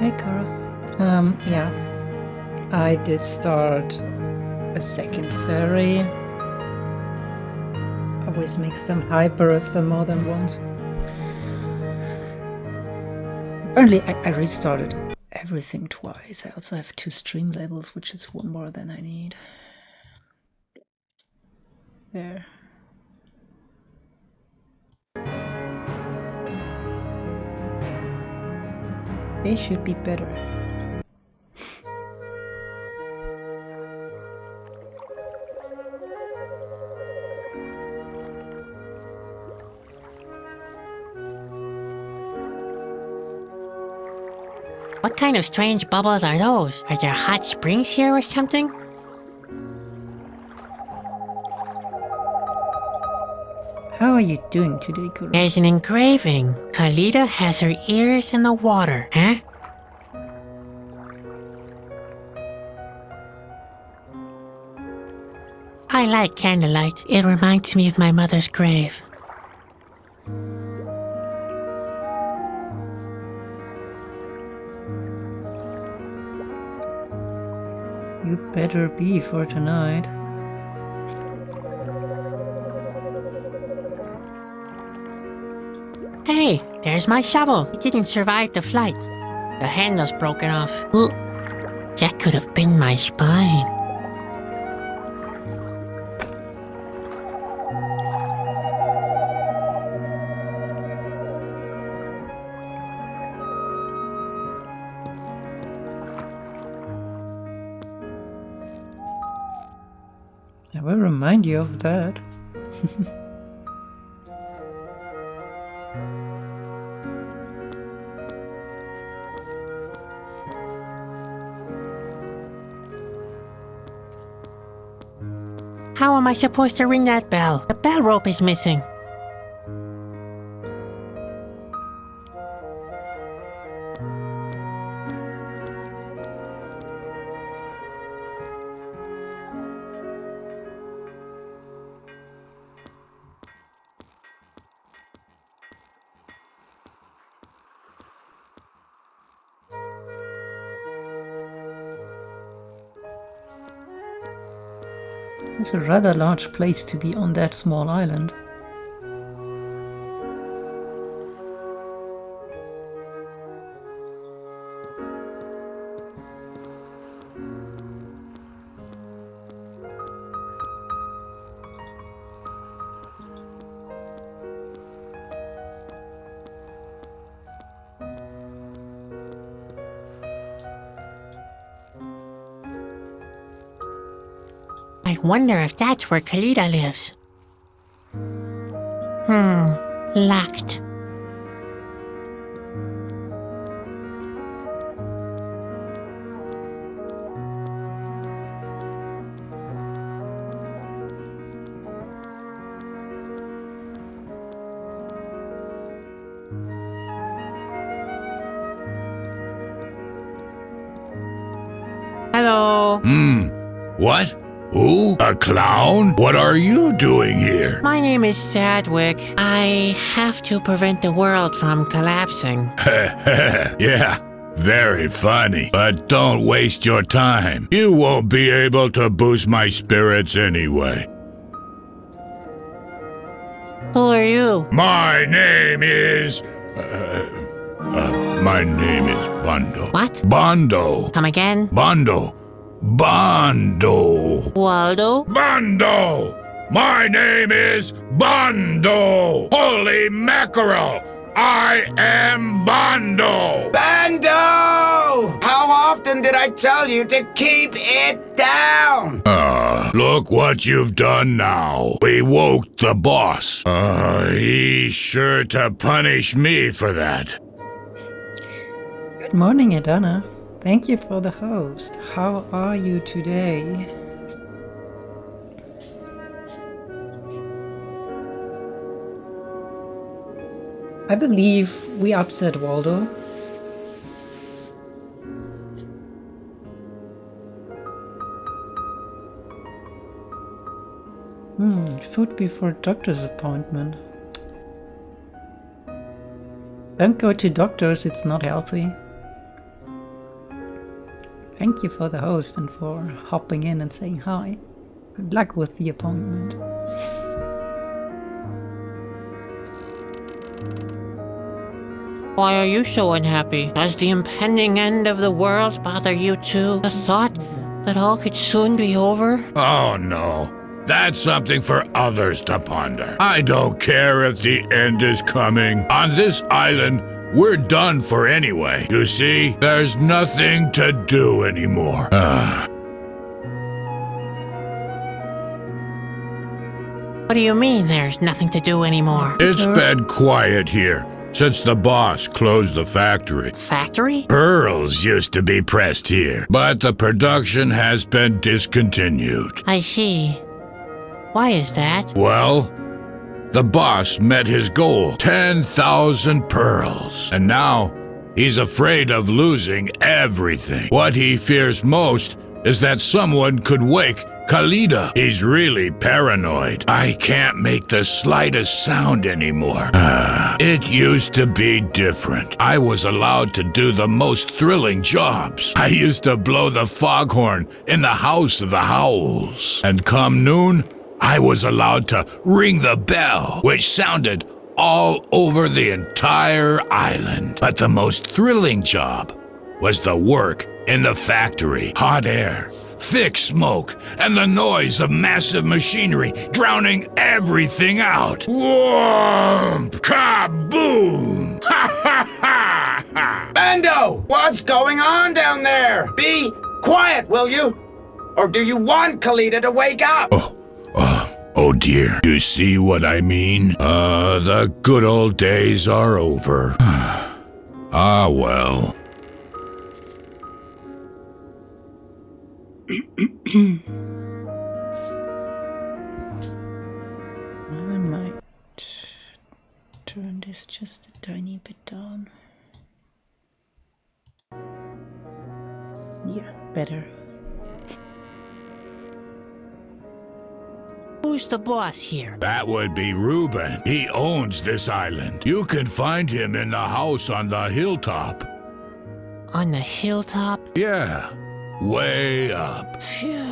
Hey, Kara. Yeah, I did start a second ferry. Always makes them hyper if there are more than once. Apparently, I restarted everything twice. I also have 2 stream labels, which is one more than I need. There. They should be better. What kind of strange bubbles are those? Are there hot springs here or something? How are you doing today, Kura? There's an engraving. Kalita has her ears in the water. Huh? I like candlelight. It reminds me of my mother's grave. You better be for tonight. Hey, there's my shovel. It didn't survive the flight. The handle's broken off. Ugh. That could have been my spine. I will remind you of that. How am I supposed to ring that bell? The bell rope is missing. It's a rather large place to be on that small island. I wonder if that's where Kalita lives. Locked. Hello. What? Who? A clown? What are you doing here? My name is Sadwick. I have to prevent the world from collapsing. Yeah, very funny. But don't waste your time. You won't be able to boost my spirits anyway. Who are you? My name is... my name is Bondo. What? Bondo. Come again? Bondo. Bondo. Waldo? Bondo! My name is Bondo! Holy mackerel! I am Bondo! Bando! How often did I tell you to keep it down? Look what you've done now. We woke the boss. He's sure to punish me for that. Good morning, Adana. Thank you for the host. How are you today? I believe we upset Waldo. Food before doctor's appointment. Don't go to doctors, it's not healthy. Thank you for the host and for hopping in and saying hi. Good luck with the appointment. Why are you so unhappy? Does the impending end of the world bother you too? The thought that all could soon be over? Oh no. That's something for others to ponder. I don't care if the end is coming. On this island, we're done for anyway. You see, there's nothing to do anymore. What do you mean there's nothing to do anymore? It's been quiet here since the boss closed the factory. Factory? Pearls used to be pressed here, but the production has been discontinued. I see. Why is that? Well, the boss met his goal, 10,000 pearls, and now he's afraid of losing everything. What he fears most is that someone could wake Khalida. He's really paranoid. I can't make the slightest sound anymore. It used to be different. I was allowed to do the most thrilling jobs. I used to blow the foghorn in the House of the Howls. And come noon, I was allowed to ring the bell, which sounded all over the entire island. But the most thrilling job was the work in the factory. Hot air, thick smoke, and the noise of massive machinery drowning everything out. Whoomp! Kaboom! Ha ha ha ha! Bando, what's going on down there? Be quiet, will you? Or do you want Khalida to wake up? Oh dear. You see what I mean? The good old days are over. Ah, well. I might turn this just a tiny bit down. Yeah, better. Who's the boss here? That would be Reuben. He owns this island. You can find him in the house on the hilltop. On the hilltop? Yeah, way up. Phew.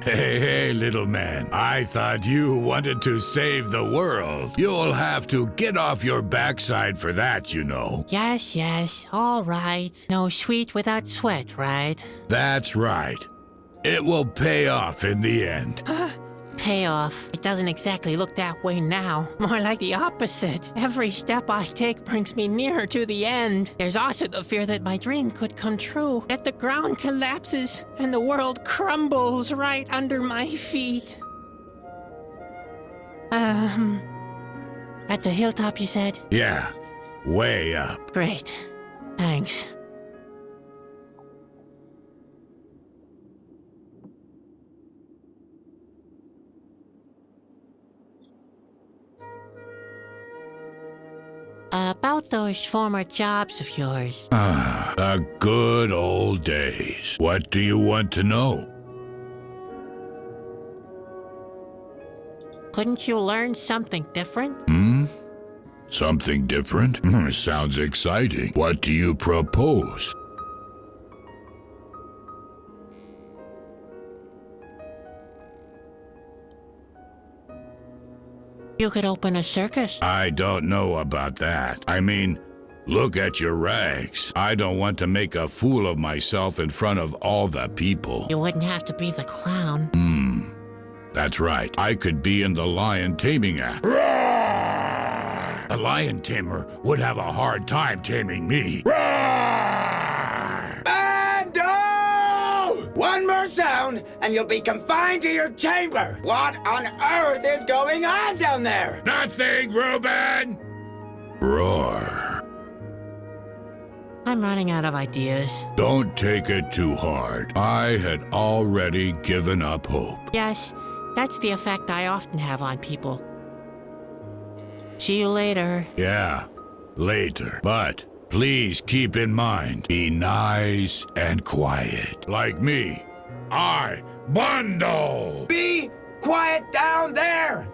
Hey, little man. I thought you wanted to save the world. You'll have to get off your backside for that, you know. Yes, all right. No sweet without sweat, right? That's right. It will pay off in the end. Payoff. It doesn't exactly look that way now. More like the opposite. Every step I take brings me nearer to the end. There's also the fear that my dream could come true, that the ground collapses and the world crumbles right under my feet. At the hilltop, you said? Yeah, way up. Great. Thanks. About those former jobs of yours. The good old days. What do you want to know? Couldn't you learn something different? Something different? Sounds exciting. What do you propose? You could open a circus. I don't know about that. I mean, look at your rags. I don't want to make a fool of myself in front of all the people. You wouldn't have to be the clown. That's right. I could be in the lion taming act. Roar! A lion tamer would have a hard time taming me. Roar! Bando! One more sound, and you'll be confined to your chamber. What on earth is going on down there? Nothing, Reuben! Roar. I'm running out of ideas. Don't take it too hard. I had already given up hope. Yes, that's the effect I often have on people. See you later. Yeah, later. But please keep in mind, be nice and quiet. Like me. Bando! Be quiet down there!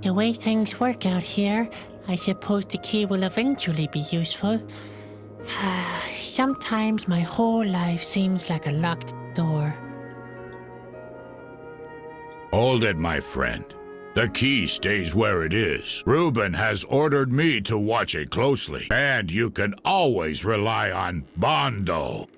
The way things work out here, I suppose the key will eventually be useful. Sometimes my whole life seems like a locked door. Hold it, my friend. The key stays where it is. Reuben has ordered me to watch it closely, and you can always rely on Bondo.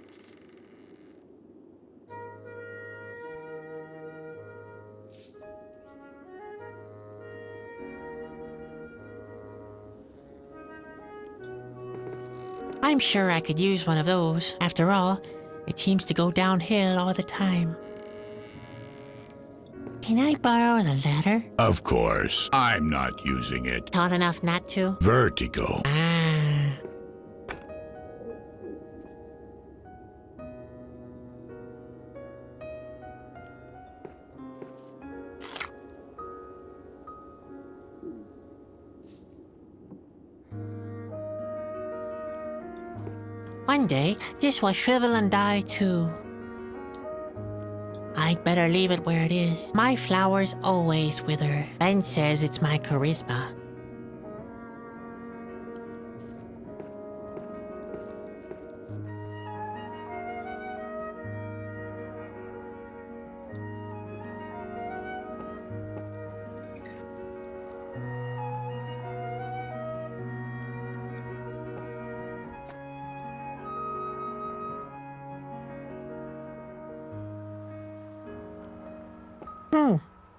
I'm sure I could use one of those. After all, it seems to go downhill all the time. Can I borrow the ladder? Of course, I'm not using it. Tall enough not to? Vertigo. Ah. One day, this will shrivel and die too. I'd better leave it where it is. My flowers always wither. Ben says it's my charisma.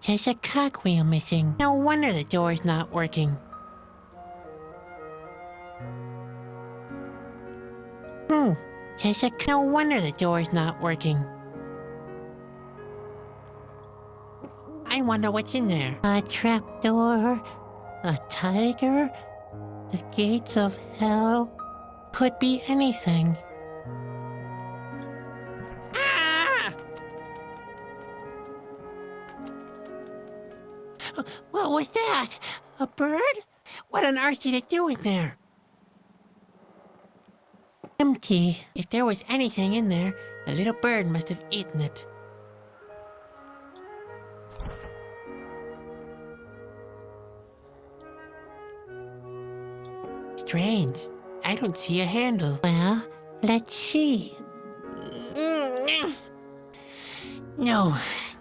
There's a cogwheel missing. No wonder the door's not working. No wonder the door's not working. I wonder what's in there. A trapdoor? A tiger? The gates of hell? Could be anything. What was that? A bird? What on earth did it do in there? Empty. If there was anything in there, the little bird must have eaten it. Strange. I don't see a handle. Well, let's see. No.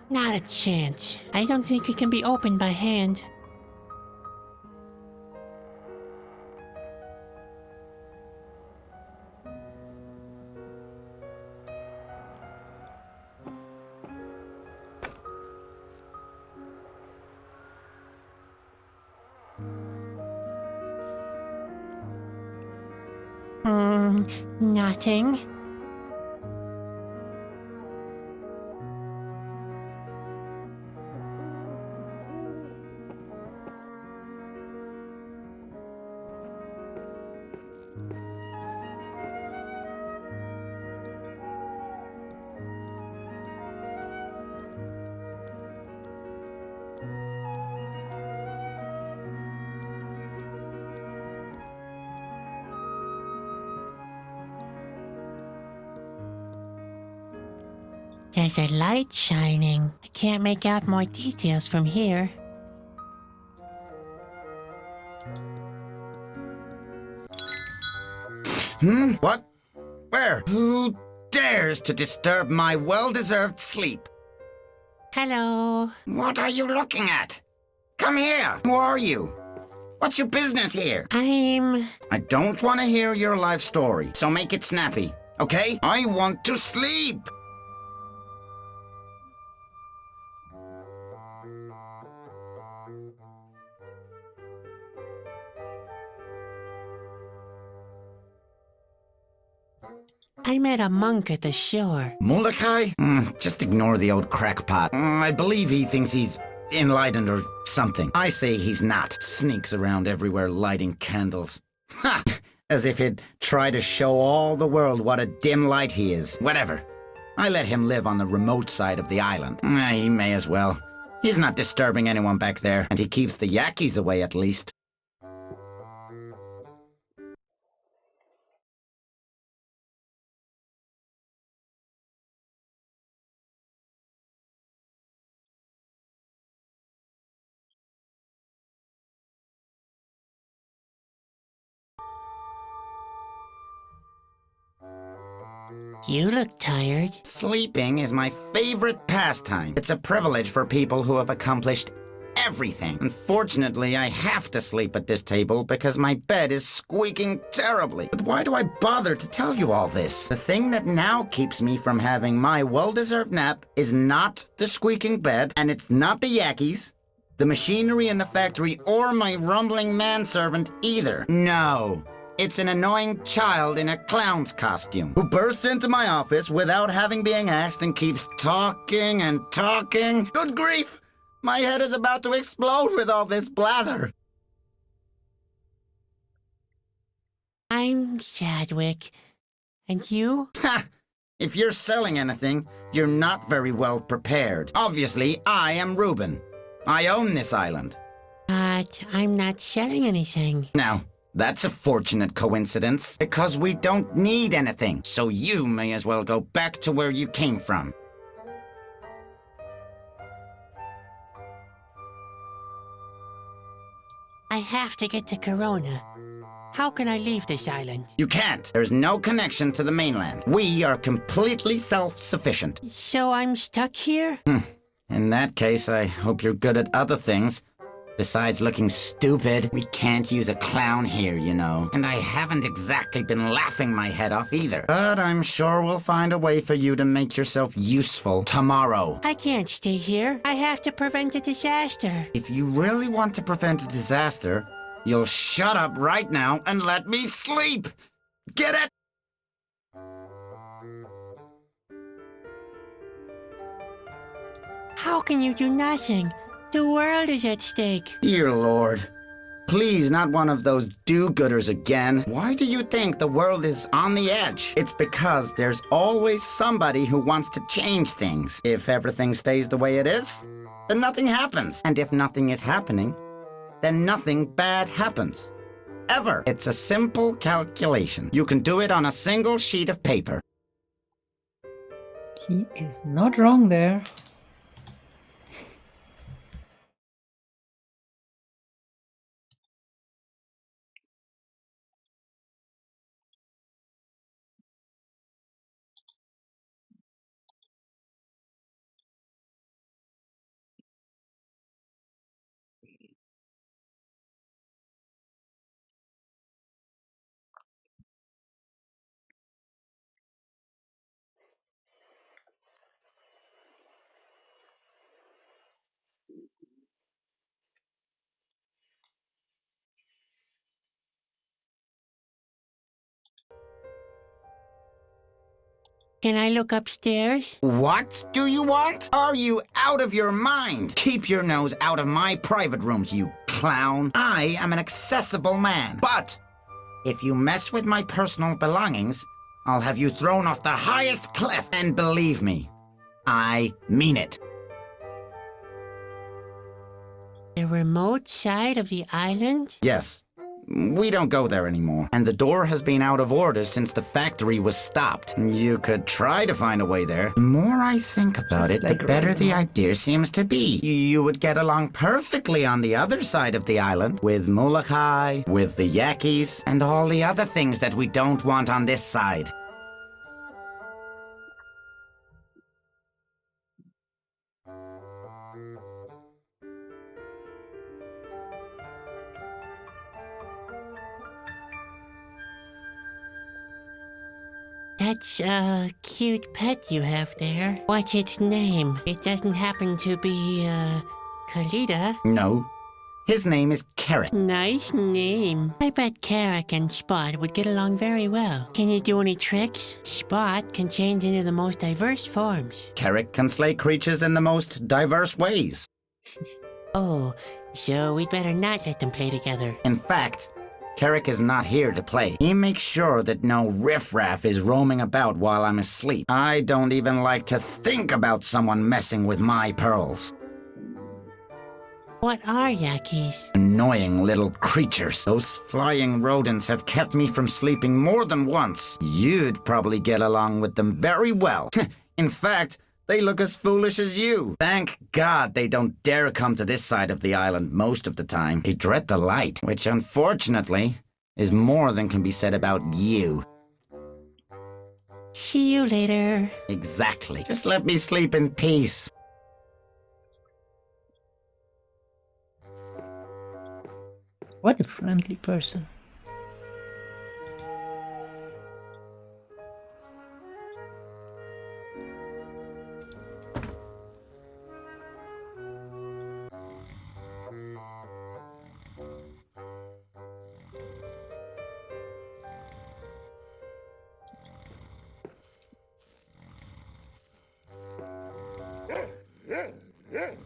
Not a chance. I don't think it can be opened by hand. Nothing. There's a light shining. I can't make out more details from here. What? Where? Who dares to disturb my well-deserved sleep? Hello. What are you looking at? Come here. Who are you? What's your business here? I don't want to hear your life story, so make it snappy, okay? I want to sleep. I met a monk at the shore. Molokai? Just ignore the old crackpot. I believe he thinks he's enlightened or something. I say he's not. Sneaks around everywhere lighting candles. Ha! As if he'd try to show all the world what a dim light he is. Whatever. I let him live on the remote side of the island. He may as well. He's not disturbing anyone back there, and he keeps the Yakis away at least. You look tired. Sleeping is my favorite pastime. It's a privilege for people who have accomplished everything. Unfortunately, I have to sleep at this table because my bed is squeaking terribly. But why do I bother to tell you all this? The thing that now keeps me from having my well-deserved nap is not the squeaking bed, and it's not the Yakkies, the machinery in the factory, or my rumbling manservant either. No. It's an annoying child in a clown's costume who bursts into my office without having been asked and keeps talking and talking. Good grief! My head is about to explode with all this blather. I'm Chadwick. And you? Ha! If you're selling anything, you're not very well prepared. Obviously, I am Reuben. I own this island. But I'm not selling anything. Now, that's a fortunate coincidence, because we don't need anything, so you may as well go back to where you came from. I have to get to Corona. How can I leave this island? You can't. There's no connection to the mainland. We are completely self-sufficient. So I'm stuck here? In that case, I hope you're good at other things. Besides looking stupid, we can't use a clown here, you know. And I haven't exactly been laughing my head off either. But I'm sure we'll find a way for you to make yourself useful tomorrow. I can't stay here. I have to prevent a disaster. If you really want to prevent a disaster, you'll shut up right now and let me sleep! Get it? How can you do nothing? The world is at stake. Dear Lord, please not one of those do-gooders again. Why do you think the world is on the edge? It's because there's always somebody who wants to change things. If everything stays the way it is, then nothing happens. And if nothing is happening, then nothing bad happens. Ever. It's a simple calculation. You can do it on a single sheet of paper. He is not wrong there. Can I look upstairs? What do you want? Are you out of your mind? Keep your nose out of my private rooms, you clown. I am an accessible man. But if you mess with my personal belongings, I'll have you thrown off the highest cliff. And believe me, I mean it. The remote side of the island? Yes. We don't go there anymore. And the door has been out of order since the factory was stopped. You could try to find a way there. The more I think about it, the Like better right the now. idea seems to be. You would get along perfectly on the other side of the island, with Molokai, with the Yakkies, and all the other things that we don't want on this side. That's a cute pet you have there. What's its name? It doesn't happen to be, Kalita. No. His name is Carrot. Nice name. I bet Carrick and Spot would get along very well. Can you do any tricks? Spot can change into the most diverse forms. Carrot can slay creatures in the most diverse ways. Oh, so we'd better not let them play together. In fact, Carrick is not here to play. He makes sure that no riffraff is roaming about while I'm asleep. I don't even like to think about someone messing with my pearls. What are Yakkies? Annoying little creatures. Those flying rodents have kept me from sleeping more than once. You'd probably get along with them very well. In fact, they look as foolish as you. Thank God they don't dare come to this side of the island most of the time. They dread the light, which unfortunately is more than can be said about you. See you later. Exactly. Just let me sleep in peace. What a friendly person.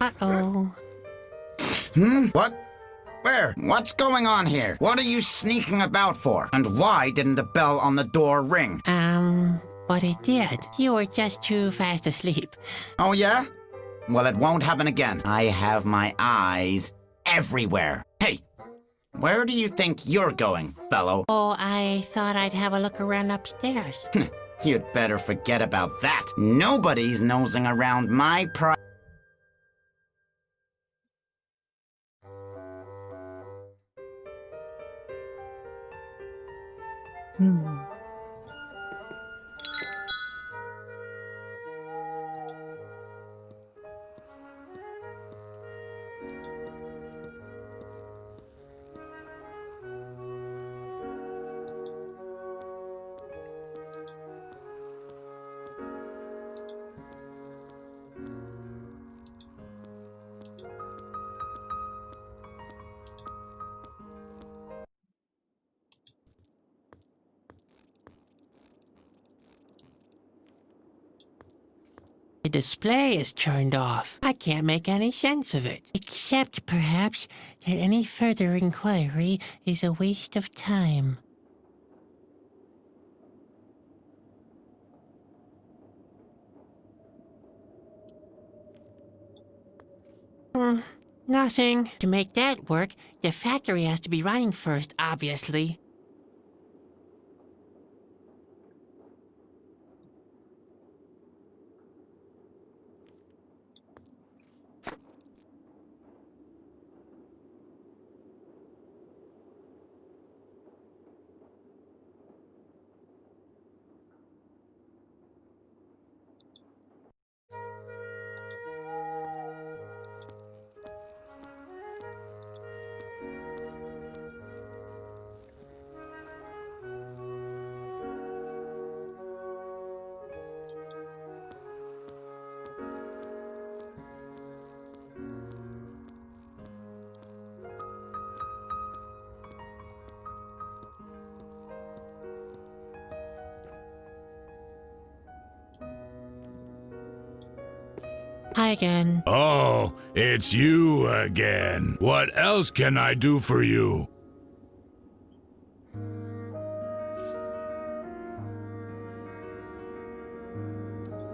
Uh-oh. What? Where? What's going on here? What are you sneaking about for? And why didn't the bell on the door ring? But it did. You were just too fast asleep. Oh, yeah? Well, it won't happen again. I have my eyes everywhere. Hey, where do you think you're going, fellow? Oh, I thought I'd have a look around upstairs. You'd better forget about that. Nobody's nosing around my Hmm. The display is turned off. I can't make any sense of it. Except, perhaps, that any further inquiry is a waste of time. Nothing. To make that work, the factory has to be running first, obviously. Hi again. Oh, it's you again. What else can I do for you?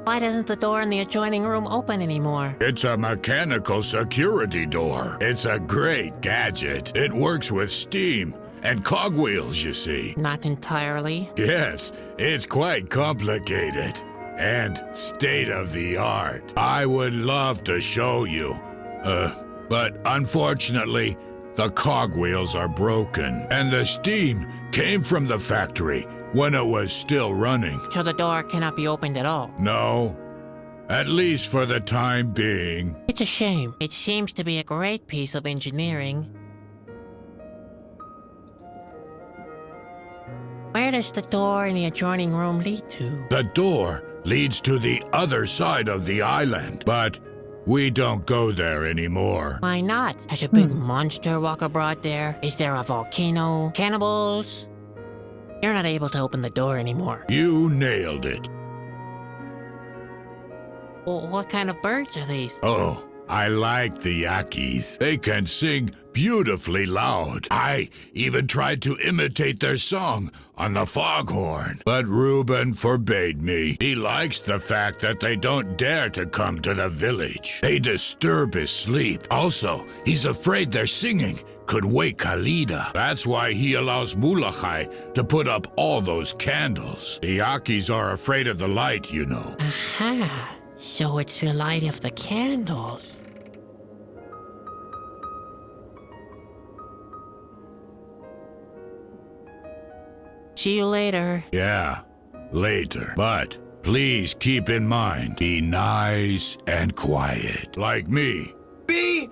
Why doesn't the door in the adjoining room open anymore? It's a mechanical security door. It's a great gadget. It works with steam and cogwheels, you see. Not entirely. Yes, it's quite complicated and state-of-the-art. I would love to show you, but unfortunately, the cogwheels are broken, and the steam came from the factory when it was still running. So the door cannot be opened at all. No, at least for the time being. It's a shame. It seems to be a great piece of engineering. Where does the door in the adjoining room lead to? The door leads to the other side of the island, but we don't go there anymore. Why not? Has a big monster walk abroad there? Is there a volcano? Cannibals? You're not able to open the door anymore. You nailed it. Well, what kind of birds are these? Oh, I like the Yakis. They can sing beautifully loud. I even tried to imitate their song on the foghorn, but Reuben forbade me. He likes the fact that they don't dare to come to the village. They disturb his sleep. Also, he's afraid their singing could wake Khalida. That's why he allows Mulachai to put up all those candles. The Yakis are afraid of the light, you know. Aha! So it's the light of the candles. See you later. Yeah, later. But please keep in mind, be nice and quiet, like me. Me?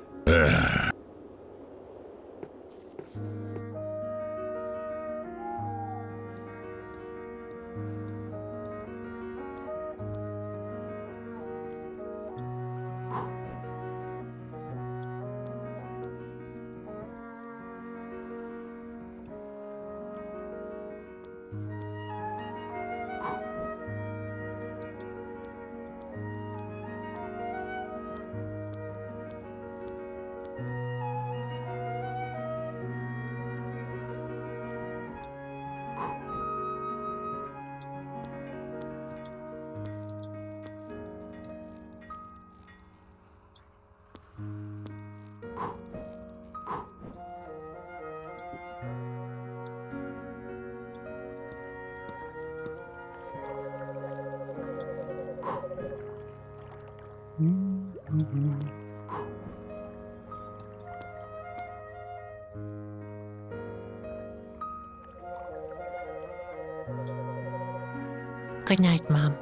Good night, Mom.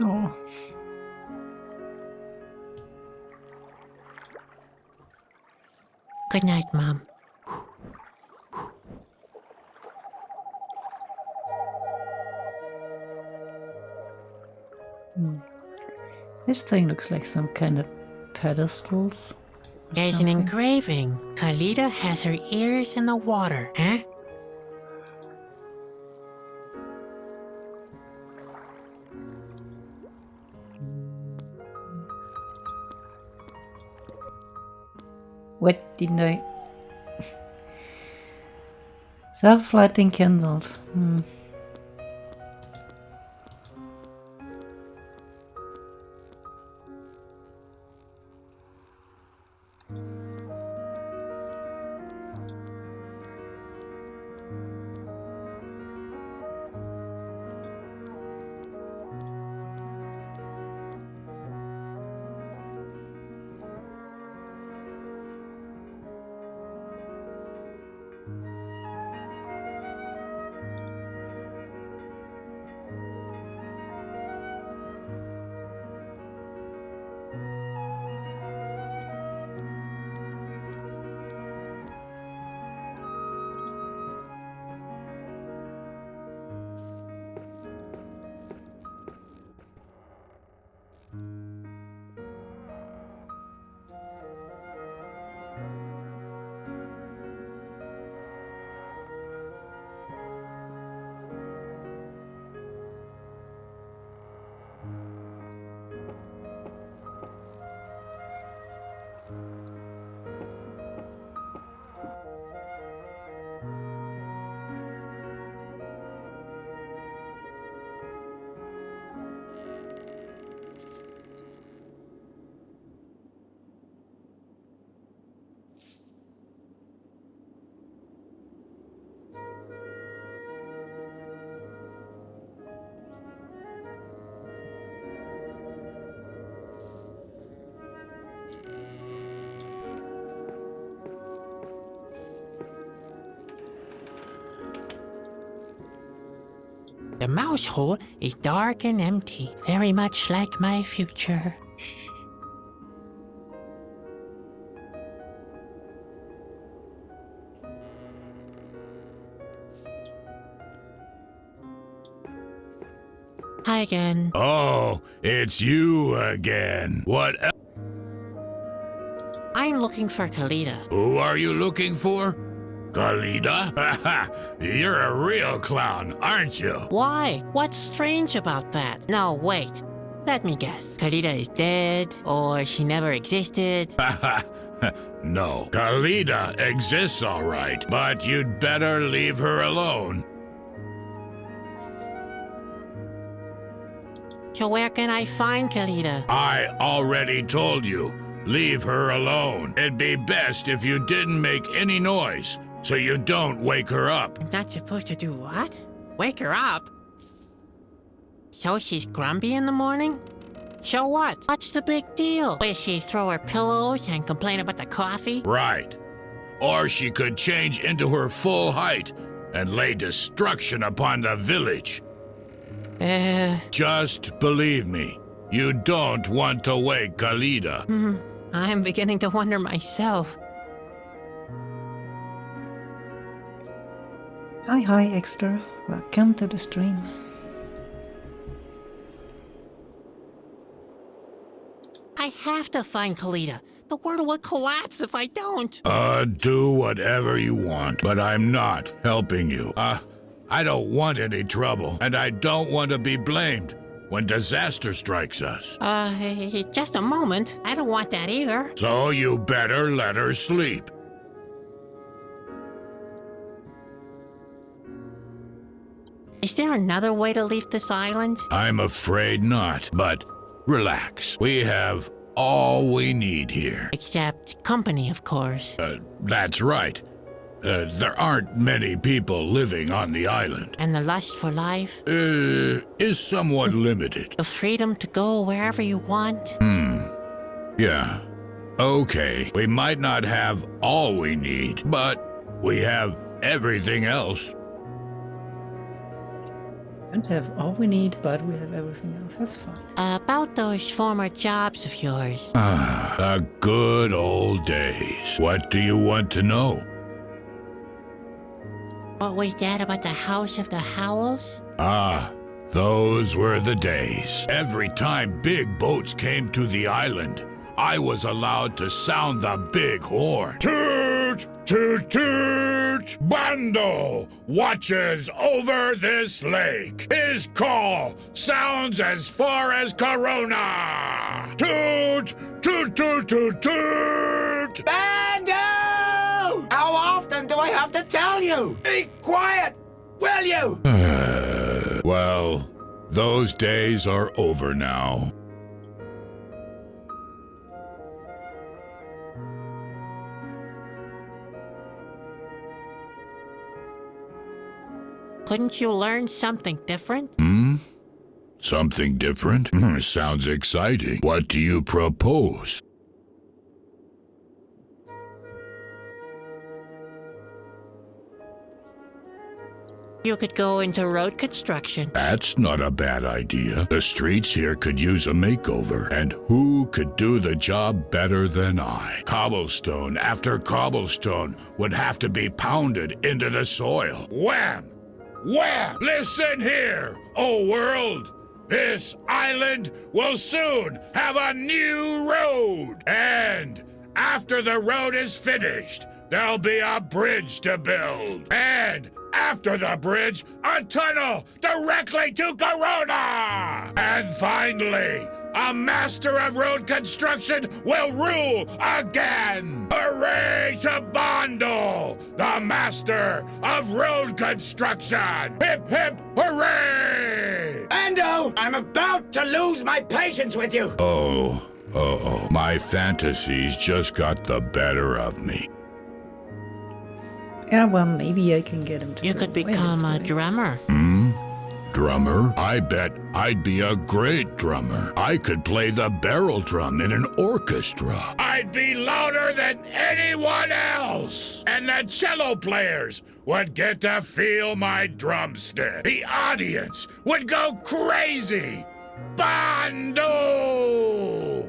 Oh. Good night, Mom. This thing looks like some kind of pedestals. or There's an something. engraving. Khalida has her ears in the water, huh? What did I? Self-lighting candles. The mouse hole is dark and empty, very much like my future. Hi again. Oh, it's you again. What I'm looking for Khalida. Who are you looking for? Khalida? You're a real clown, aren't you? Why? What's strange about that? No, wait. Let me guess. Khalida is dead, or she never existed. No, Khalida exists all right, but you'd better leave her alone. So where can I find Khalida? I already told you, leave her alone. It'd be best if you didn't make any noise, so you don't wake her up. I'm not supposed to do what? Wake her up? So she's grumpy in the morning? So what? What's the big deal? Will she throw her pillows and complain about the coffee? Right. Or she could change into her full height and lay destruction upon the village. Uh, Just believe me, you don't want to wake Khalida. I'm beginning to wonder myself. Hi, Extra. Welcome to the stream. I have to find Khalida. The world will collapse if I don't. Do whatever you want, but I'm not helping you. I don't want any trouble, and I don't want to be blamed when disaster strikes us. Just a moment. I don't want that either. So you better let her sleep. Is there another way to leave this island? I'm afraid not, but relax. We have all we need here. Except company, of course. That's right. There aren't many people living on the island. And the lust for life? Is somewhat limited. The freedom to go wherever you want? Yeah. Okay. We might not have all we need, but we have everything else. We don't have all we need, but we have everything else. That's fine. About those former jobs of yours. The good old days. What do you want to know? What was that about the House of the Howls? Those were the days. Every time big boats came to the island, I was allowed to sound the big horn. Toot! Toot! Toot! Bando watches over this lake. His call sounds as far as Corona. Toot! Toot! Toot! Toot! Toot! Bando! How often do I have to tell you? Be quiet, will you? Well, those days are over now. Couldn't you learn something different? Something different? Sounds exciting. What do you propose? You could go into road construction. That's not a bad idea. The streets here could use a makeover, and who could do the job better than I? Cobblestone after cobblestone would have to be pounded into the soil. Wham! Wham! Listen here, oh world! This island will soon have a new road! And after the road is finished, there'll be a bridge to build. And after the bridge, a tunnel directly to Corona! And finally, a master of road construction will rule again! Hooray to Bando, the master of road construction! Hip hip hooray! Bando, I'm about to lose my patience with you. Oh, my fantasies just got the better of me. Yeah, well, maybe I can get him to You go could away become this a way. drummer. Drummer? I bet I'd be a great drummer. I could play the barrel drum in an orchestra. I'd be louder than anyone else. And the cello players would get to feel my drumstick. The audience would go crazy. Bando!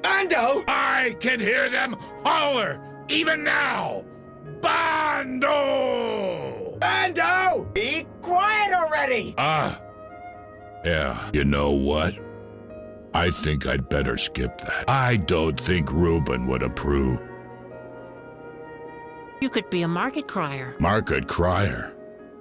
Bando? I can hear them holler even now. Bando! Bando! Be quiet already! Yeah, you know what? I think I'd better skip that. I don't think Reuben would approve. You could be a market crier. Market crier?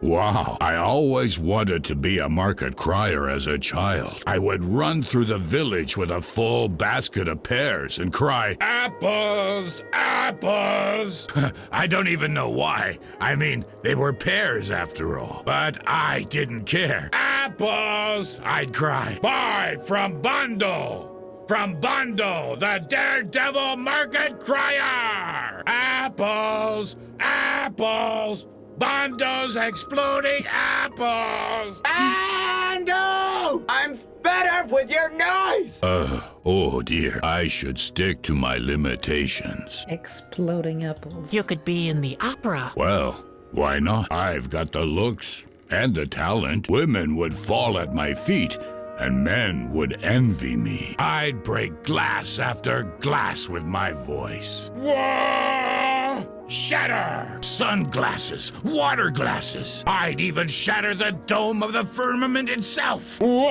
Wow, I always wanted to be a market crier as a child. I would run through the village with a full basket of pears and cry, "Apples! Apples!" I don't even know why. I mean, they were pears after all. But I didn't care. "Apples!" I'd cry. "Buy from Bando! From Bando, the daredevil market crier! Apples! Apples! Bando's exploding apples! Bando! I'm fed up with your noise! Oh dear. I should stick to my limitations. Exploding apples. You could be in the opera. Well, Why not? I've got the looks and the talent. Women would fall at my feet, and men would envy me. I'd break glass after glass with my voice. Whoa! Shatter! Sunglasses, water glasses. I'd even shatter the dome of the firmament itself. Whoa!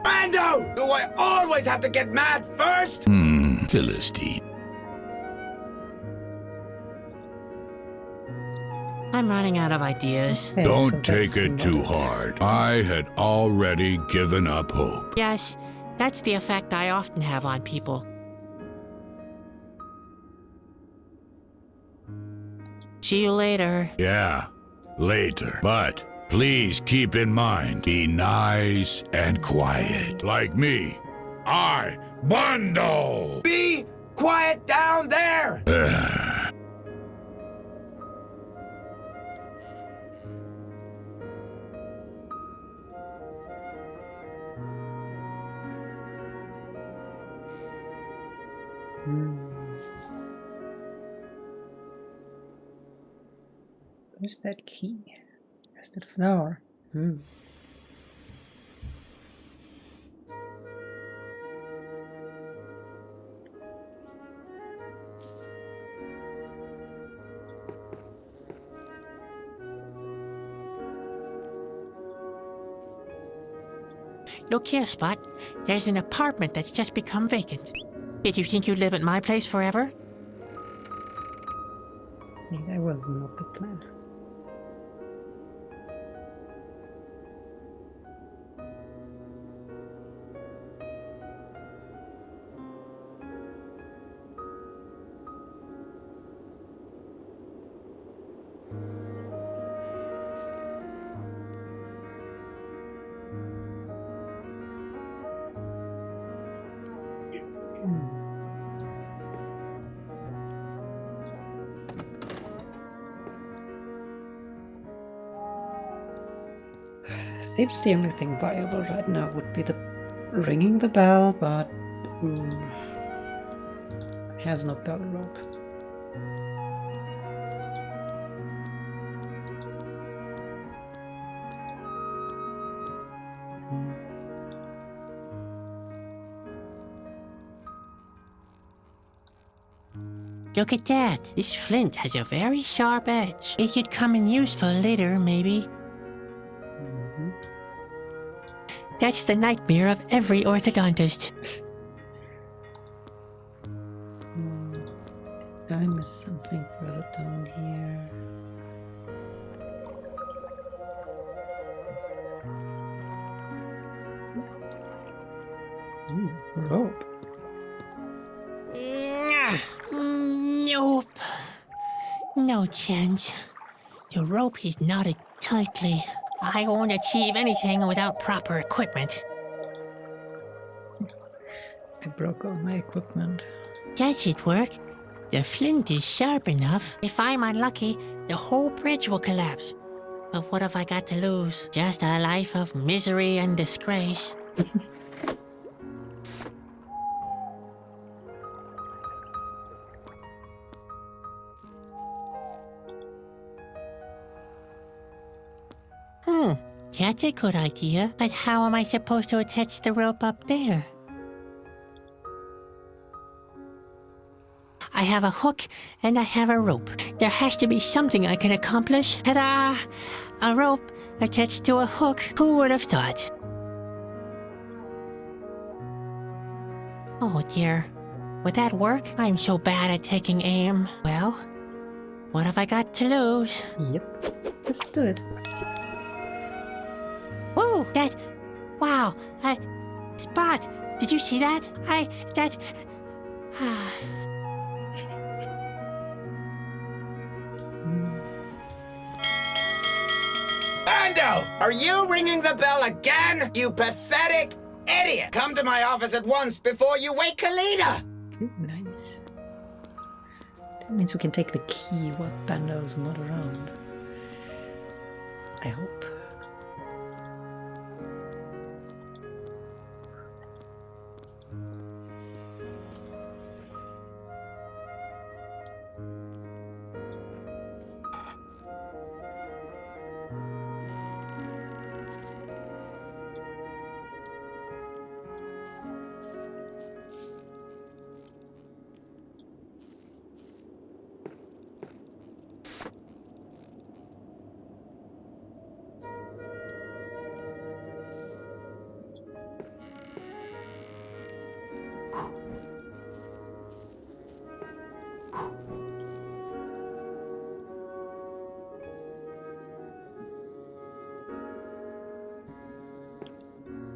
Mando! Do I always have to get mad first? Philistine. I'm running out of ideas. Okay, Don't so take that's it too not hard. I had already given up hope. Yes, that's the effect I often have on people. See you later. Yeah, later. But please keep in mind, be nice and quiet. Like me. I, Bando! Be quiet down there! Where's that key? Where's that flower? Look here, Spot. There's an apartment that's just become vacant. Did you think you'd live at my place forever? Yeah, that was not the plan. Seems the only thing viable right now would be the ringing the bell, but has knocked out a rope. Look at that. This flint has a very sharp edge. It could come in useful later, maybe. That's the nightmare of every orthodontist. I missed something further down here. Rope. Nope. No chance. The rope is knotted tightly. I won't achieve anything without proper equipment. I broke all my equipment. That should work. The flint is sharp enough. If I'm unlucky, the whole bridge will collapse. But what have I got to lose? Just a life of misery and disgrace. That's a good idea. But how am I supposed to attach the rope up there? I have a hook and I have a rope. There has to be something I can accomplish. Ta-da! A rope attached to a hook. Who would have thought? Oh dear. Would that work? I'm so bad at taking aim. Well, what have I got to lose? Yep, just do it. Whoa, wow, Spot, did you see that? Bando! Are you ringing the bell again? You pathetic idiot! Come to my office at once before you wake Kalina! Ooh, nice. That means we can take the key while Bando's not around. I hope.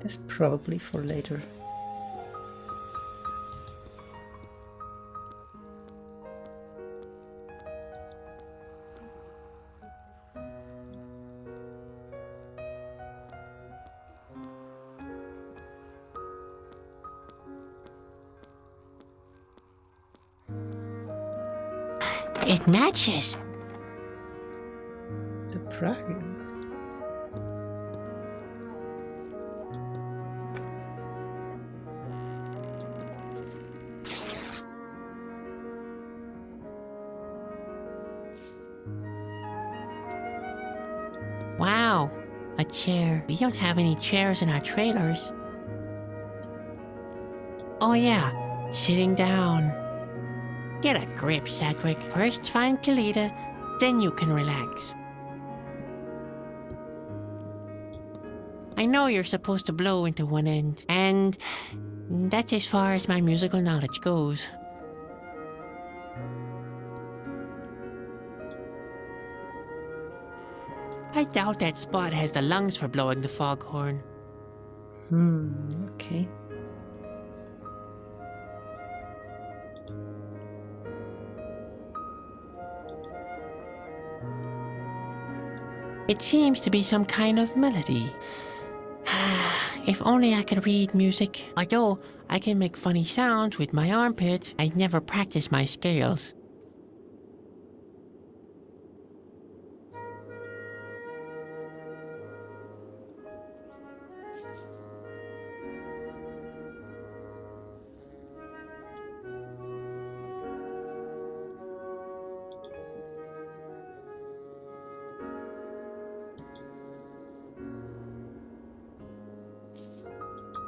It's probably for later. It matches. Surprise. Wow, a chair. We don't have any chairs in our trailers. Oh yeah, sitting down. Get a grip, Sedgwick. First find Kalita, then you can relax. I know you're supposed to blow into one end, and that's as far as my musical knowledge goes. I doubt that Spot has the lungs for blowing the foghorn. Okay. It seems to be some kind of melody. If only I could read music. Although I can make funny sounds with my armpit, I never practice my scales.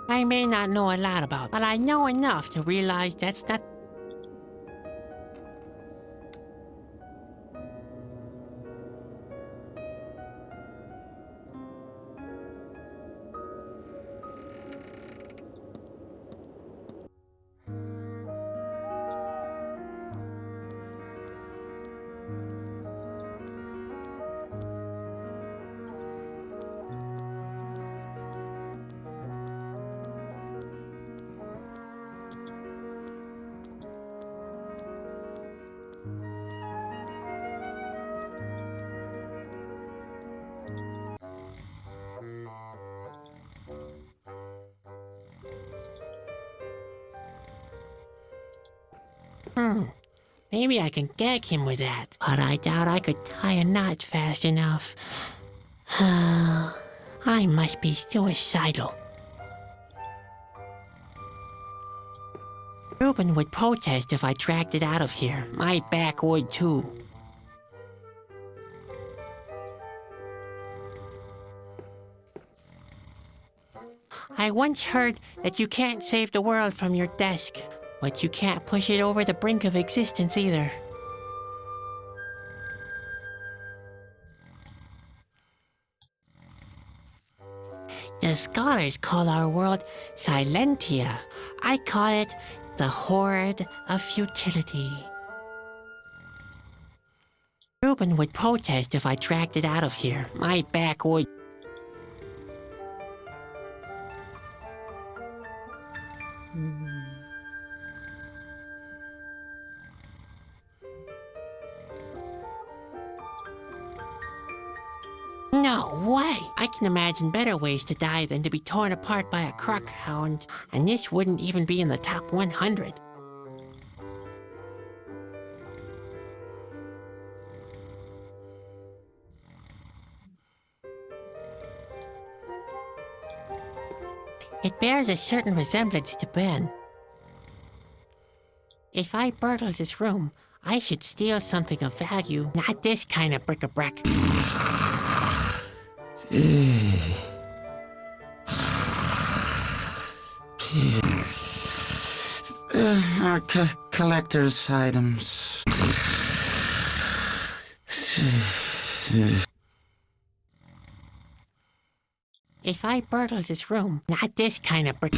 I may not know a lot about, but I know enough to realize that's not. Maybe I can gag him with that, but I doubt I could tie a knot fast enough. I must be suicidal. Reuben would protest if I dragged it out of here. My back would too. I once heard that you can't save the world from your desk, but you can't push it over the brink of existence either. The scholars call our world Silentia. I call it the Horde of Futility. Reuben would protest if I dragged it out of here. My back would. No way! I can imagine better ways to die than to be torn apart by a croc hound, and this wouldn't even be in the top 100. It bears a certain resemblance to Ben. If I burgle this room, I should steal something of value, not this kind of bric-a-brac. Our collector's items. If I burgle this room, not this kind of brick.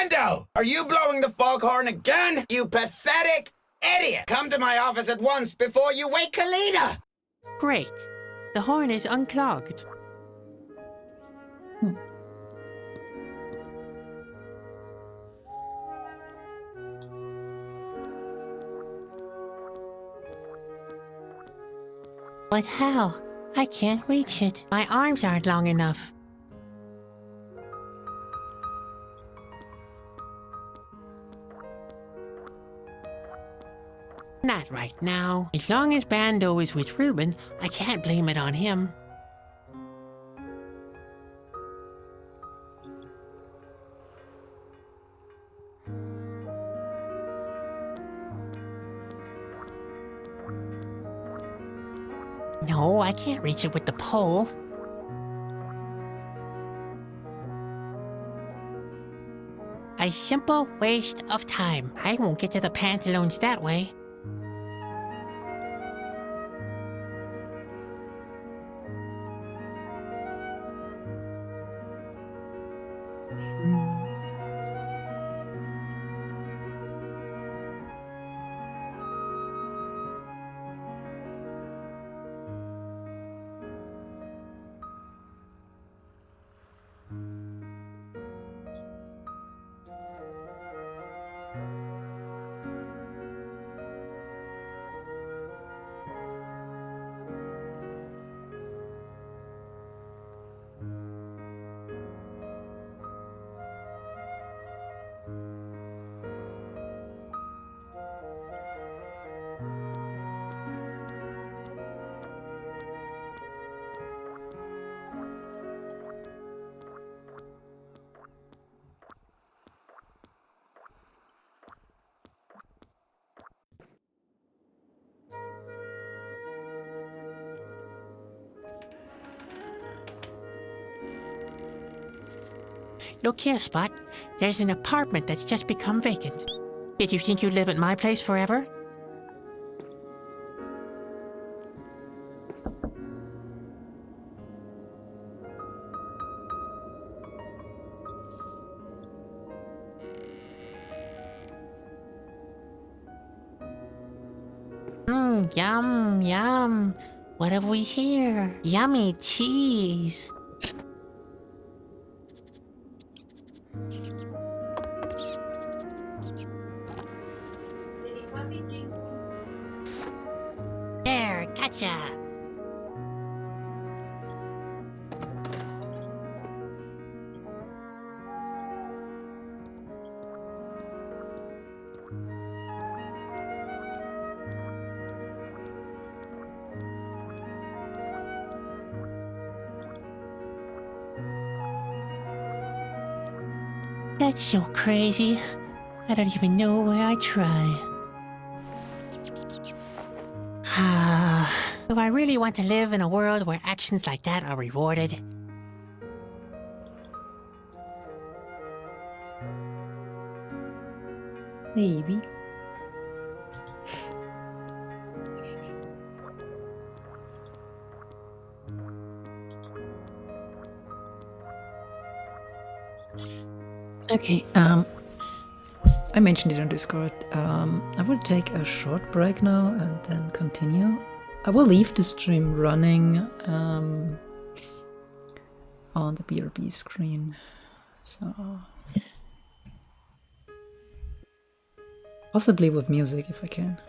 Bando! Are you blowing the foghorn again? You pathetic idiot! Come to my office at once before you wake Kalina! Great. The horn is unclogged. But how? I can't reach it. My arms aren't long enough. Not right now. As long as Bando is with Reuben, I can't blame it on him. No, I can't reach it with the pole. A simple waste of time. I won't get to the pantaloons that way. Look here, Spot. There's an apartment that's just become vacant. Did you think you'd live at my place forever? Yum, yum. What have we here? Yummy cheese. There, gotcha. That's so crazy. I don't even know where I try. Do I really want to live in a world where actions like that are rewarded? Maybe. Okay, I mentioned it on Discord. I will take a short break now and then continue. I will leave the stream running on the BRB screen. So possibly with music if I can.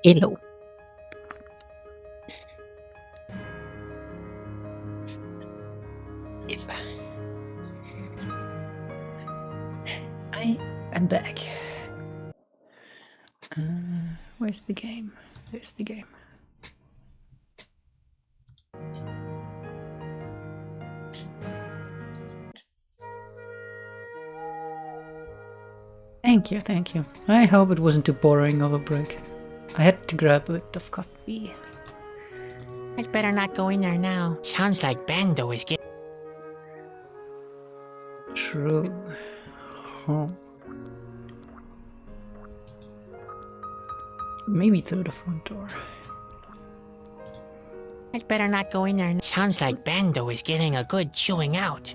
Hello. If I am back. Where's the game? There's the game. Thank you, thank you. I hope it wasn't too boring of a break. I had to grab a bit of coffee. I'd better not go in there now. Sounds like Bando is getting... True. Huh. Maybe through the front door. I'd better not go in there. Sounds like Bando is getting a good chewing out.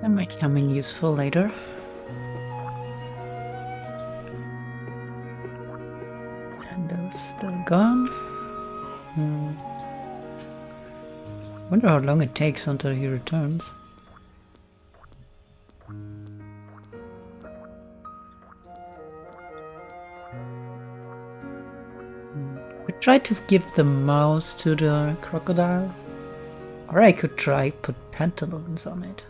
That might come in useful later. And those still gone. Wonder how long it takes until he returns. We tried to give the mouse to the crocodile. Or I could try put pantaloons on it.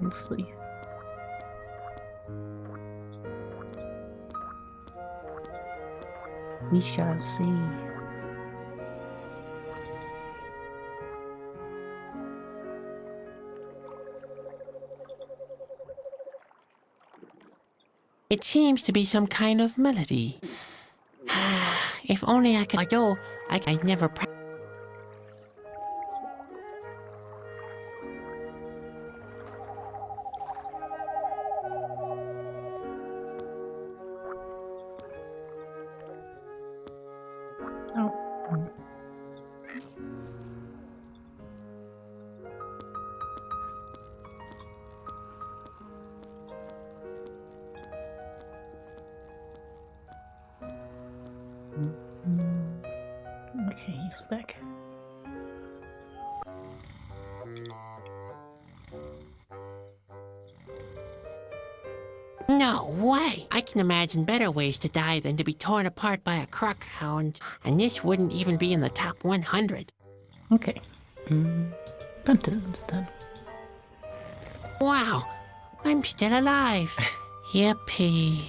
We'll see. We shall see. It seems to be some kind of melody. If only I could... Although I never... Okay, he's back. No way! I can imagine better ways to die than to be torn apart by a croc hound, and this wouldn't even be in the top 100. Okay. Pantaloons then. Wow! I'm still alive! Yippee!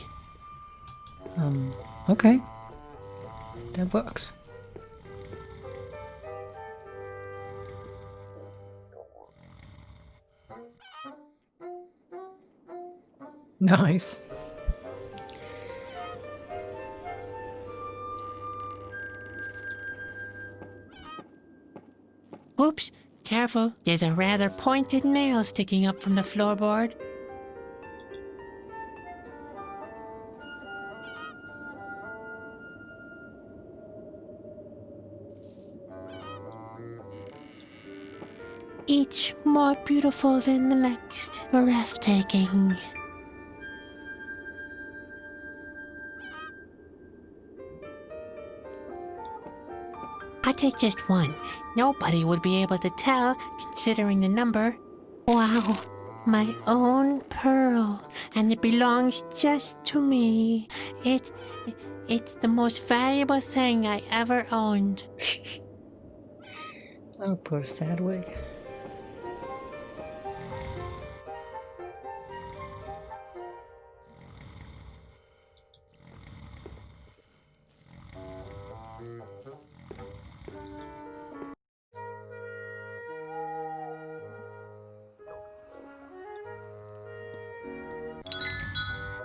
Okay. That works. Nice. Oops! Careful, there's a rather pointed nail sticking up from the floorboard. Each more beautiful than the next. Breathtaking. I take just one. Nobody would be able to tell, considering the number. Wow, my own pearl, and it belongs just to me. It's the most valuable thing I ever owned. Oh, poor Sadwig.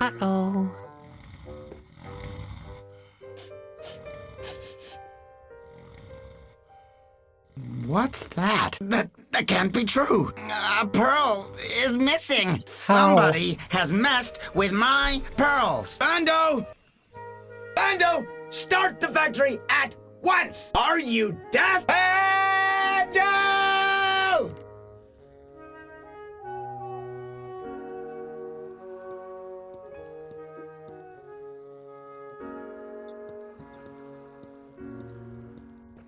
Uh-oh. What's that? That can't be true. A pearl is missing. Somebody has messed with my pearls. Bando! Bando! Start the factory at once! Are you deaf? Bando!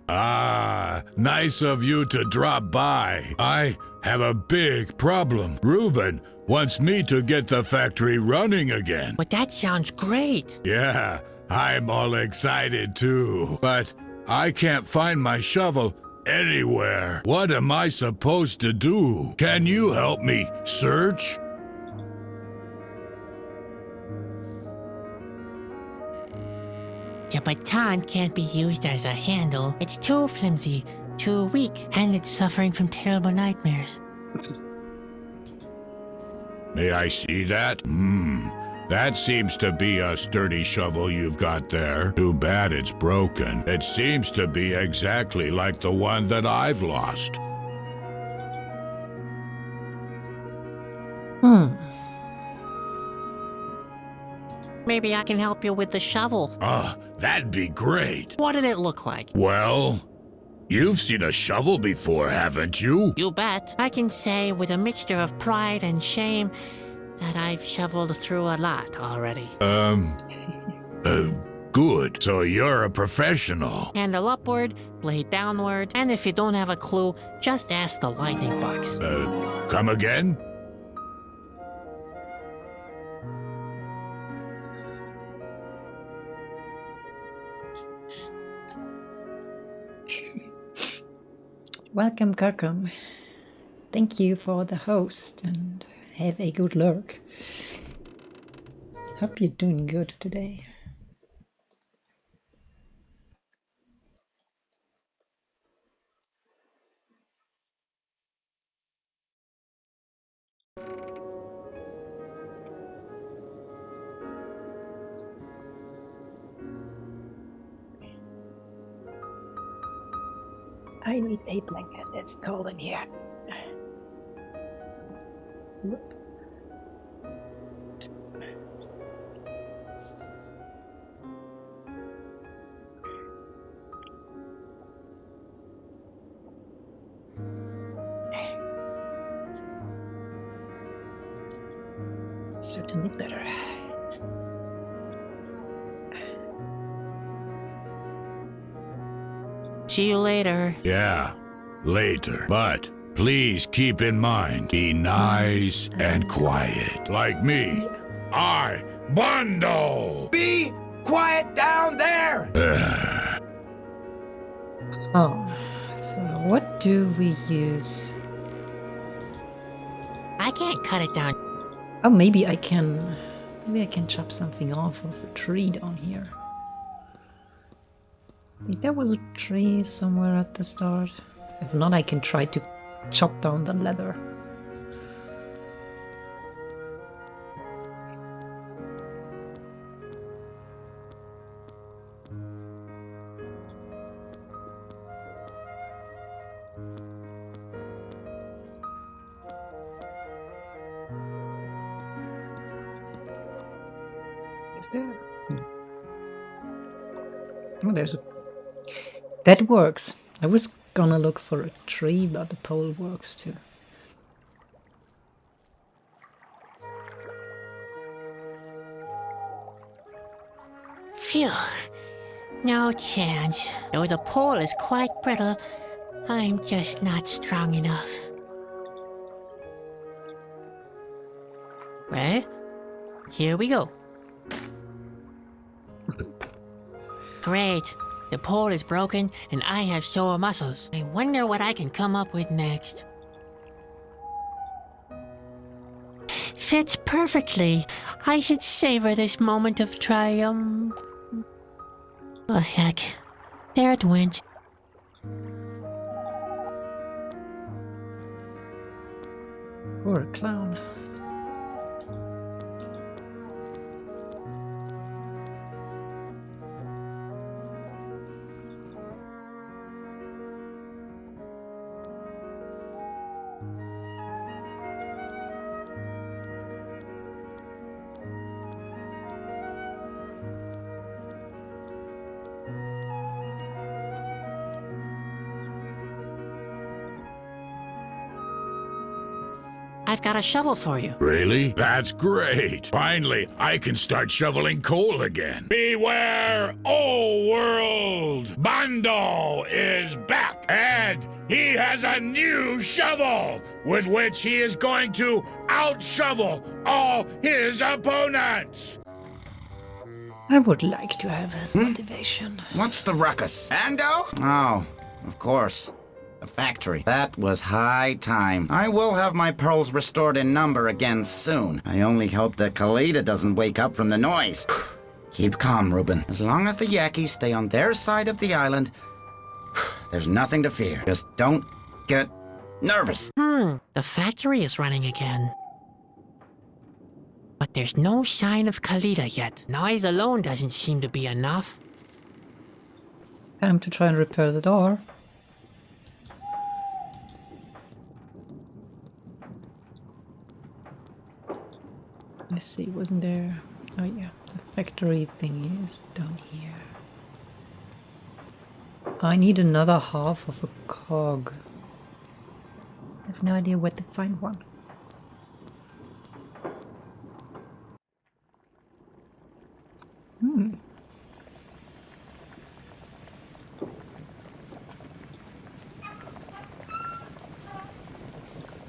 Ah, nice of you to drop by. I have a big problem. Reuben wants me to get the factory running again. But that sounds great. Yeah, I'm all excited too. But I can't find my shovel anywhere. What am I supposed to do? Can you help me search? The baton can't be used as a handle. It's too flimsy, too weak, and it's suffering from terrible nightmares. May I see that? That seems to be a sturdy shovel you've got there. Too bad it's broken. It seems to be exactly like the one that I've lost. Maybe I can help you with the shovel. That'd be great. What did it look like? Well, you've seen a shovel before, haven't you? You bet. I can say with a mixture of pride and shame that I've shoveled through a lot already. Good. So you're a professional. Handle upward, blade downward, and if you don't have a clue, just ask the lightning bugs. Come again? Welcome, Kirkham. Thank you for the host and have a good lurk. Hope you're doing good today. I need a blanket. It's cold in here. Whoop. Certainly better. See you later. Yeah, later. But please keep in mind, be nice and quiet. Like me. I, Bando! Be quiet down there! Oh, so what do we use? I can't cut it down. Oh, maybe I can chop something off of a tree down here. I think there was a tree somewhere at the start. If not, I can try to chop down the leather. Is there? Oh, there's a... That works. I was gonna look for a tree, but the pole works too. Phew. No chance. Though the pole is quite brittle, I'm just not strong enough. Well, here we go. Great. The pole is broken and I have sore muscles. I wonder what I can come up with next. Fits perfectly. I should savor this moment of triumph. Oh, heck. There it went. Or a clown. I've got a shovel for you. Really? That's great. Finally, I can start shoveling coal again. Beware, O world! Bando is back, and he has a new shovel with which he is going to out-shovel all his opponents. I would like to have his motivation. What's the ruckus? Ando? Oh, of course. The factory. That was high time. I will have my pearls restored in number again soon. I only hope that Khalida doesn't wake up from the noise. Keep calm, Reuben. As long as the Yakis stay on their side of the island, there's nothing to fear. Just don't get nervous. The factory is running again. But there's no sign of Khalida yet. Noise alone doesn't seem to be enough. Time to try and repair the door. Let's see, wasn't there... Oh yeah, the factory thing is down here. I need another half of a cog. I have no idea where to find one.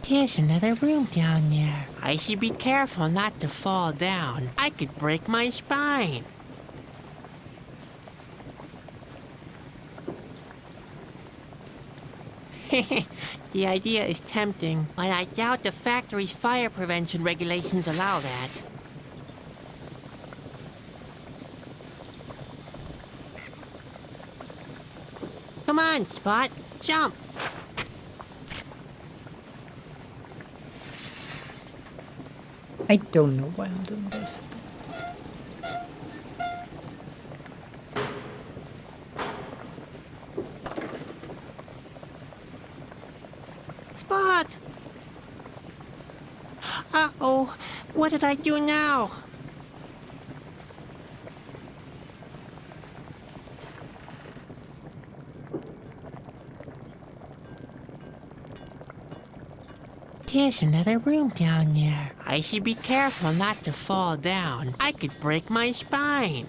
There's another room down there. I should be careful not to fall down. I could break my spine. The idea is tempting, but I doubt the factory's fire prevention regulations allow that. Come on, Spot. Jump. I don't know why I'm doing this. Spot! Uh-oh, what did I do now? There's another room down there. I should be careful not to fall down. I could break my spine.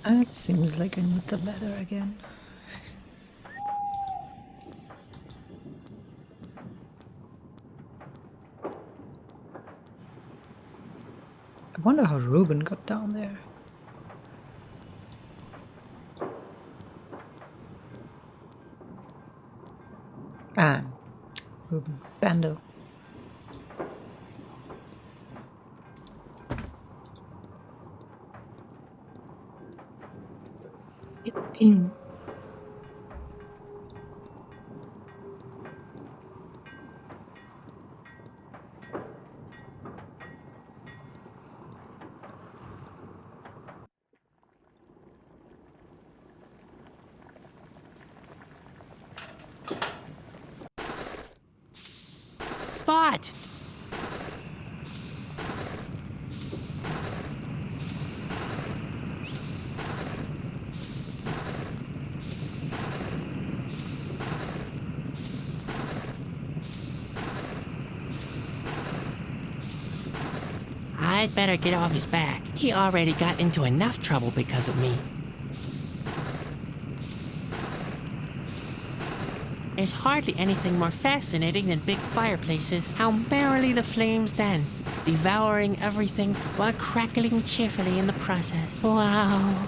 It seems like I need the ladder again. I wonder how Reuben got down there. Ah, Reuben. Bando. Spot! I'd better get off his back. He already got into enough trouble because of me. There's hardly anything more fascinating than big fireplaces. How merrily the flames dance, devouring everything while crackling cheerfully in the process. Wow.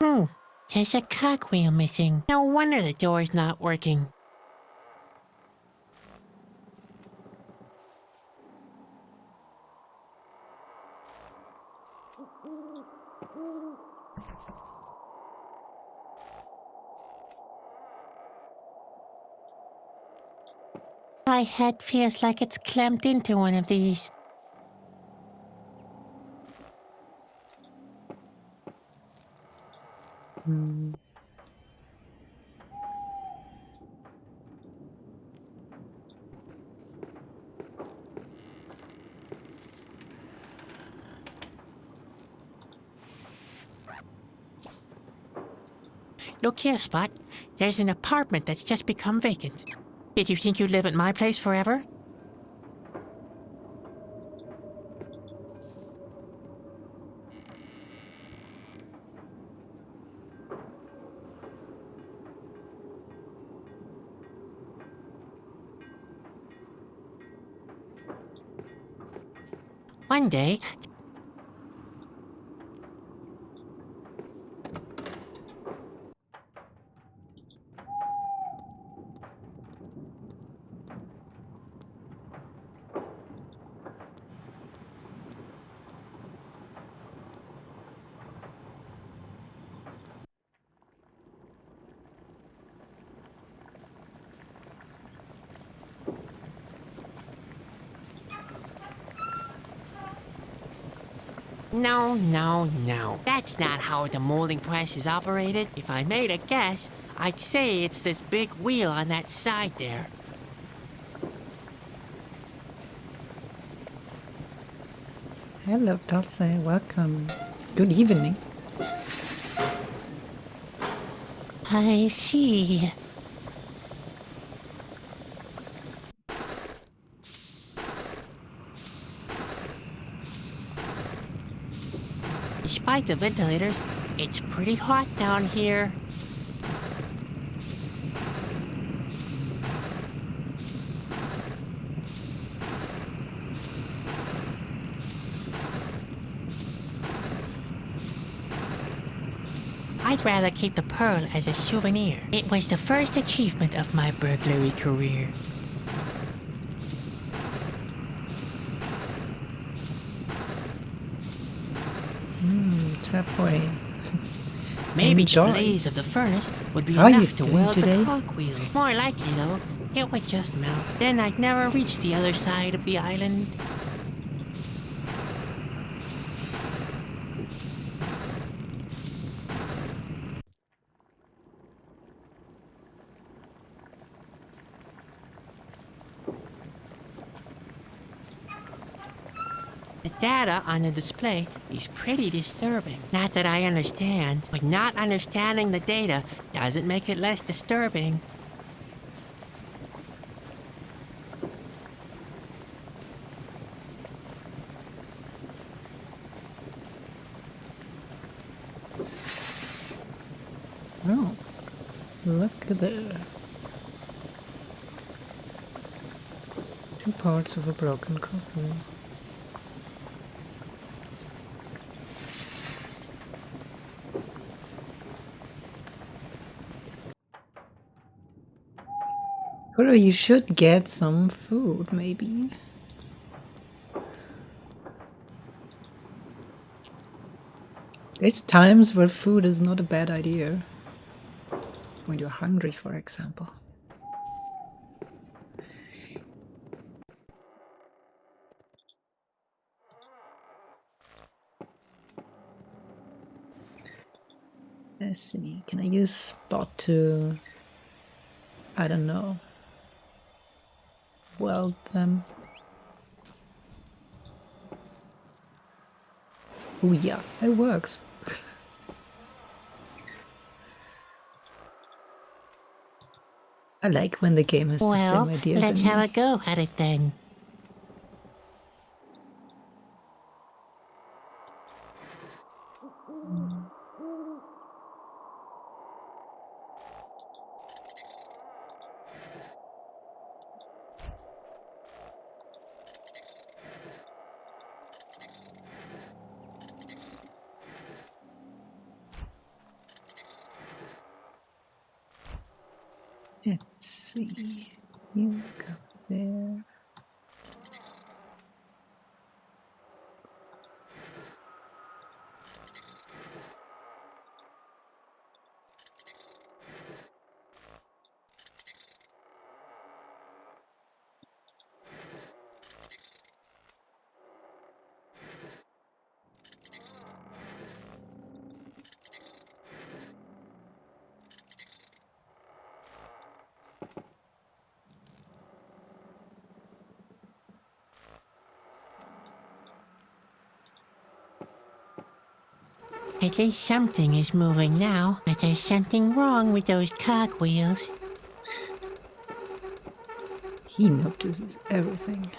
There's a cogwheel missing. No wonder the door's not working. My head feels like it's clamped into one of these. Hmm. Look here, Spot. There's an apartment that's just become vacant. Did you think you'd live at my place forever? One day, No. That's not how the molding press is operated. If I made a guess, I'd say it's this big wheel on that side there. Hello, Dulce. Welcome. Good evening. I see. Despite the ventilators, it's pretty hot down here. I'd rather keep the pearl as a souvenir. It was the first achievement of my burglary career. Subway. Maybe Enjoy. the blaze of the furnace would be How are you enough to doing weld today? the cogwheel. More likely, though, it would just melt. Then I'd never reach the other side of the island. The data on the display is pretty disturbing. Not that I understand, but not understanding the data doesn't make it less disturbing. Oh, look there. 2 parts of a broken cogwheel. Or you should get some food, maybe. There's times where food is not a bad idea. When you're hungry, for example. Let's see, can I use Spot to, I don't know, weld them? Oh yeah, it works. I like when the game has the Well, same idea let's than have me. a go at it then. see. You go there. At least something is moving now, but there's something wrong with those cogwheels. He notices everything.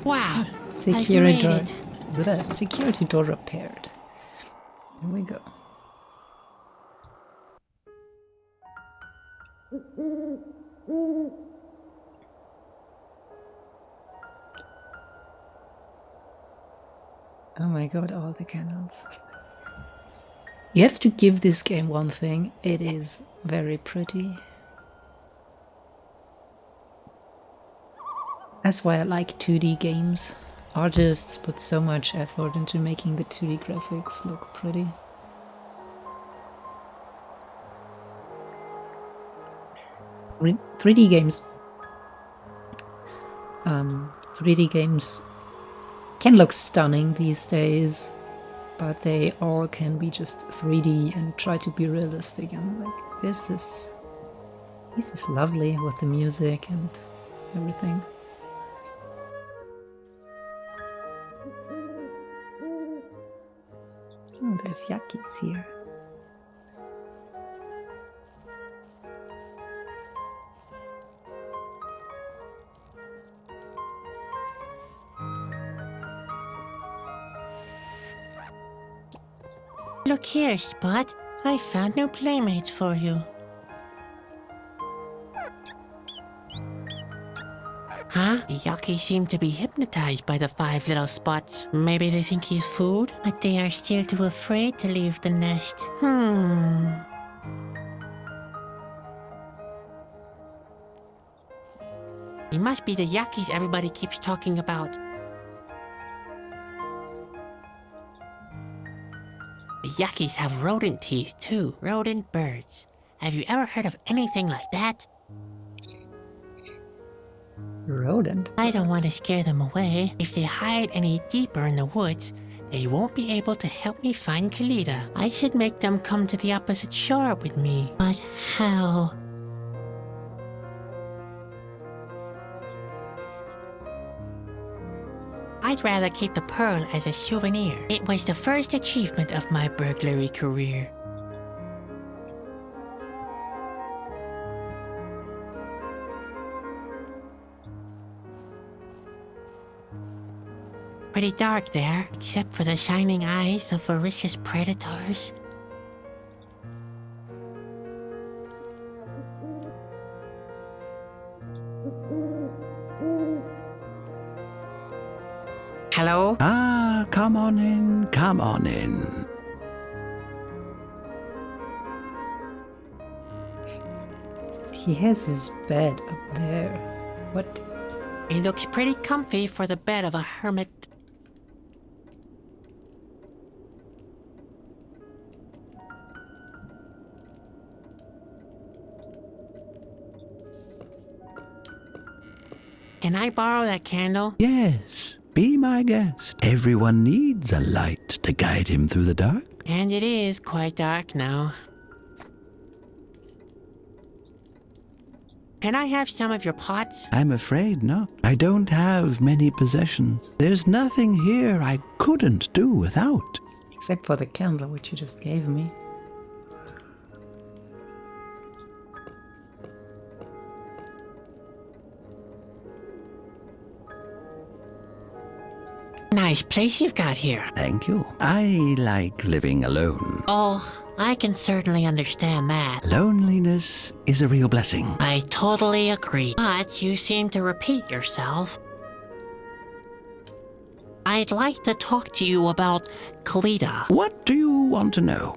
Wow, Security door. I've made it. Security door repaired. Here we go. Oh my god, all the candles. You have to give this game one thing, it is very pretty. That's why I like 2D games. Artists put so much effort into making the 2D graphics look pretty. Re 3D games. 3D games can look stunning these days, but they all can be just 3D and try to be realistic. And like this is lovely with the music and everything. Oh, there's Yakis here. Look here, Spot. I found new playmates for you. Huh? The Yakis seem to be hypnotized by the 5 little spots. Maybe they think he's food, but they are still too afraid to leave the nest. He must be the Yakis everybody keeps talking about. The Yakis have rodent teeth, too. Rodent birds. Have you ever heard of anything like that? Rodent. I don't want to scare them away. If they hide any deeper in the woods, they won't be able to help me find Kalita. I should make them come to the opposite shore with me. But how? I'd rather keep the pearl as a souvenir. It was the first achievement of my burglary career. Pretty dark there, except for the shining eyes of voracious predators. Hello? Ah, come on in, come on in. He has his bed up there. What? It looks pretty comfy for the bed of a hermit. Can I borrow that candle? Yes, Be my guest. Everyone needs a light to guide him through the dark. And it is quite dark now. Can I have some of your pots? I'm afraid not. I don't have many possessions. There's nothing here I couldn't do without. Except for the candle which you just gave me. Nice place you've got here. Thank you. I like living alone. Oh, I can certainly understand that. Loneliness is a real blessing. I totally agree. But you seem to repeat yourself. I'd like to talk to you about Kalita. What do you want to know?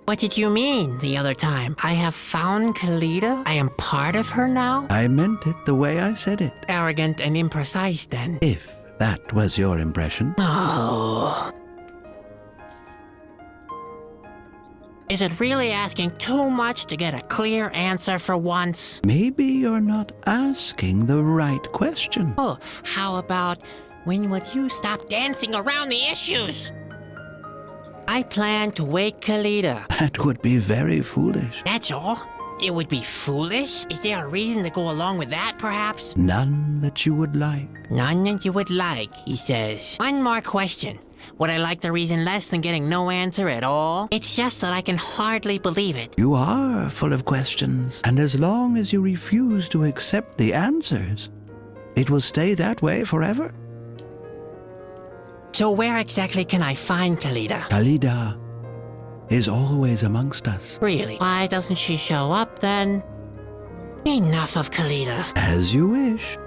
What did you mean the other time? I have found Kalita? I am part of her now? I meant it the way I said it. Arrogant and imprecise then. If that was your impression. Oh. Is it really asking too much to get a clear answer for once? Maybe you're not asking the right question. Oh, how about when would you stop dancing around the issues? I plan to wake Kalita. That would be very foolish. That's all? It would be foolish? Is there a reason to go along with that, perhaps? None that you would like. None that you would like, he says. One more question. Would I like the reason less than getting no answer at all? It's just that I can hardly believe it. You are full of questions, and as long as you refuse to accept the answers, it will stay that way forever. So where exactly can I find Kalita? Kalida is always amongst us. Really? Why doesn't she show up then? Enough of Kalita. As you wish.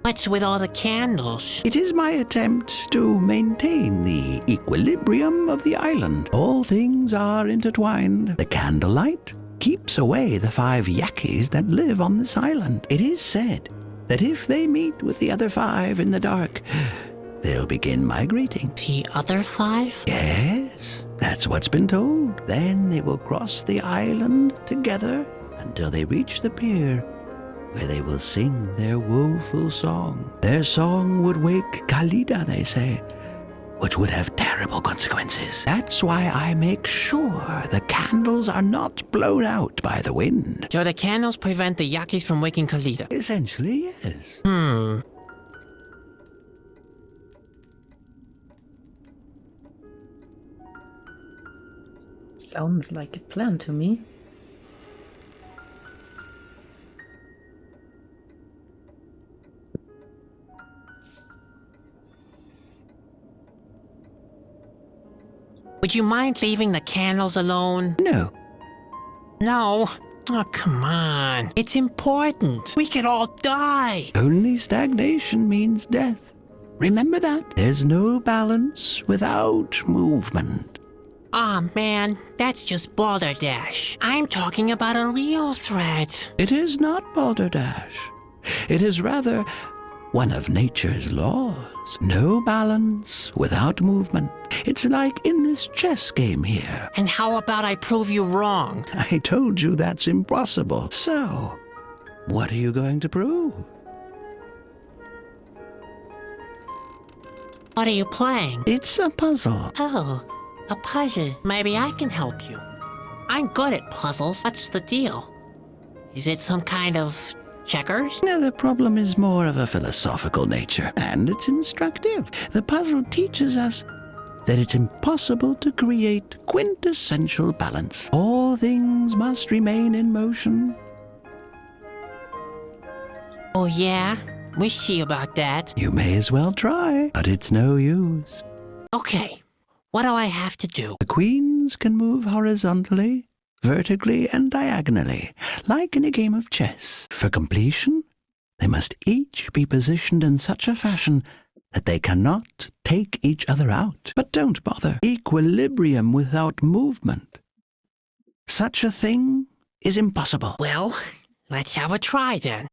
What's with all the candles? It is my attempt to maintain the equilibrium of the island. All things are intertwined. The candlelight keeps away the 5 Yakis that live on this island. It is said that if they meet with the other 5 in the dark, they'll begin migrating. The other 5? Yes, that's what's been told. Then they will cross the island together until they reach the pier, where they will sing their woeful song. Their song would wake Kalida, they say, which would have terrible consequences. That's why I make sure the candles are not blown out by the wind. So the candles prevent the Yakis from waking Kalita? Essentially, yes. Sounds like a plan to me. Would you mind leaving the candles alone? No. No. Oh, come on. It's important. We could all die. Only stagnation means death. Remember that. There's no balance without movement. Aw, man. That's just balderdash. I'm talking about a real threat. It is not balderdash. It is rather one of nature's laws. No balance without movement. It's like in this chess game here. And how about I prove you wrong? I told you that's impossible. So, what are you going to prove? What are you playing? It's a puzzle. Oh, a puzzle. Maybe I can help you. I'm good at puzzles. What's the deal? Is it some kind of checkers? Now, the problem is more of a philosophical nature, and it's instructive. The puzzle teaches us that it's impossible to create quintessential balance. All things must remain in motion. Oh, yeah? We see about that. You may as well try, but it's no use. Okay. What do I have to do? The queens can move horizontally, vertically, and diagonally, like in a game of chess. For completion, they must each be positioned in such a fashion that they cannot take each other out. But don't bother. Equilibrium without movement. Such a thing is impossible. Well, let's have a try then.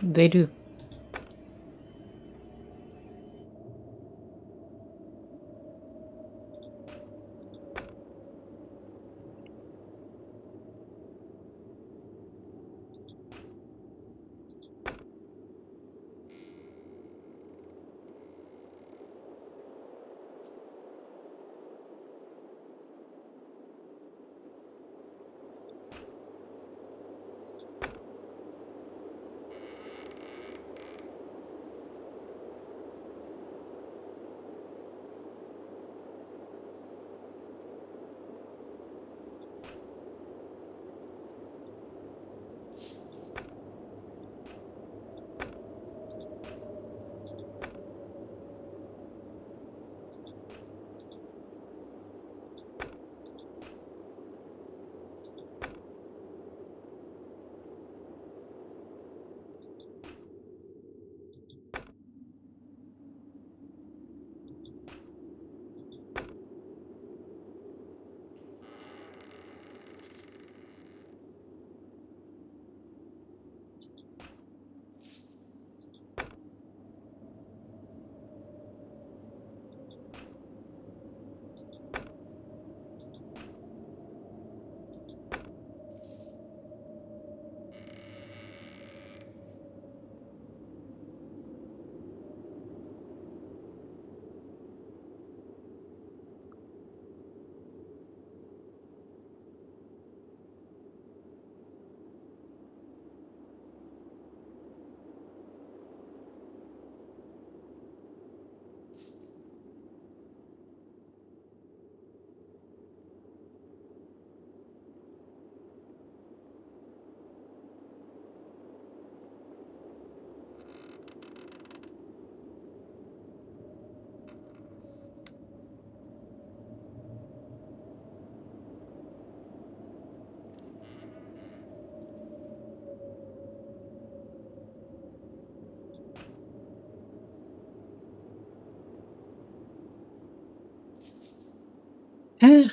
They do.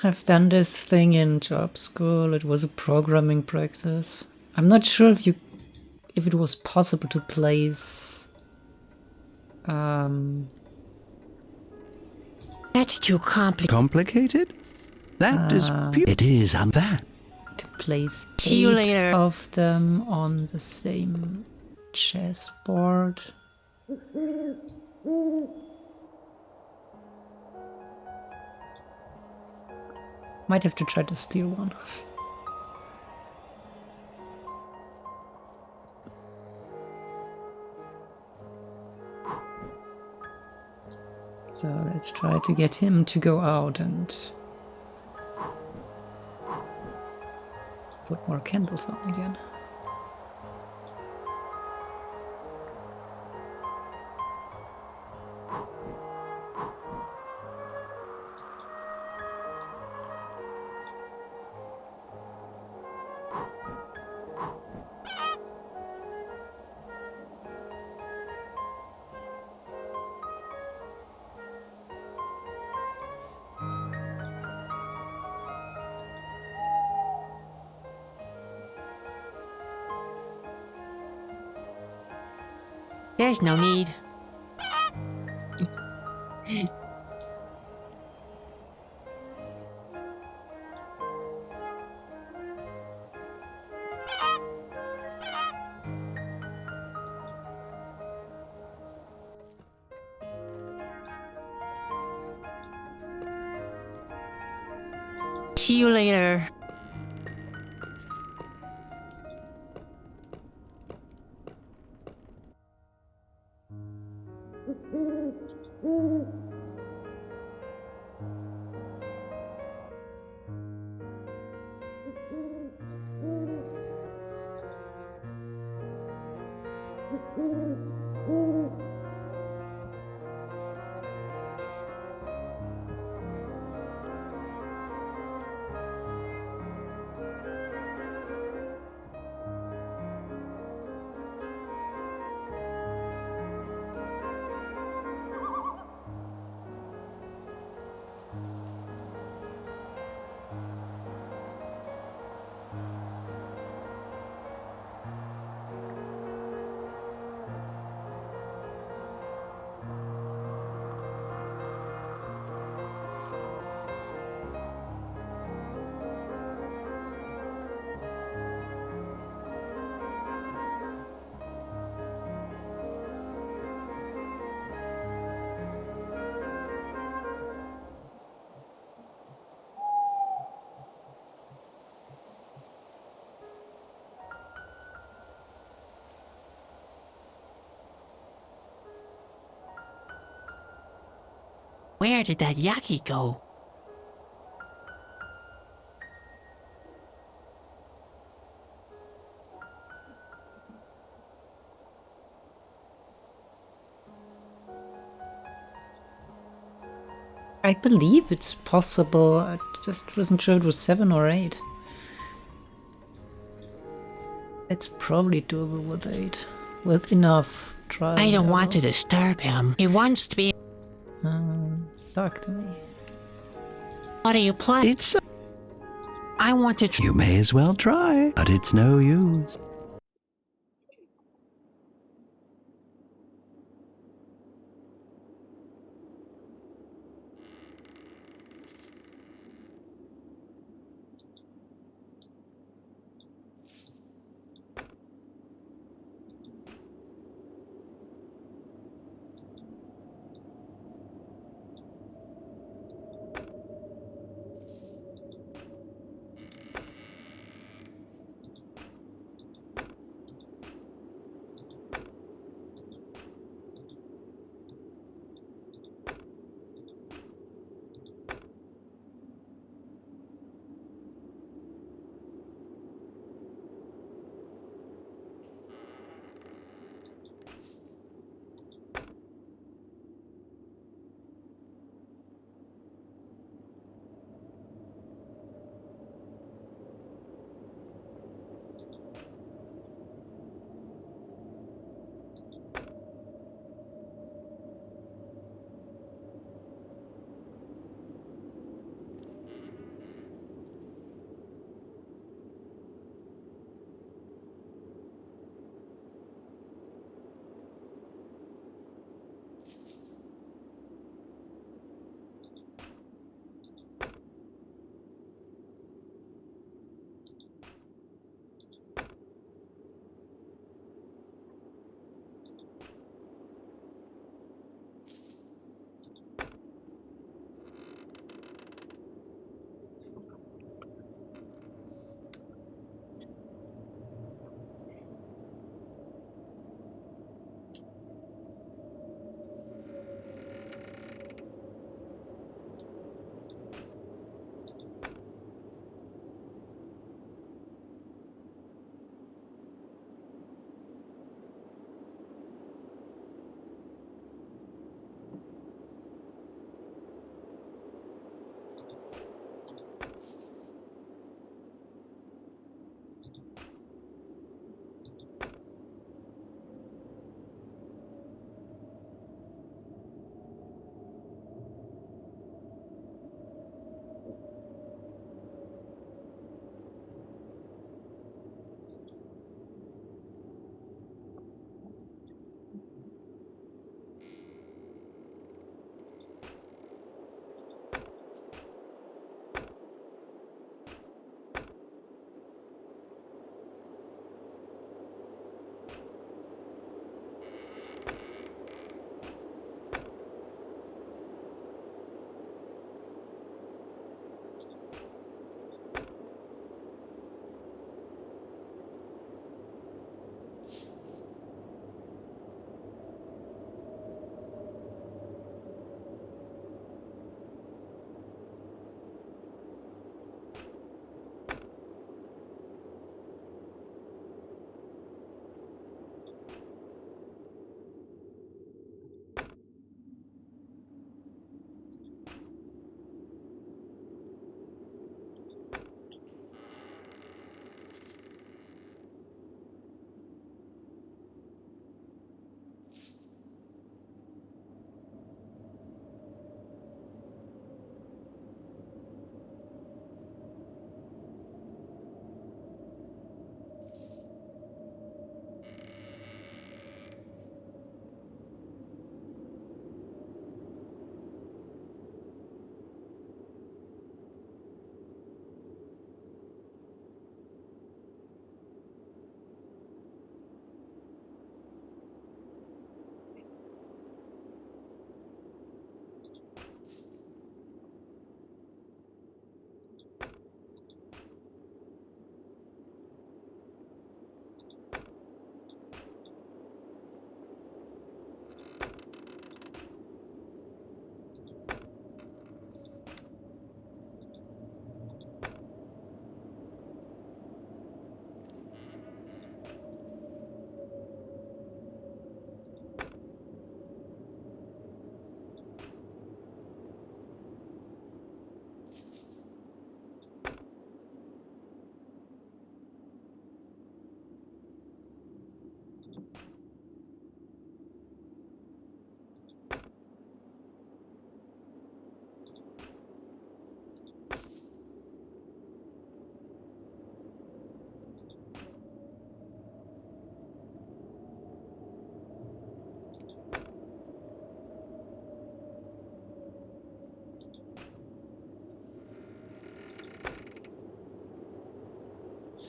I've done this thing in job school. It was a programming practice. I'm not sure if it was possible to place That's too complicated. Complicated? That is it is, and that. to place See you 8 later. of them on the same chessboard. Might have to try to steal one. So let's try to get him to go out and put more candles on again. There's no need. See you later. Where did that Yaki go? I believe it's possible. I just wasn't sure it was 7 or 8. It's probably doable with 8. With enough trial. I don't and want to error. disturb him. He wants to be. Talk to me. What are you playing? It's. I want to. You may as well try, but it's no use.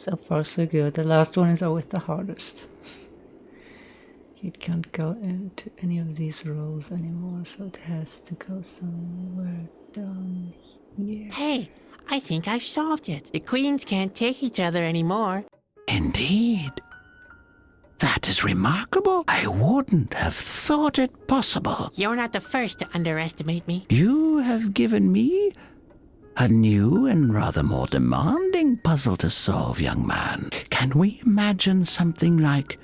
So far so good. The last one is always the hardest. It can't go into any of these rows anymore, so it has to go somewhere down here. Hey, I think I've solved it. The queens can't take each other anymore. Indeed. That is remarkable. I wouldn't have thought it possible. You're not the first to underestimate me. You have given me a new and rather more demanding puzzle to solve, young man. Can we imagine something like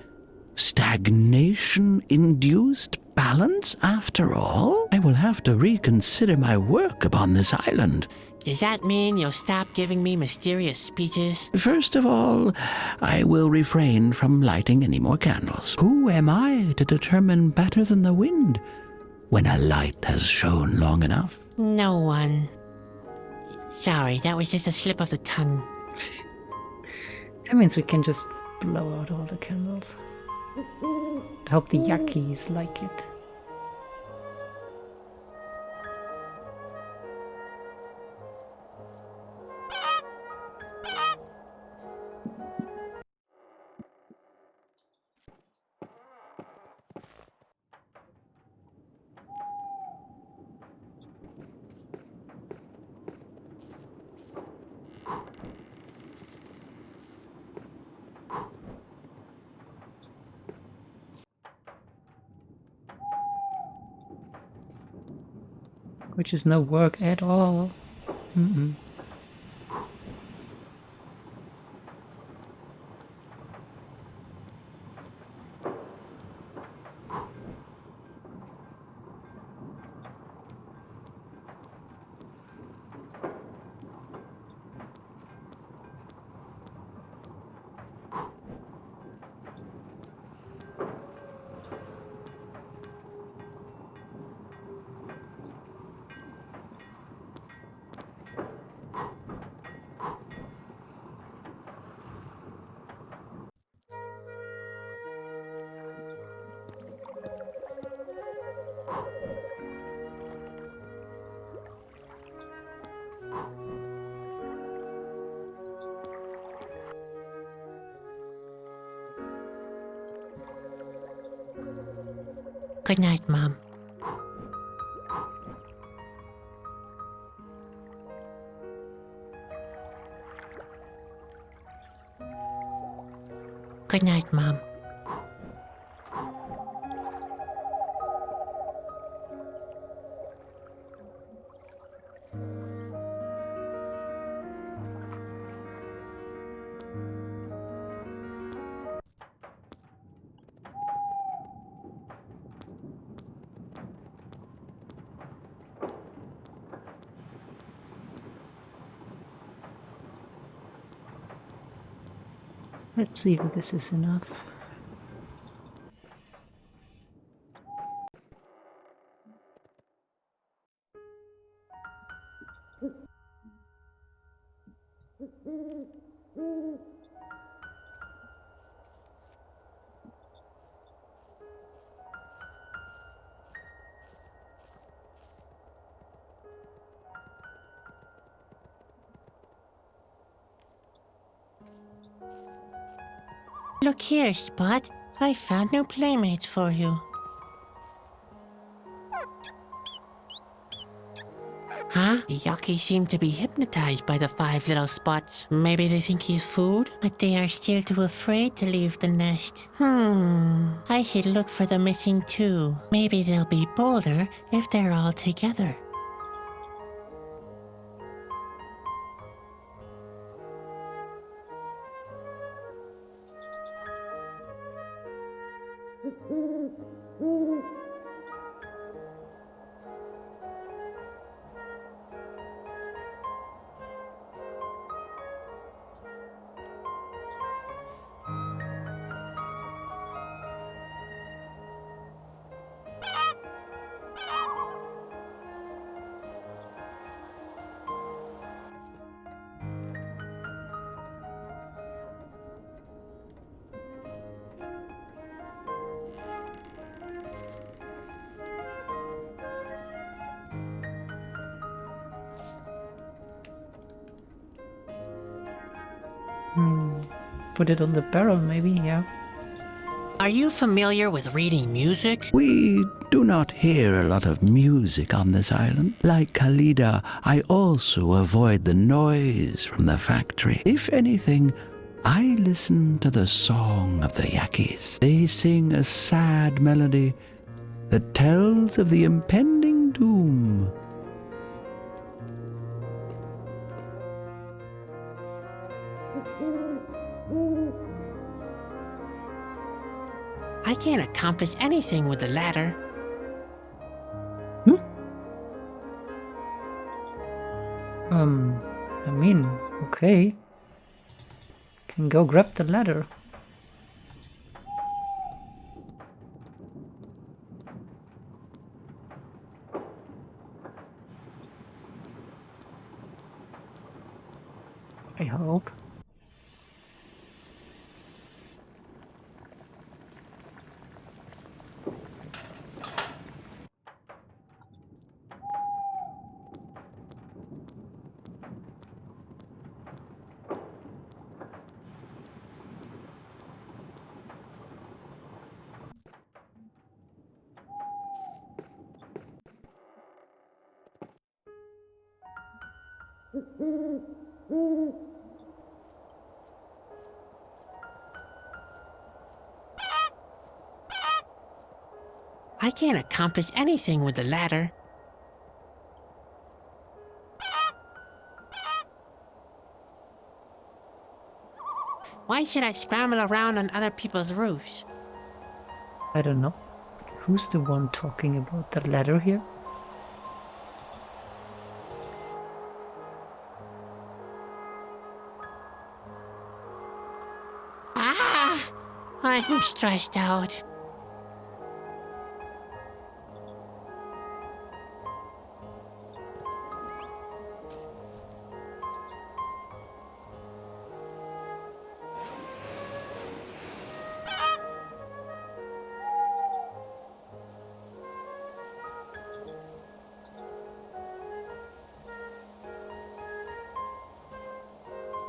stagnation-induced balance after all? I will have to reconsider my work upon this island. Does that mean you'll stop giving me mysterious speeches? First of all, I will refrain from lighting any more candles. Who am I to determine better than the wind when a light has shone long enough? No one. Sorry, that was just a slip of the tongue. That means we can just blow out all the candles. I hope the Yakis like it. Which is no work at all. Mm-mm. Good night, Mom. Good night, Mom. Let's see if this is enough. Look here, Spot. I found new playmates for you. Huh? The Yaki seem to be hypnotized by the 5 little spots. Maybe they think he's food, but they are still too afraid to leave the nest. I should look for the missing 2. Maybe they'll be bolder if they're all together. put it on the barrel, maybe, yeah. Are you familiar with reading music? We do not hear a lot of music on this island. Like Khalida, I also avoid the noise from the factory. If anything, I listen to the song of the Yakis. They sing a sad melody that tells of the impending doom. I can't accomplish anything with the ladder. I mean, okay. Can go grab the ladder. I hope. I can't accomplish anything with the ladder. Why should I scramble around on other people's roofs? I don't know. Who's the one talking about the ladder here? Ah! I'm stressed out.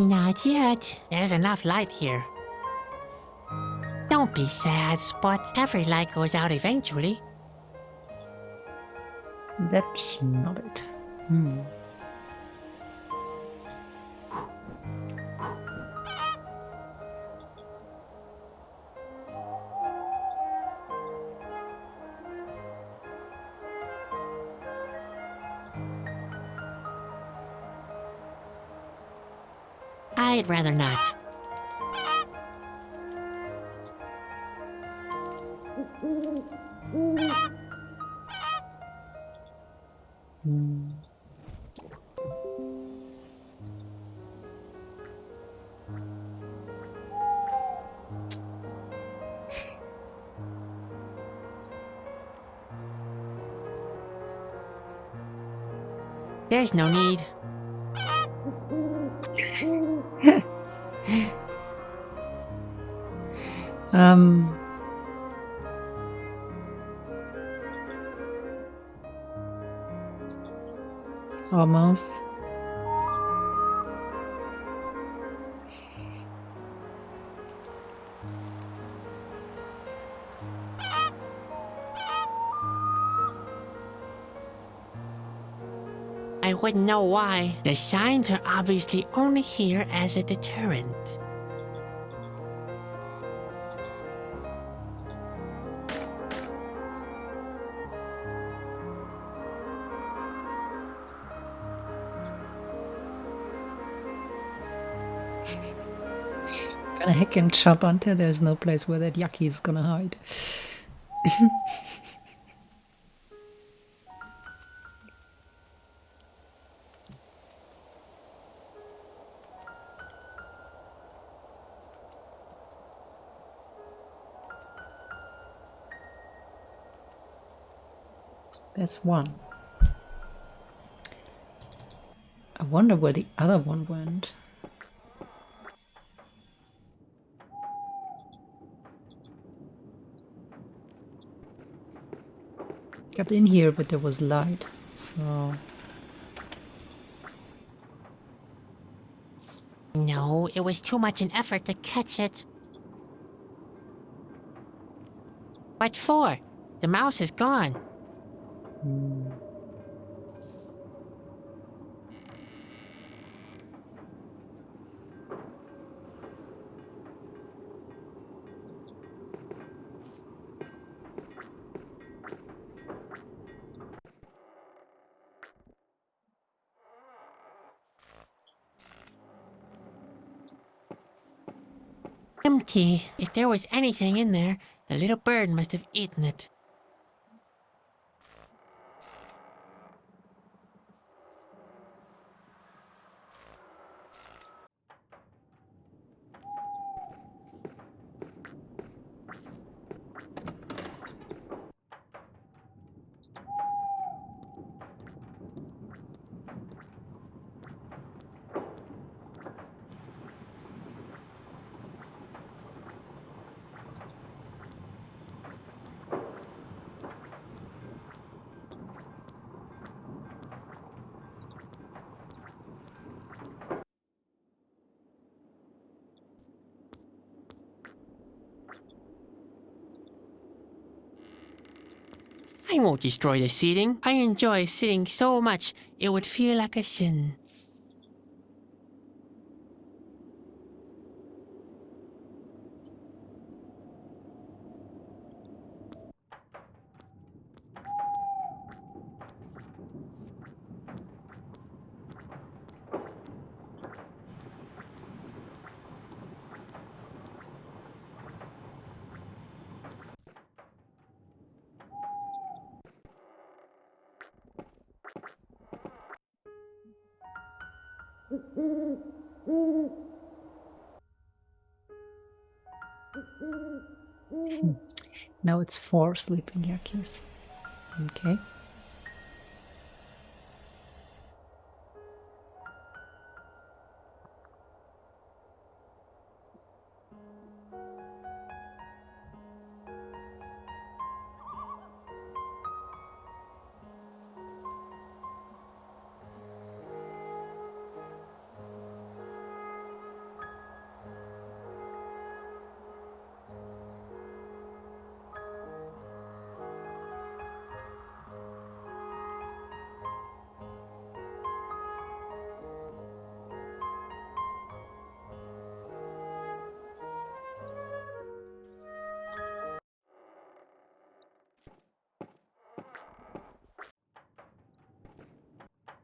Not yet. There's enough light here. Don't be sad, Spot. Every light goes out eventually. That's not it. I'd rather not. There's no need. Almost. I wouldn't know why. The signs are obviously only here as a deterrent. Gonna hack and chop until there's no place where that Yaki is gonna hide. That's one. I wonder where the other one went. Got in here, but there was light, so No, it was too much an effort to catch it. What for? The mouse is gone. Hmm. Empty. If there was anything in there, the little bird must have eaten it. I won't destroy the seating. I enjoy sitting so much, it would feel like a sin. Now it's 4 sleeping yakis. Okay.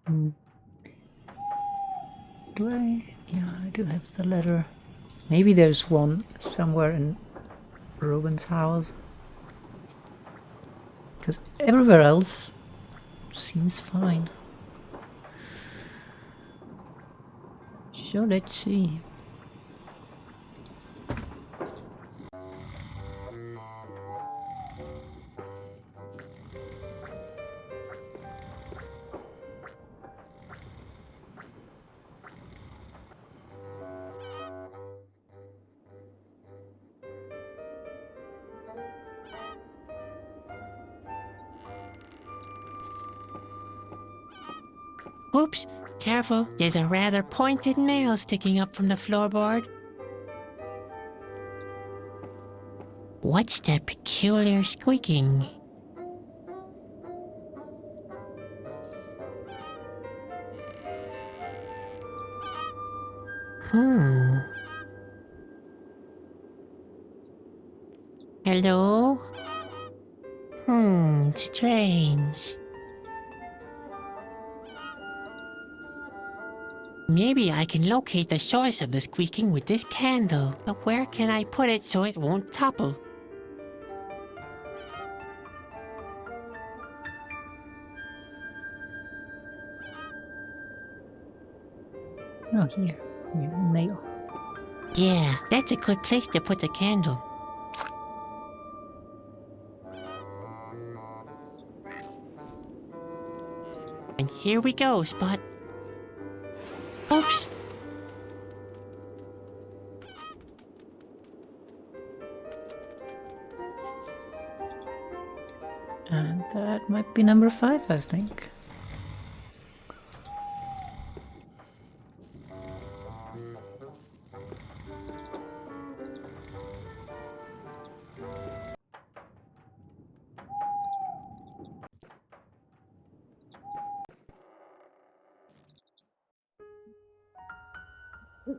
Hmm. Do I? Yeah, I do have the letter. Maybe there's one somewhere in Ruben's house. Because everywhere else seems fine. So let's see. Oops, careful, there's a rather pointed nail sticking up from the floorboard. What's that peculiar squeaking? Hello? Strange. Maybe I can locate the source of the squeaking with this candle. But where can I put it so it won't topple? Oh, here. Nail. Yeah, that's a good place to put the candle. And here we go, Spot. Oops. And that might be number 5, I think. I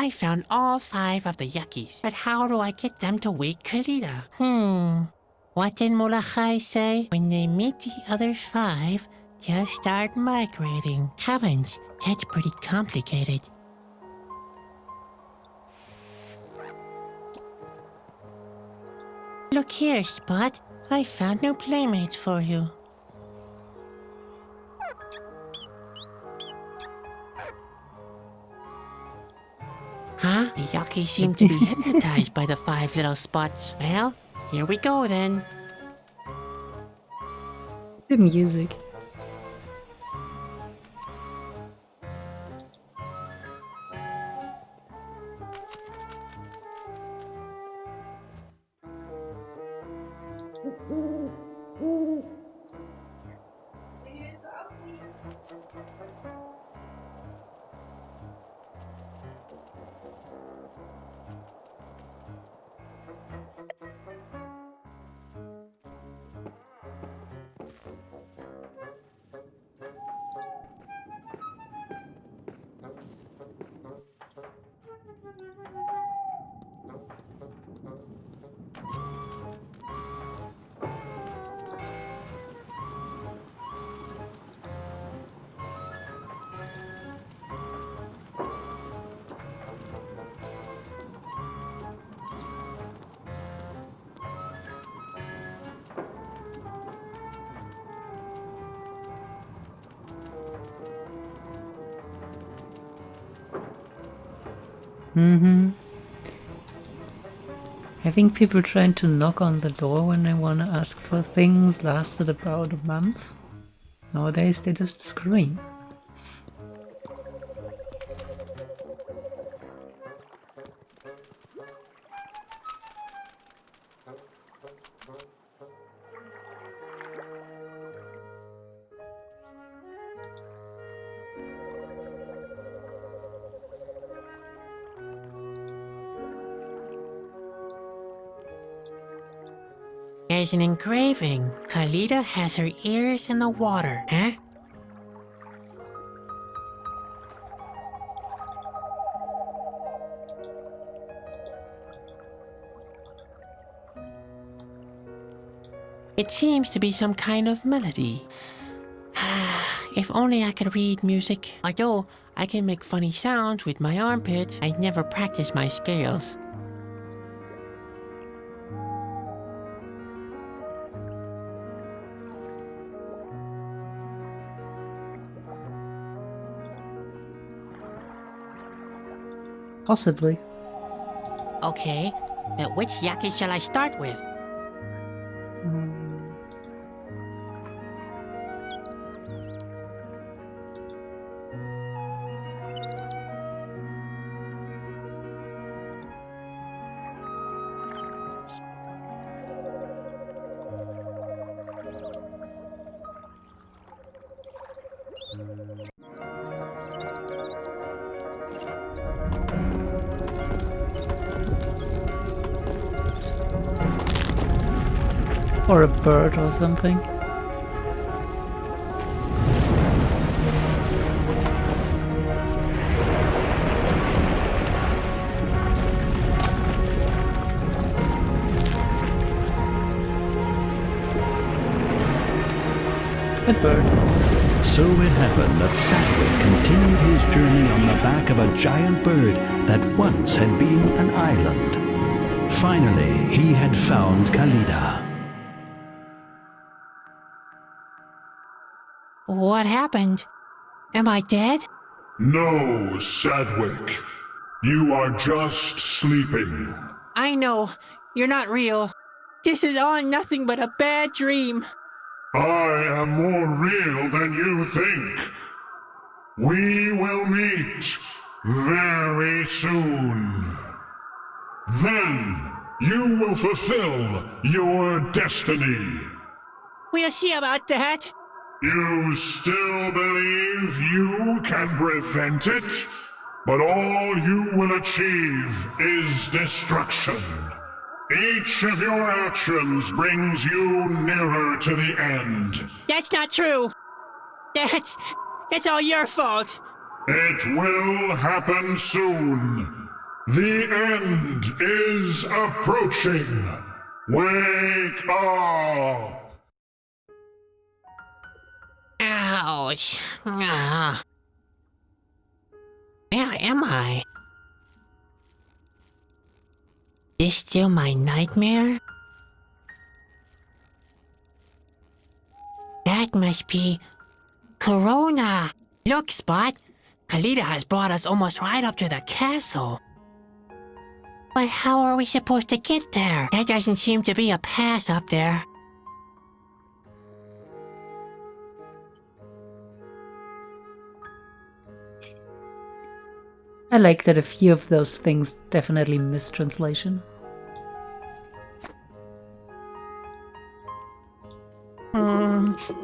found all 5 of the Yuckies, but how do I get them to wake Kalita? What did Molokai say? When they meet the other 5, just start migrating. Heavens, that's pretty complicated. Look here, Spot. I found new playmates for you. Huh? The Yuckies seem to be hypnotized by the 5 little spots. Well, here we go then. The music. Having people trying to knock on the door when they want to ask for things lasted about a month. Nowadays they just scream. There's an engraving. Kalita has her ears in the water, huh? It seems to be some kind of melody. If only I could read music. Although I can make funny sounds with my armpits, I never practice my scales. Possibly. Okay, but which Yucky shall I start with? Or a bird or something. A bird. So it happened that Sadwick continued his journey on the back of a giant bird that once had been an island. Finally, he had found Kalita. What happened? Am I dead? No, Sadwick. You are just sleeping. I know. You're not real. This is all nothing but a bad dream. I am more real than you think. We will meet very soon. Then you will fulfill your destiny. We'll see about that. You still believe you can prevent it? But all you will achieve is destruction. Each of your actions brings you nearer to the end. That's not true. That's all your fault. It will happen soon. The end is approaching. Wake up! Ouch. Ah. Where am I? Is still my nightmare? That must be Corona. Look, Spot. Kalita has brought us almost right up to the castle. But how are we supposed to get there? There doesn't seem to be a path up there. I like that a few of those things definitely mistranslation.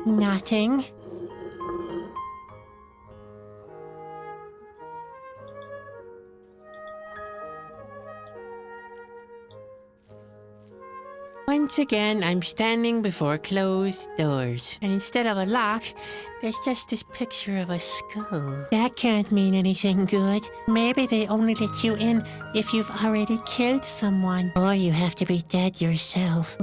Nothing. Once again, I'm standing before closed doors. And instead of a lock, there's just this picture of a skull. That can't mean anything good. Maybe they only let you in if you've already killed someone. Or you have to be dead yourself.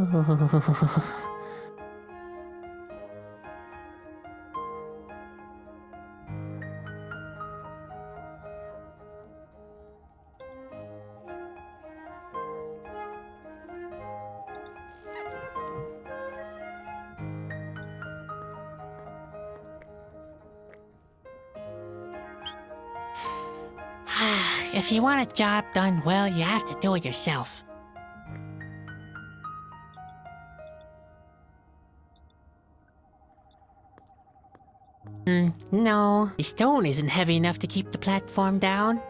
If you want a job done well, you have to do it yourself. No. The stone isn't heavy enough to keep the platform down.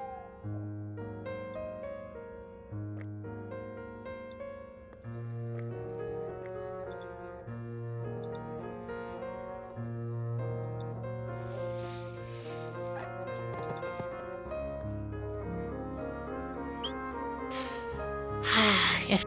If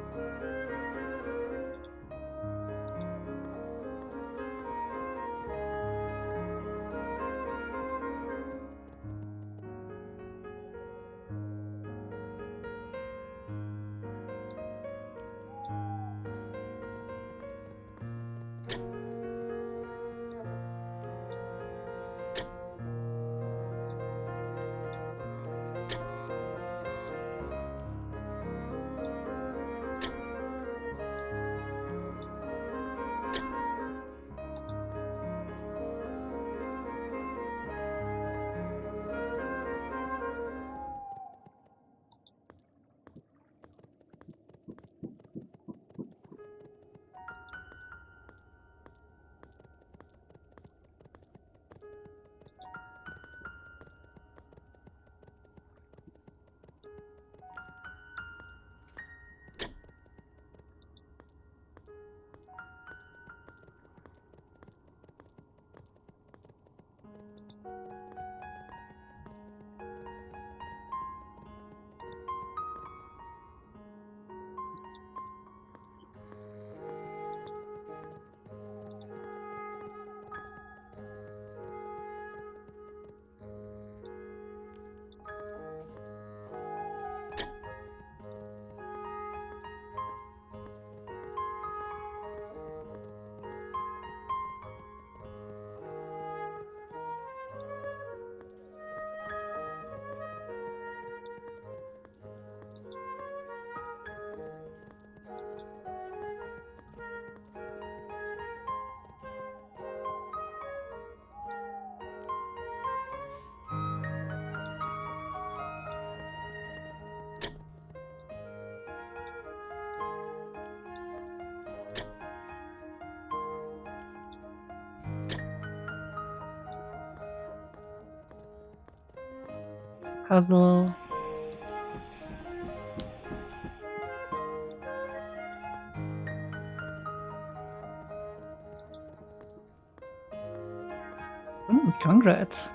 Puzzle. Congrats.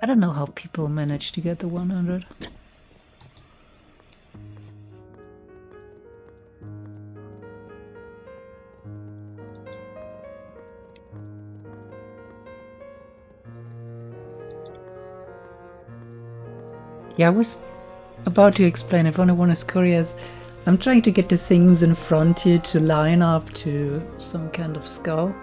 I don't know how people manage to get the 100. Yeah, I was about to explain if anyone is curious. I'm trying to get the things in front here to line up to some kind of skull.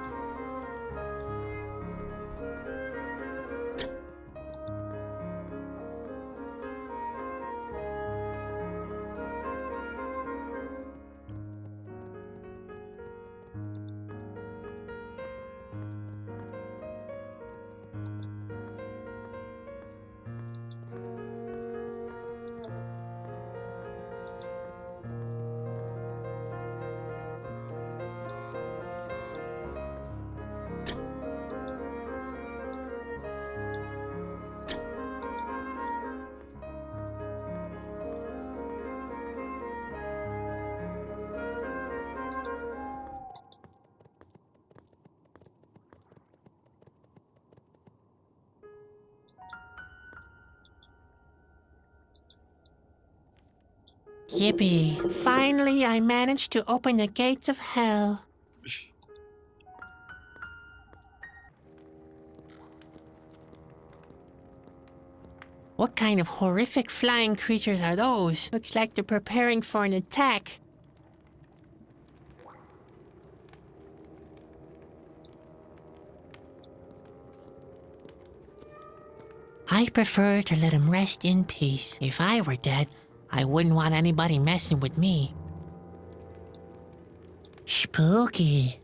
Yippee. Finally, I managed to open the gates of hell. What kind of horrific flying creatures are those? Looks like they're preparing for an attack. I prefer to let him rest in peace. If I were dead, I wouldn't want anybody messing with me. Spooky.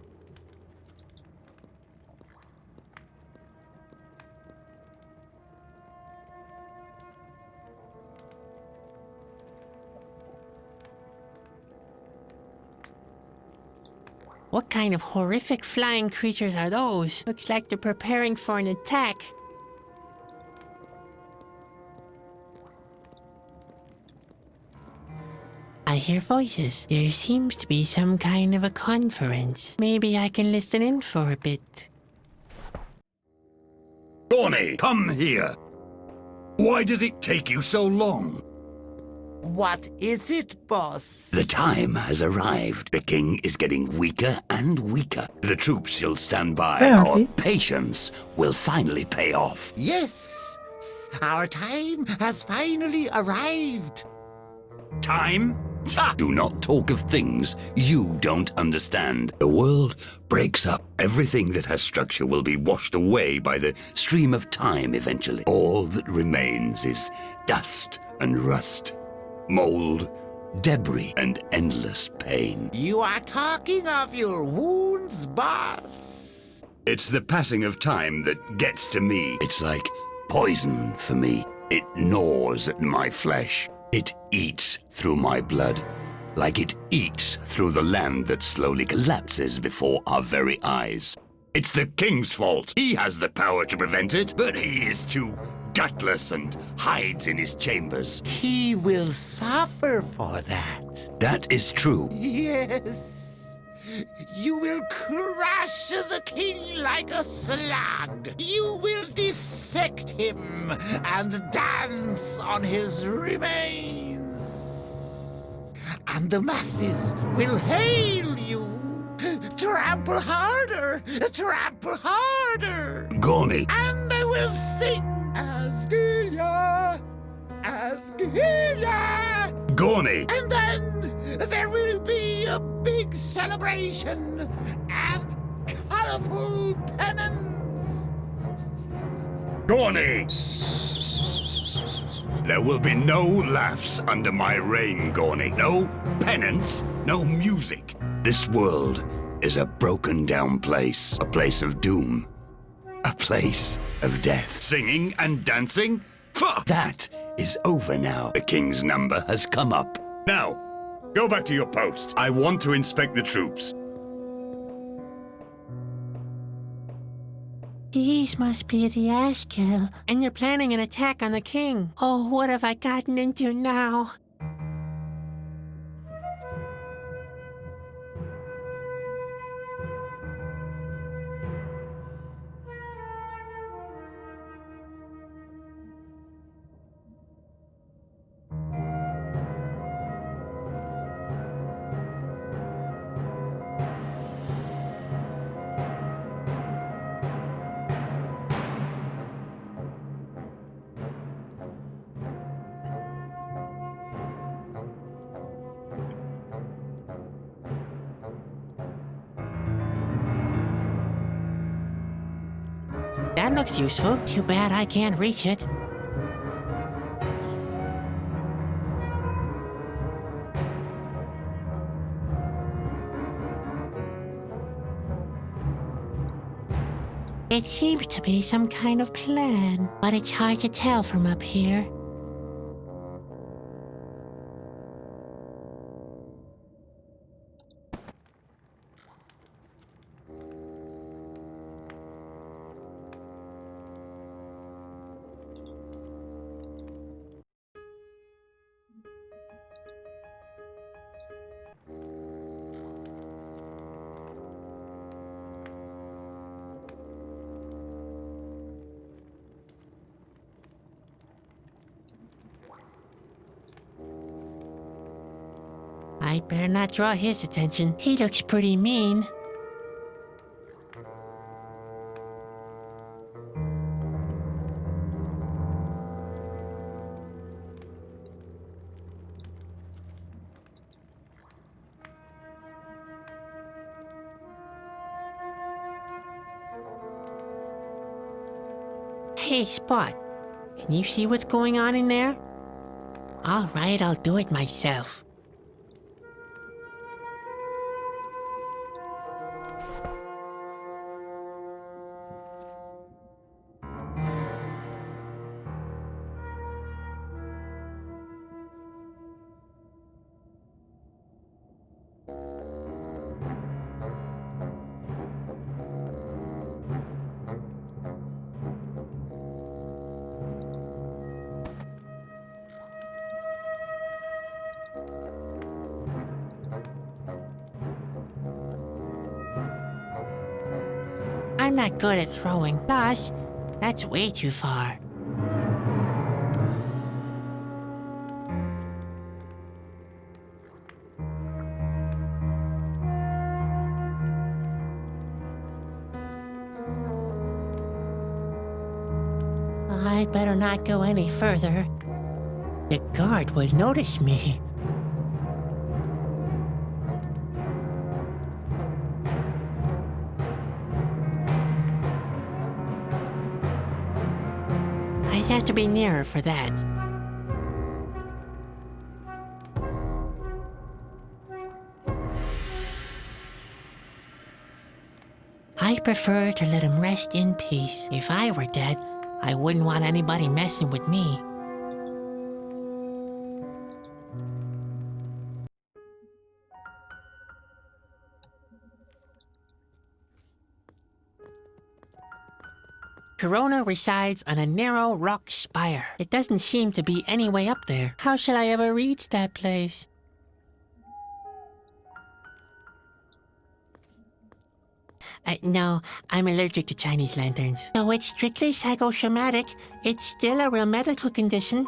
What kind of horrific flying creatures are those? Looks like they're preparing for an attack. I hear voices. There seems to be some kind of a conference. Maybe I can listen in for a bit. Gawny, come here. Why does it take you so long? What is it, boss? The time has arrived. The king is getting weaker and weaker. The troops shall stand by. Apparently. Our patience will finally pay off. Yes, our time has finally arrived. Time? Ha! Do not talk of things you don't understand. The world breaks up. Everything that has structure will be washed away by the stream of time eventually. All that remains is dust and rust, mold, debris, and endless pain. You are talking of your wounds, boss. It's the passing of time that gets to me. It's like poison for me. It gnaws at my flesh. It eats through my blood, like it eats through the land that slowly collapses before our very eyes. It's the king's fault. He has the power to prevent it, but he is too gutless and hides in his chambers. He will suffer for that. That is true. Yes. You will crush the king like a slug. You will dissect him and dance on his remains. And the masses will hail you. Trample harder, trample harder. Gawny, And they will sing Asgilia, Asgilia. Gawny, And then there will be a big celebration and colorful pennants. Gawny! There will be no laughs under my reign, Gawny. No penance, no music. This world is a broken down place, a place of doom, a place of death. Singing and dancing? Fuck! That is over now. The king's number has come up. Now, go back to your post. I want to inspect the troops. These must be the Askill, and they're planning an attack on the king. Oh, what have I gotten into now? that looks useful. Too bad I can't reach it. It seems to be some kind of plan, but it's hard to tell from up here. I better not draw his attention. He looks pretty mean. Hey, Spot. Can you see what's going on in there? All right, I'll do it myself. I'm not good at throwing. Plus, that's way too far. I better not go any further. The guard will notice me. I'd have to be nearer for that. I prefer to let him rest in peace. If I were dead, I wouldn't want anybody messing with me. Corona resides on a narrow rock spire. It doesn't seem to be any way up there. How shall I ever reach that place? No, I'm allergic to Chinese lanterns. Though it's strictly psychosomatic, it's still a real medical condition.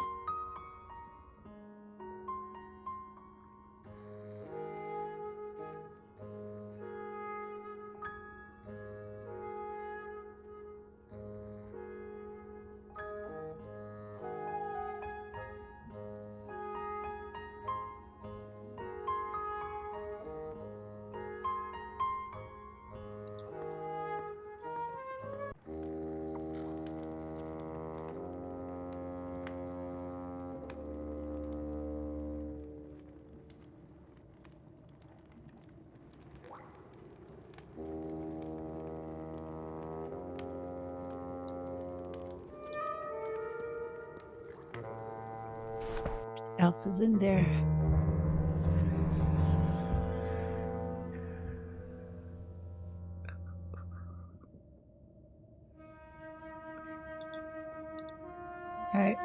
Else is in there.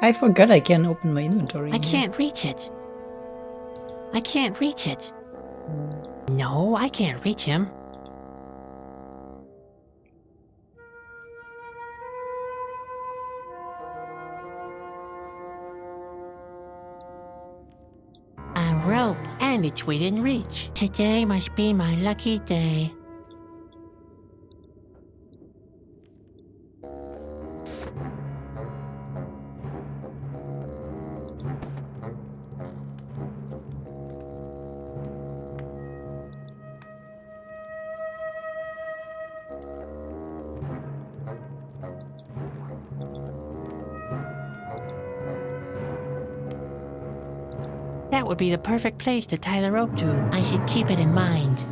I forgot I can open my inventory. I can't reach it. I can't reach it. No, I can't reach him. A rope, and it's within reach. Today must be my lucky day. That would be the perfect place to tie the rope to. I should keep it in mind.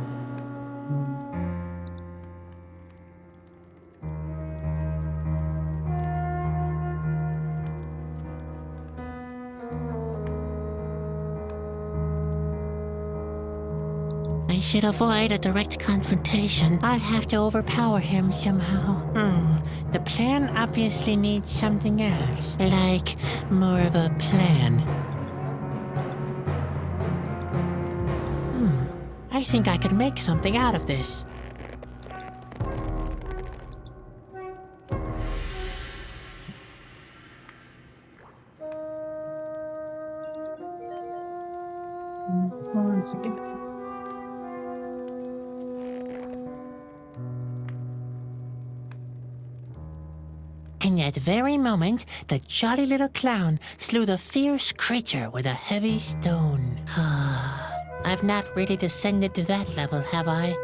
I should avoid a direct confrontation. I'll have to overpower him somehow. The plan obviously needs something else. Like, more of a plan. I think I could make something out of this. Once again. In that very moment, the jolly little clown slew the fierce creature with a heavy stone. I've not really descended to that level, have I?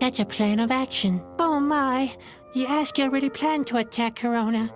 That's a plan of action. Oh my! The Askel really planned to attack Corona.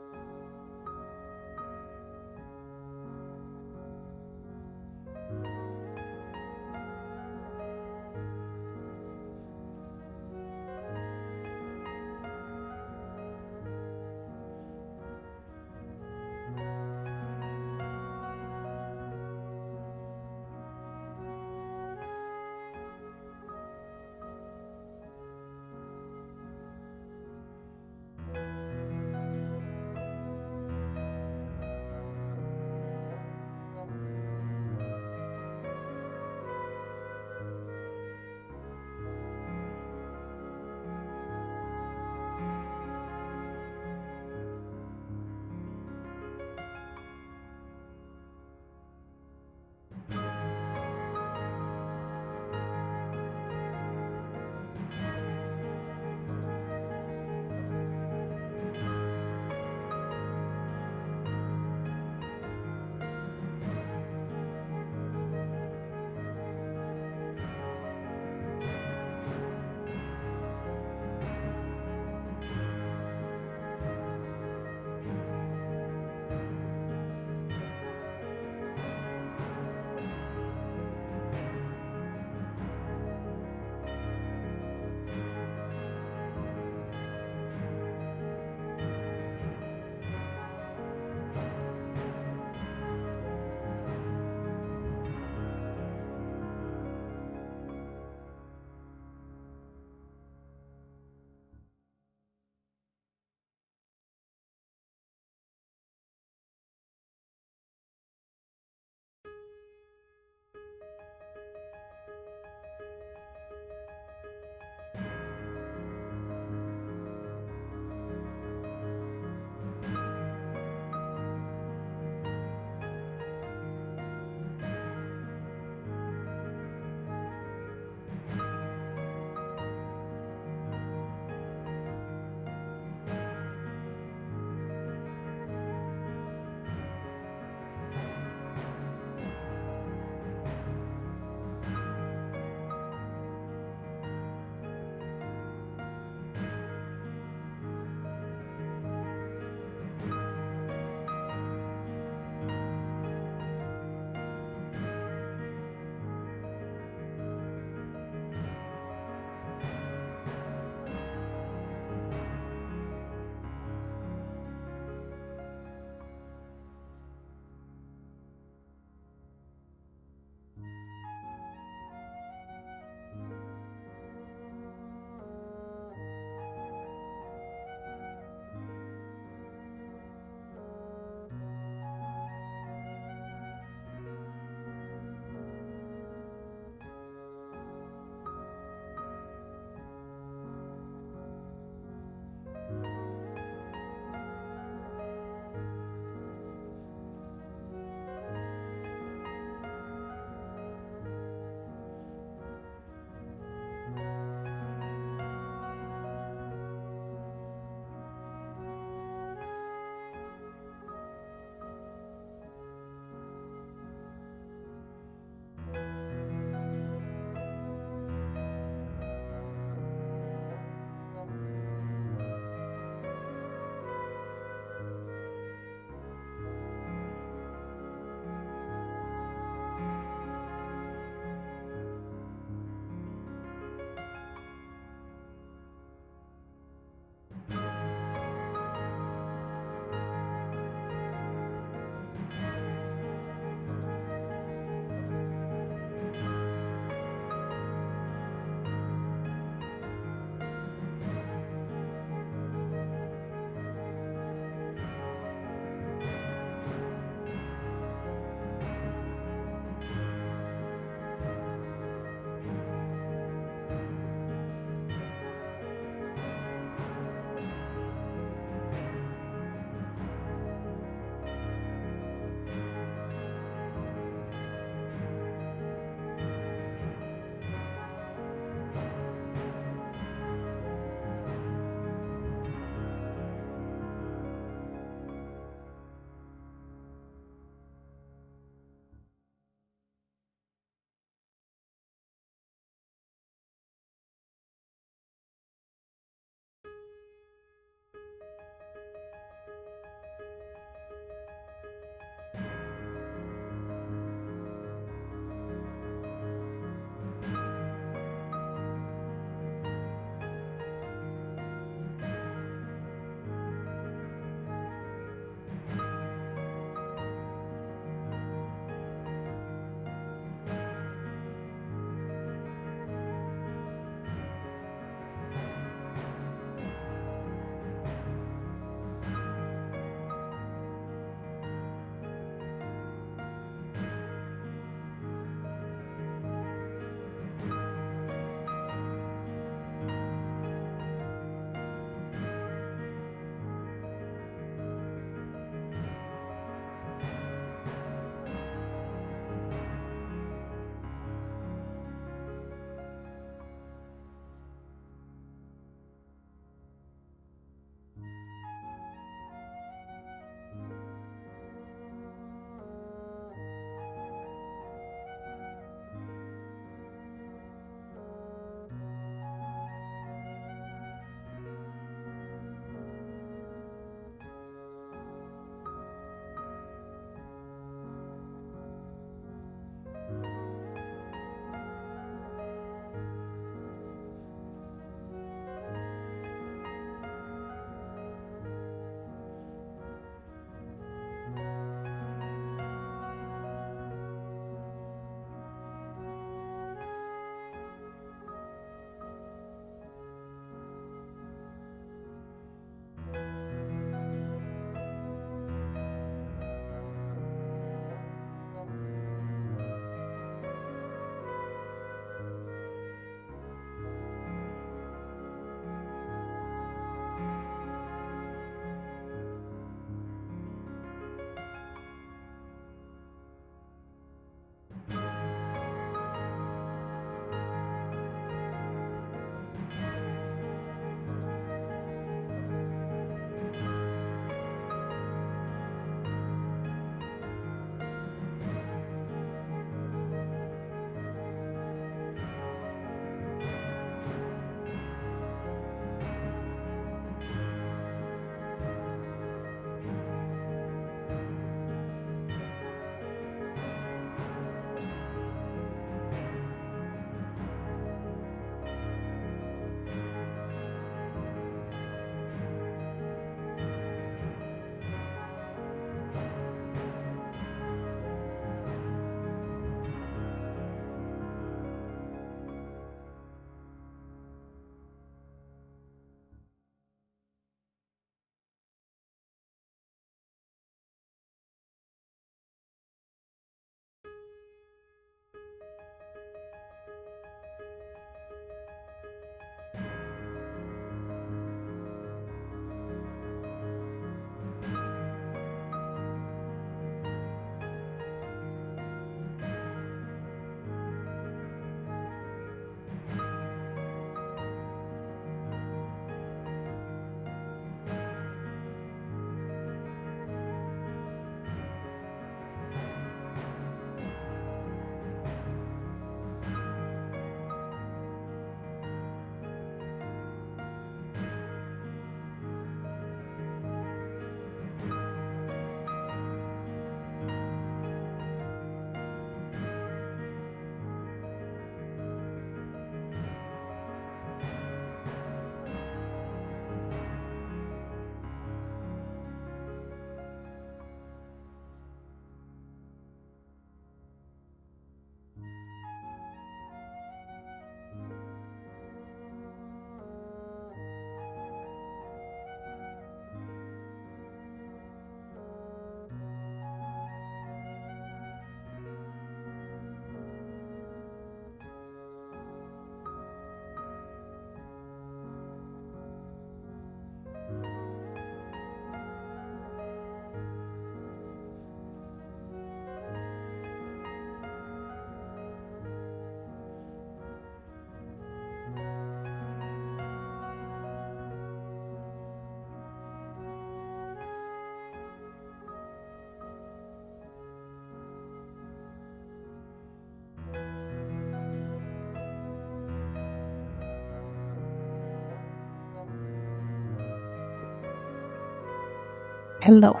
Hello.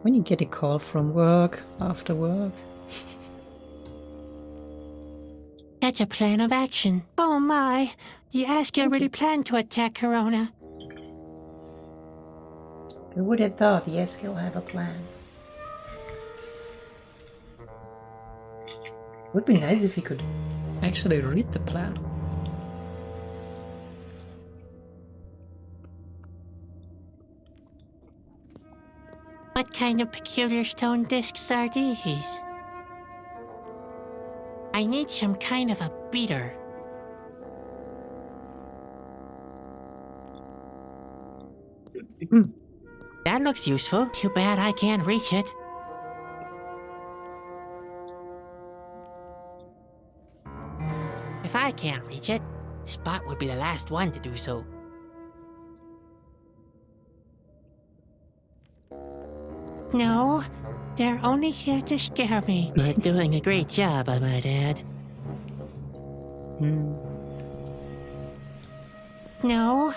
When you get a call from work, after work. That's a plan of action. Oh my, the Askill really planned to attack Corona. Who would have thought the Eskill have a plan? Would be nice if he could actually read the plan. What kind of peculiar stone discs are these? I need some kind of a beater. That looks useful. Too bad I can't reach it. If I can't reach it, Spot would be the last one to do so. No, they're only here to scare me. But doing a great job, I might add. No,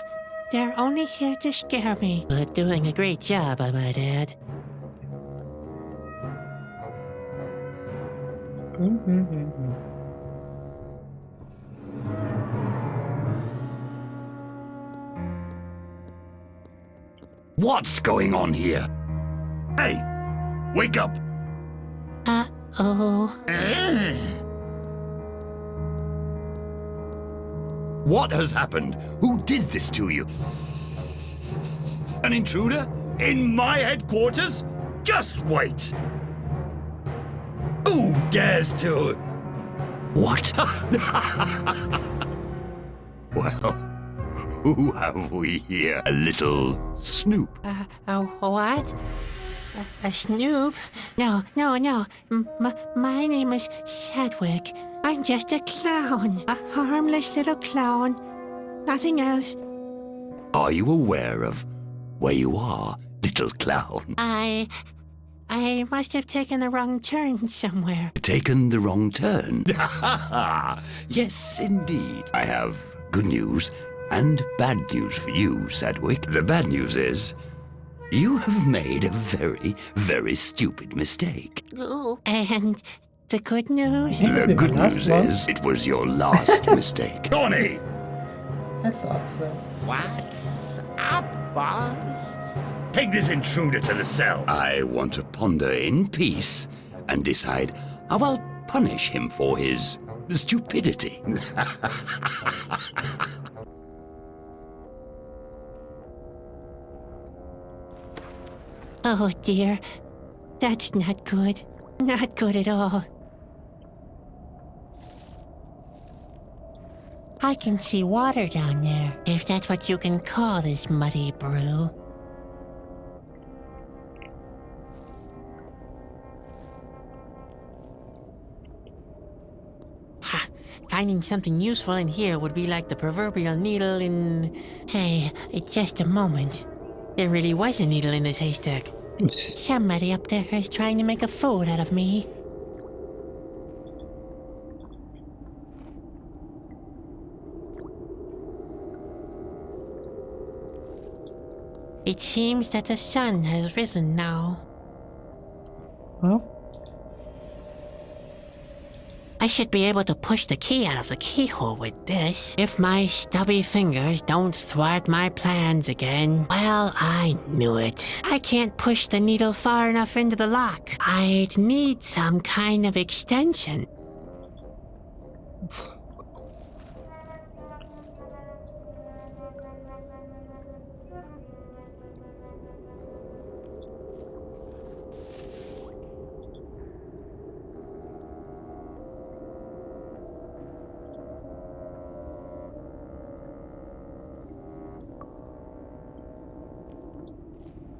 they're only here to scare me. But doing a great job, I might add. What's going on here? Hey, wake up! Uh-oh. What has happened? Who did this to you? An intruder? In my headquarters? Just wait! Who dares to... What? Well, who have we here? A little Snoop. What? A Snoop? No. My name is Chadwick. I'm just a clown. A harmless little clown. Nothing else. Are you aware of where you are, little clown? I must have taken the wrong turn somewhere. Taken the wrong turn? Yes, indeed. I have good news and bad news for you, Chadwick. The bad news is, you have made a very, very stupid mistake. And the good news? The good news is, it was your last mistake. Donnie! I thought so. What's up, boss? Take this intruder to the cell. I want to ponder in peace and decide how I'll punish him for his stupidity. Oh dear, that's not good. Not good at all. I can see water down there, if that's what you can call this muddy brew. Ha! Finding something useful in here would be like the proverbial needle in... Hey, it's just a moment. There really was a needle in this haystack. Somebody up there is trying to make a fool out of me. It seems that the sun has risen now. Oh? I should be able to push the key out of the keyhole with this. If my stubby fingers don't thwart my plans again. Well, I knew it. I can't push the needle far enough into the lock. I'd need some kind of extension.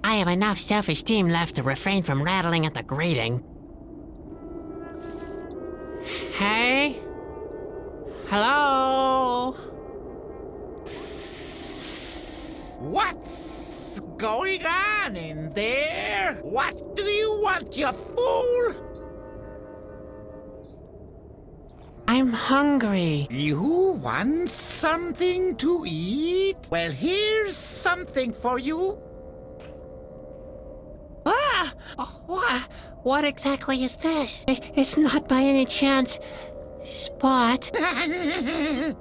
I have enough self-esteem left to refrain from rattling at the grating. Hey? Hello? What's going on in there? What do you want, you fool? I'm hungry. You want something to eat? Well, here's something for you. Ah! What exactly is this? It's not by any chance Spot.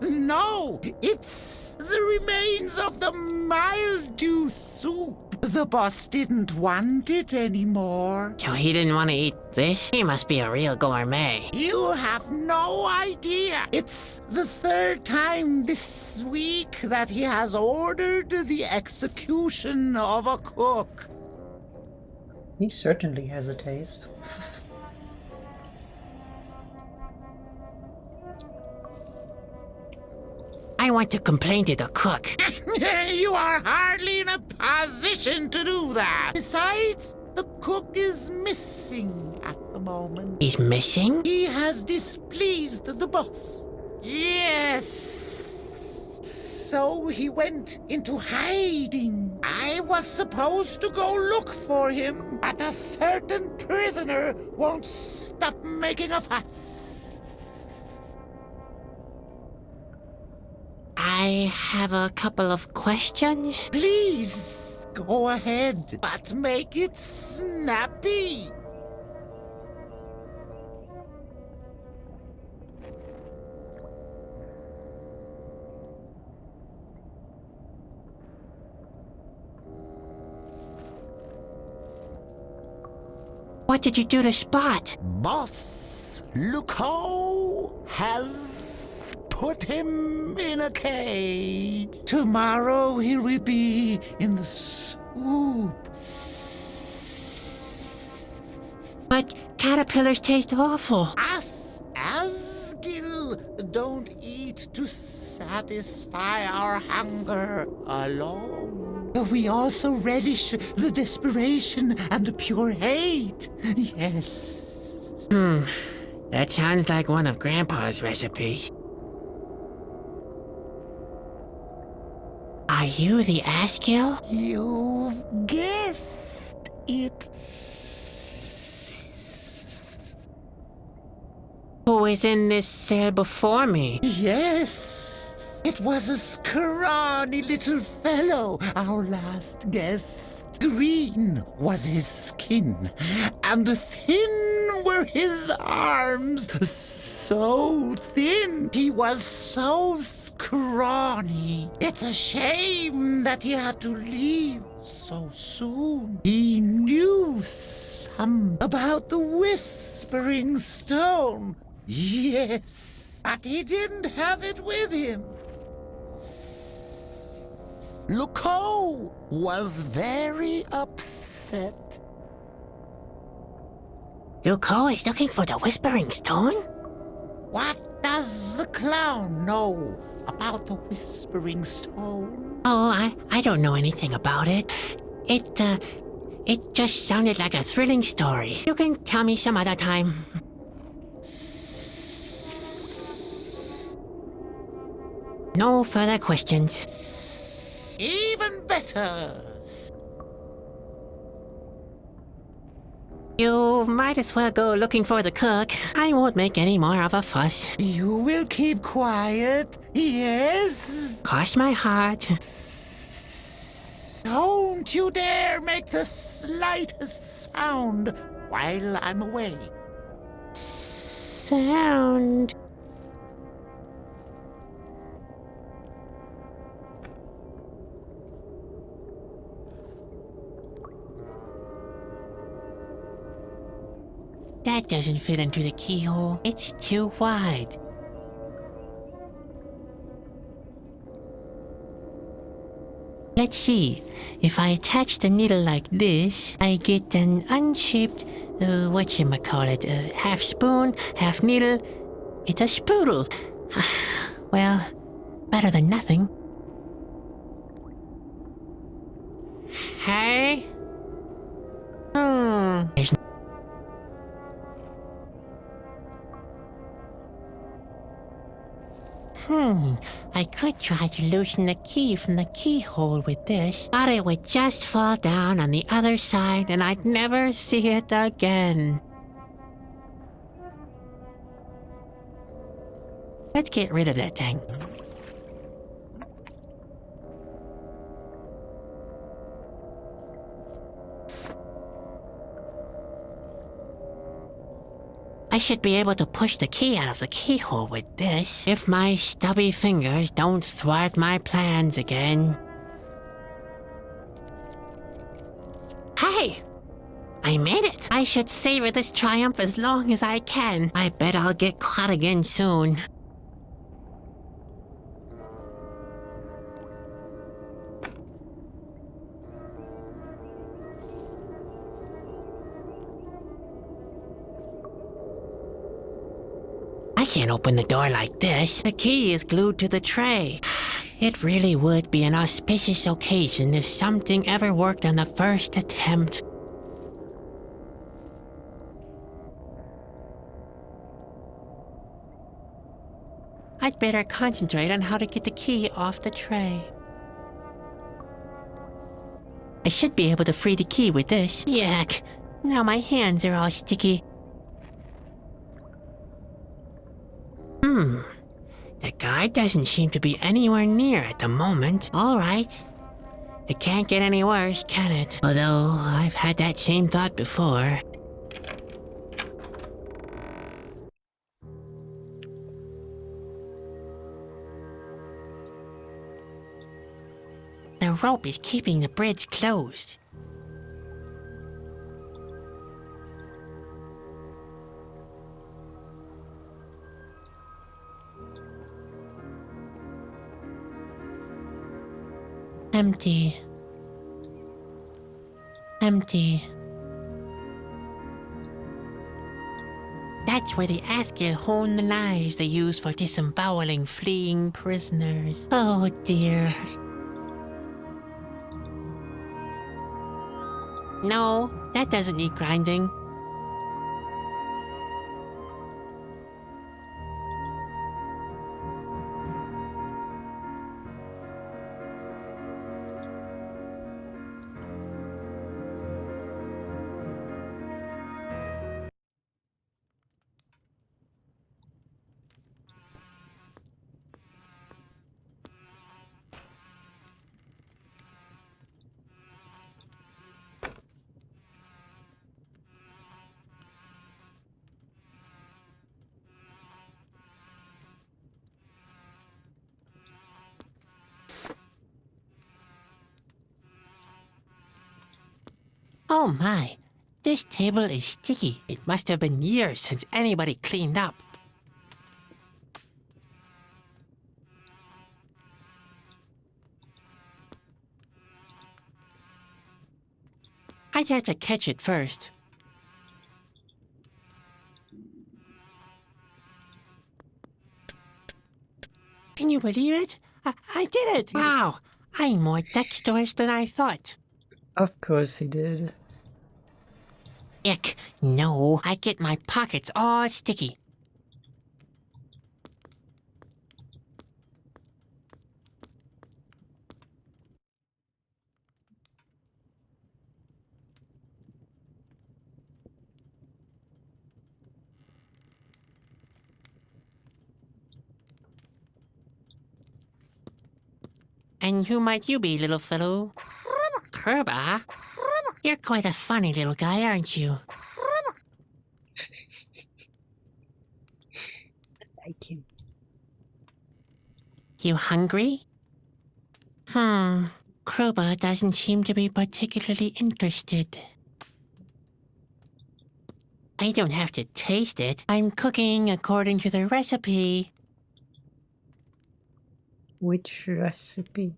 No, it's the remains of the mildew soup. The boss didn't want it anymore. So he didn't want to eat this? He must be a real gourmet. You have no idea. It's the third time this week that he has ordered the execution of a cook. He certainly has a taste. I want to complain to the cook. You are hardly in a position to do that. Besides, the cook is missing at the moment. He's missing? He has displeased the boss. Yes. So he went into hiding. I was supposed to go look for him, but a certain prisoner won't stop making a fuss. I have a couple of questions. Please, go ahead, but make it snappy. What did you do to Spot? Boss Luco has put him in a cage. Tomorrow he will be in the soup. But caterpillars taste awful. Us, Asgil, don't eat to satisfy our hunger alone. We also relish the desperation and pure hate. Yes. That sounds like one of Grandpa's recipes. Are you the Asgil? You've guessed it. Who is in this cell before me? Yes. It was a scrawny little fellow, our last guest. Green was his skin, and thin were his arms. So thin, he was so scrawny. It's a shame that he had to leave so soon. He knew some about the Whispering Stone. Yes, but he didn't have it with him. Luco was very upset. Luco is looking for the Whispering Stone? What does the clown know about the Whispering Stone? Oh, I don't know anything about it. It just sounded like a thrilling story. You can tell me some other time. No further questions. Even better. You might as well go looking for the cook. I won't make any more of a fuss. You will keep quiet, yes? Cross my heart. Don't you dare make the slightest sound while I'm away. Sound. That doesn't fit into the keyhole. It's too wide. Let's see. If I attach the needle like this, I get an unshaped, whatchamacallit, half spoon, half needle. It's a spoodle. Well, better than nothing. Hey? There's I could try to loosen the key from the keyhole with this, but it would just fall down on the other side and I'd never see it again. Let's get rid of that thing. I should be able to push the key out of the keyhole with this, if my stubby fingers don't thwart my plans again. Hey! I made it! I should savor this triumph as long as I can. I bet I'll get caught again soon. I can't open the door like this. The key is glued to the tray. It really would be an auspicious occasion if something ever worked on the first attempt. I'd better concentrate on how to get the key off the tray. I should be able to free the key with this. Yuck. Now my hands are all sticky. The guard doesn't seem to be anywhere near at the moment. All right. It can't get any worse, can it? Although, I've had that same thought before. The rope is keeping the bridge closed. Empty. Empty. That's where the Askil hone the knives they use for disemboweling fleeing prisoners. Oh dear. No, that doesn't need grinding. Oh my, this table is sticky. It must have been years since anybody cleaned up. I'd have to catch it first. Can you believe it? I did it! Wow, I'm more dexterous than I thought. Of course he did. Ick, no, I get my pockets all sticky. And who might you be, little fellow? Kerba? You're quite a funny little guy, aren't you? I like him. You hungry? Kruba doesn't seem to be particularly interested. I don't have to taste it. I'm cooking according to the recipe. Which recipe?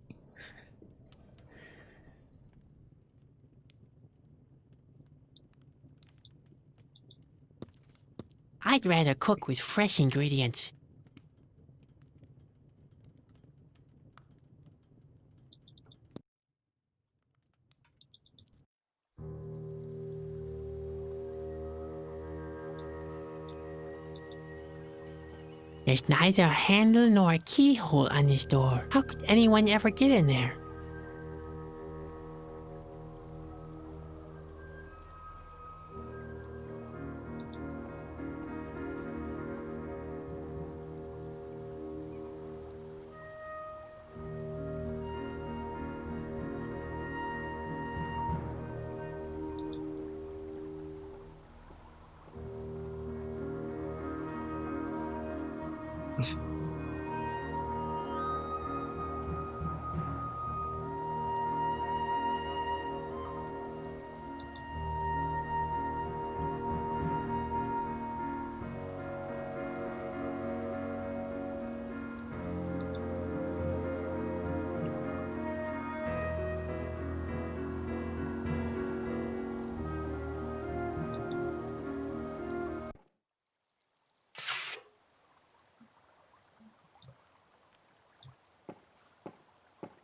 I'd rather cook with fresh ingredients. There's neither a handle nor a keyhole on this door. How could anyone ever get in there?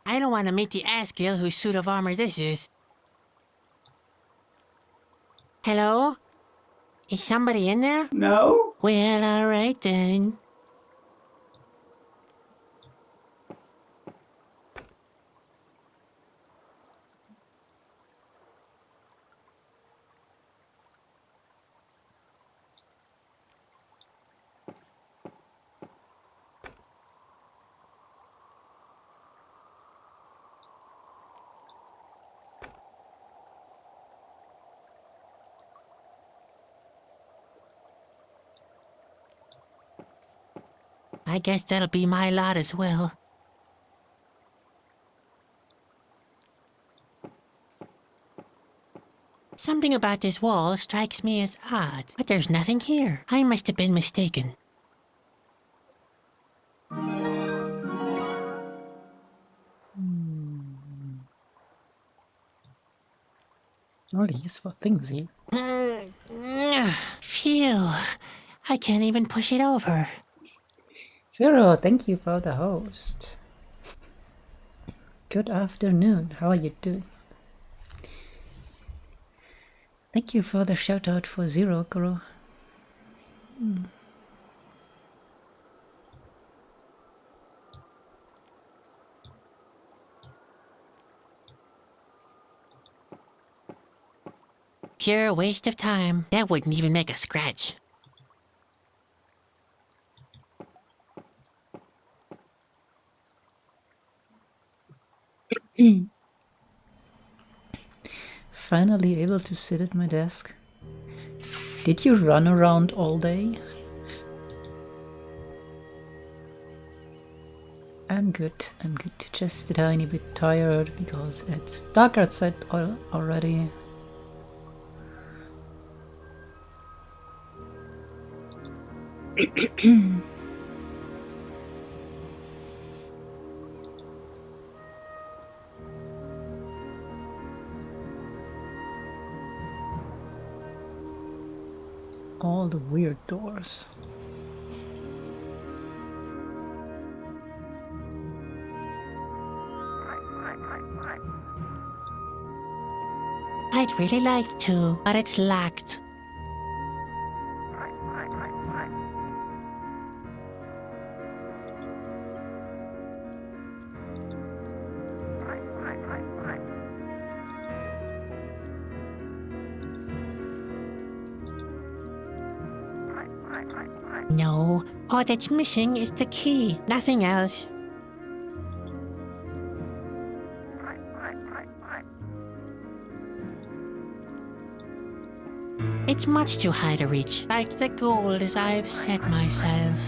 I don't want to meet the Askill whose suit of armor this is. Hello? Is somebody in there? No? Well, alright then. I guess that'll be my lot as well. Something about this wall strikes me as odd, but there's nothing here. I must have been mistaken. All the useful things here. Phew. I can't even push it over. Zero, thank you for the host. Good afternoon, how are you doing? Thank you for the shout out for Zero, Guru. Pure waste of time. That wouldn't even make a scratch. Finally able to sit at my desk. Did you run around all day? I'm good. Just a tiny bit tired because it's dark outside already. All the weird doors. I'd really like to, but it's locked. No, all that's missing is the key. Nothing else. It's much too high to reach, like the goal as I've set myself.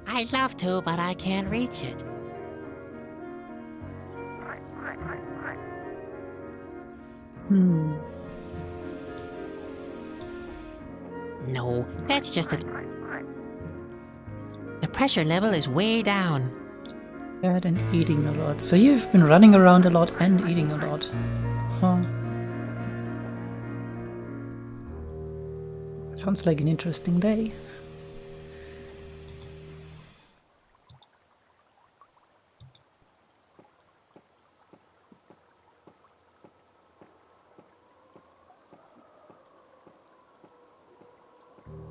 I'd love to, but I can't reach it. No, that's just a... The pressure level is way down. That and eating a lot. So you've been running around a lot and eating a lot. Huh. Sounds like an interesting day.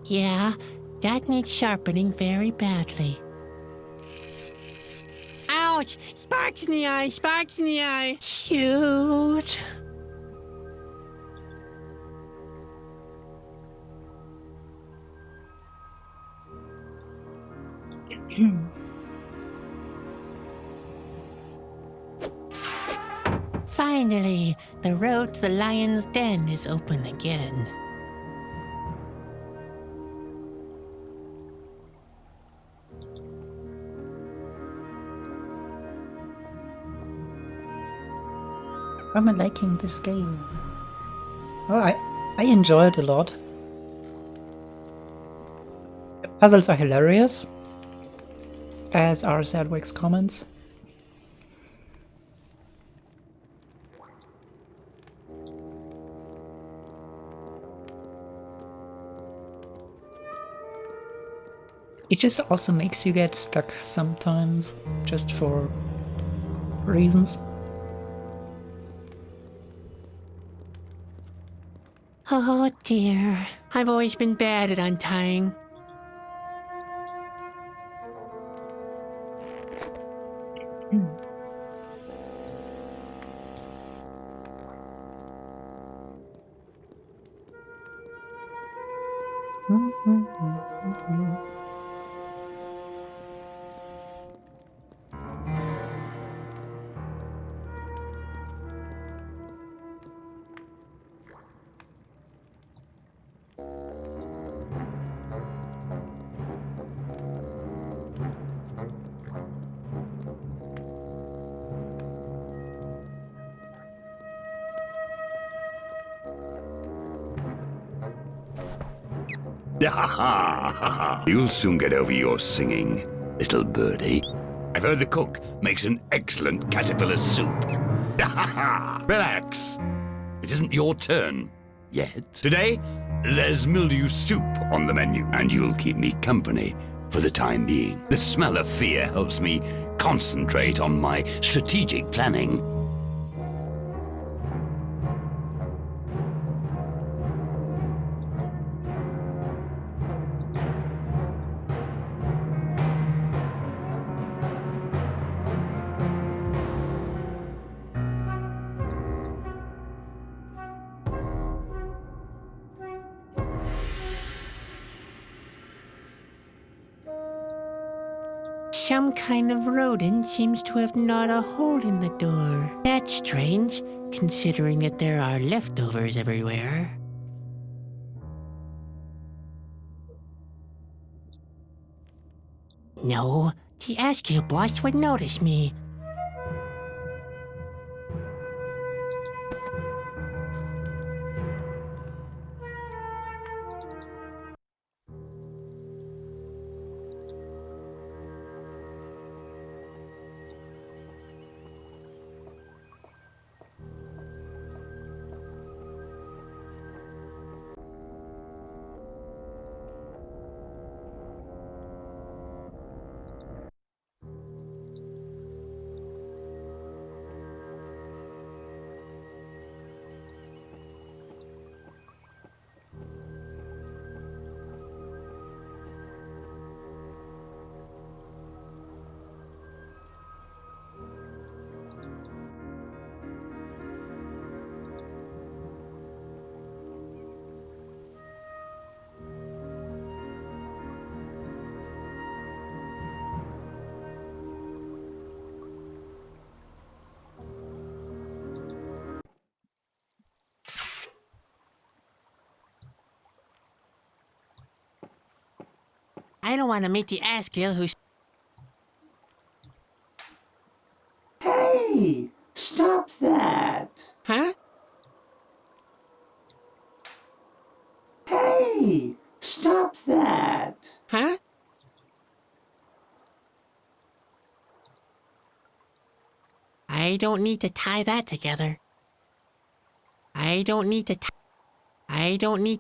Yeah, that needs sharpening very badly. Ouch! Sparks in the eye! Sparks in the eye! Shoot! Finally, the road to the lion's den is open again. I'm liking this game. Oh, I enjoy it a lot. The puzzles are hilarious, as are Sadwick's comments. It just also makes you get stuck sometimes, just for reasons. Oh dear, I've always been bad at untying. You'll soon get over your singing, little birdie. I've heard the cook makes an excellent caterpillar soup. Relax. It isn't your turn yet. Today, there's mildew soup on the menu, and you'll keep me company for the time being. The smell of fear helps me concentrate on my strategic planning. Some kind of rodent seems to have gnawed a hole in the door. That's strange, considering that there are leftovers everywhere. No, the Askew boss would notice me. I don't want to meet the Askew who's... Hey, stop that! Huh? Hey, stop that! Huh? I don't need to tie that together. I don't need to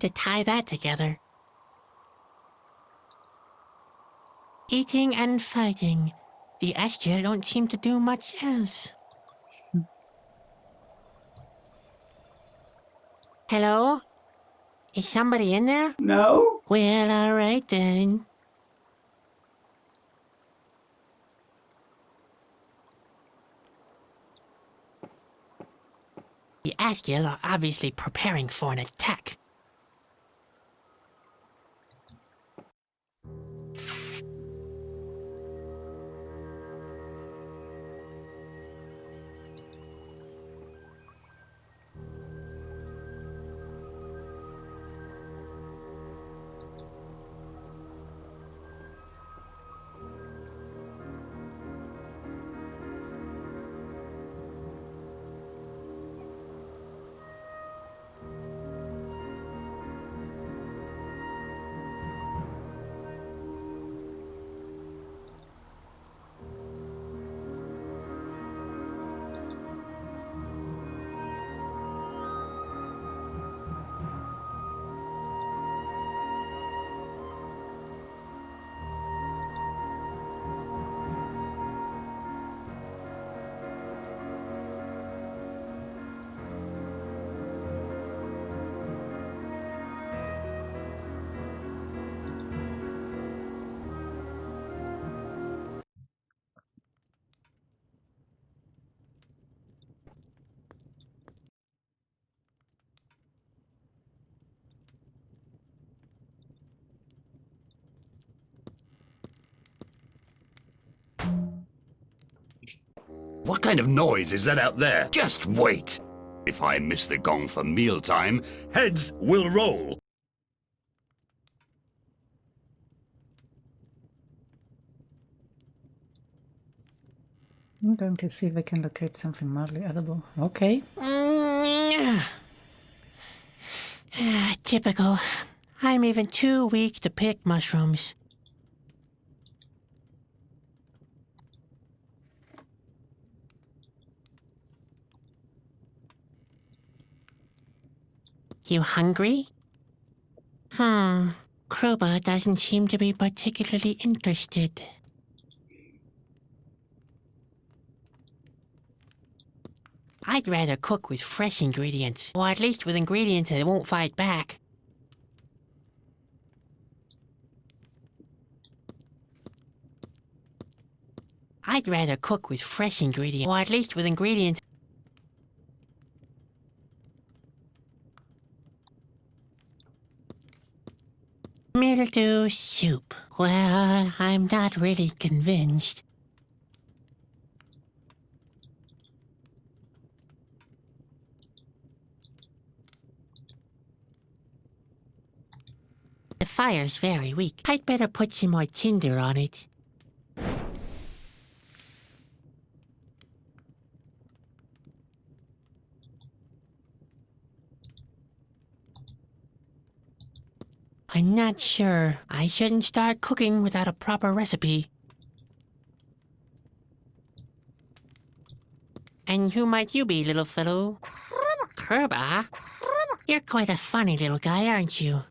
tie that together. Eating and fighting. The Askew don't seem to do much else. Hello? Is somebody in there? No? Well, alright then. The Askew are obviously preparing for an attack. What kind of noise is that out there? Just wait! If I miss the gong for mealtime, heads will roll. I'm going to see if I can locate something mildly edible. Okay. Typical. I'm even too weak to pick mushrooms. You hungry? Kruba doesn't seem to be particularly interested. I'd rather cook with fresh ingredients, or at least with ingredients that won't fight back. I'd rather cook with fresh ingredients, or at least with ingredients. Mildew soup. Well, I'm not really convinced. The fire's very weak. I'd better put some more tinder on it. I'm not sure. I shouldn't start cooking without a proper recipe. And who might you be, little fellow? Kruba? You're quite a funny little guy, aren't you?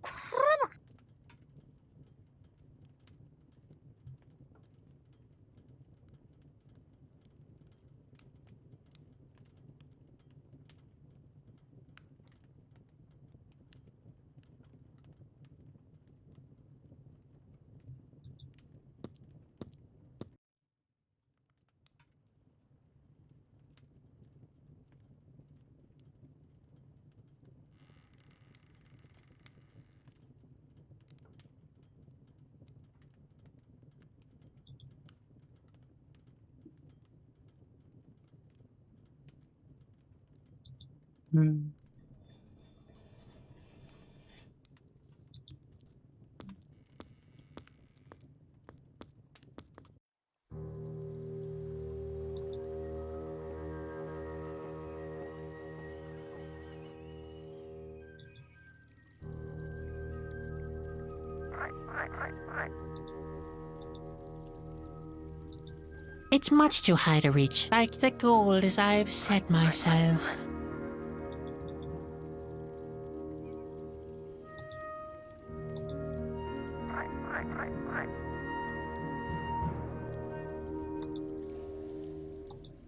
It's much too high to reach, like the goal as I've set myself.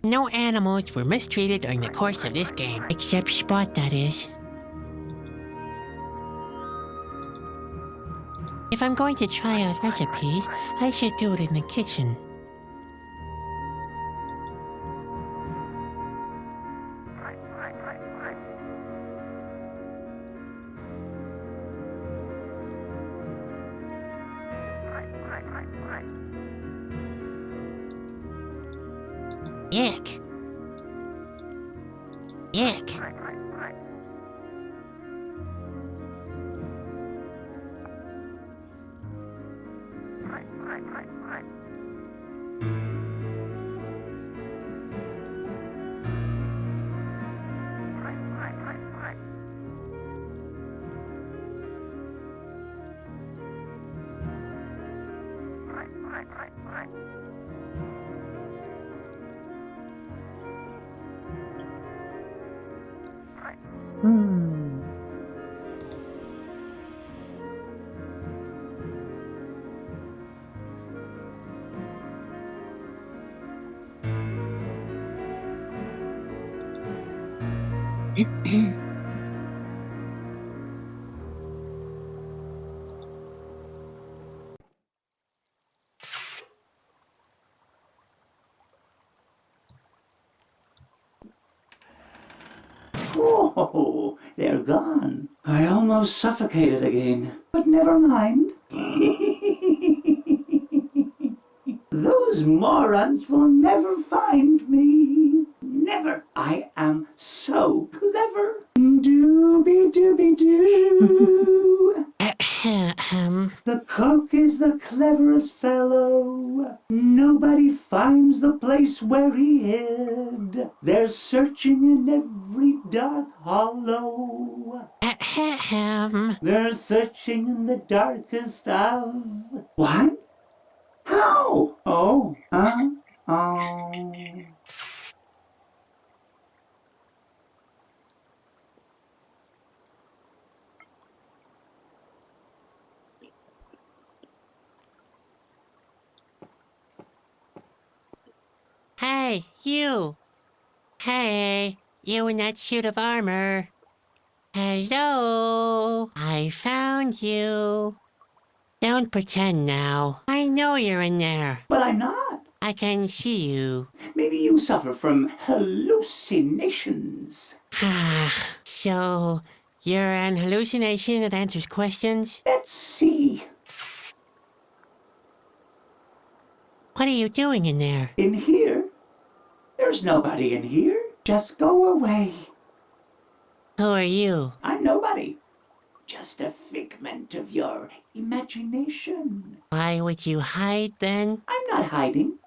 No animals were mistreated during the course of this game, except Spot, that is. If I'm going to try out recipes, I should do it in the kitchen. Yuck. Yuck. Oh, they're gone. I almost suffocated again. But never mind. Those Those morons will never find me. Never. I am so clever. Dooby-dooby-doo. The cook is the cleverest fellow. Nobody finds the place where he hid. They're searching in every dark hollow. They're searching in the darkest of... What? How? Oh. Hey, you! Hey, you in that suit of armor. Hello! I found you. Don't pretend now. I know you're in there. But I'm not. I can see you. Maybe you suffer from hallucinations. So, you're an hallucination that answers questions? Let's see. What are you doing in there? In here? There's nobody in here. Just go away. Who are you? I'm nobody. Just a figment of your imagination. Why would you hide then? I'm not hiding.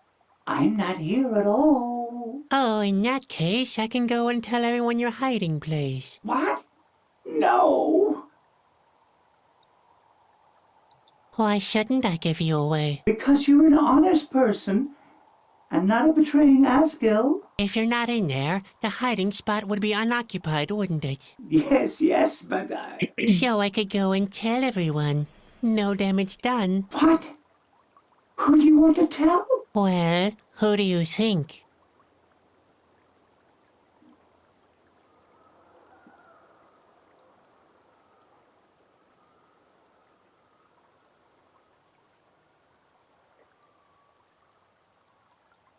I'm not here at all. Oh, in that case, I can go and tell everyone your hiding place. What? No. Why shouldn't I give you away? Because you're an honest person and not a betraying Asgil. If you're not in there, the hiding spot would be unoccupied, wouldn't it? Yes, but So I could go and tell everyone. No damage done. What? Who do you want to tell? Well, who do you think?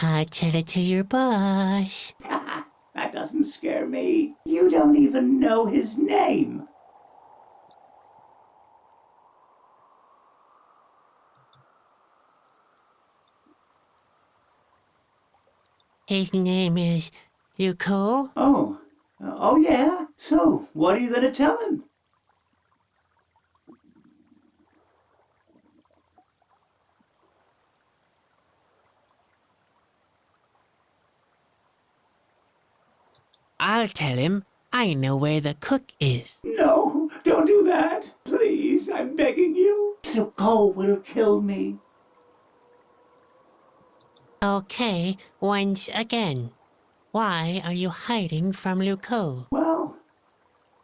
I'll tell it to your boss. That doesn't scare me. You don't even know his name. His name is Luco. Oh yeah? So, what are you gonna tell him? I'll tell him I know where the cook is. No, don't do that. Please, I'm begging you. Luco will kill me. Okay, once again. Why are you hiding from Luco? Well,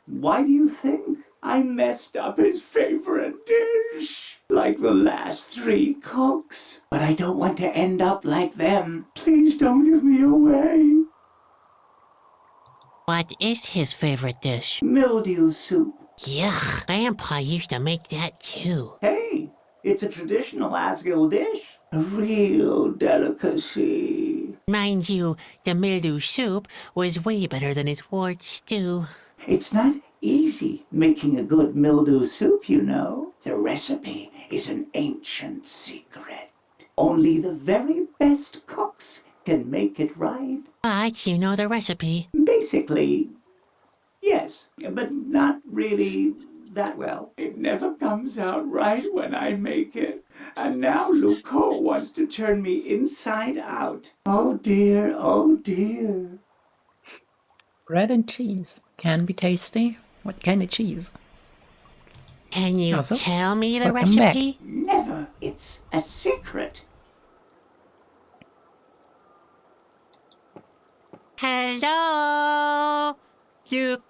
why do you think I messed up his favorite dish? Like the last 3 cooks. But I don't want to end up like them. Please don't give me away. What is his favorite dish? Mildew soup. Yuck, Grandpa used to make that too. Hey, it's a traditional Asgil dish. A real delicacy. Mind you, the mildew soup was way better than his wart stew. It's not easy making a good mildew soup, you know. The recipe is an ancient secret. Only the very best cooks can make it right. But you know the recipe. Basically, yes, but not really that well. It never comes out right when I make it. And now Luco wants to turn me inside out. Oh dear, oh dear. Bread and cheese can be tasty. What kind of cheese? Can you Also, tell me the welcome back. recipe? Never. It's a secret. Hello? Luco?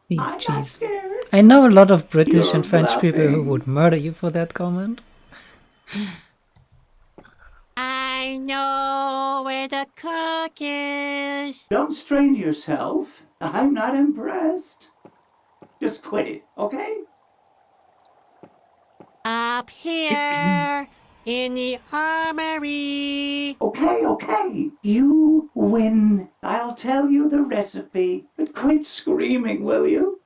Please, I'm not cheese. scared. I know a lot of British You're and French people who bluffing. would murder you for that comment. I know where the cook is. Don't strain yourself. I'm not impressed. Just quit it, okay? Up here in the armory. Okay. You win. I'll tell you the recipe. But quit screaming, will you?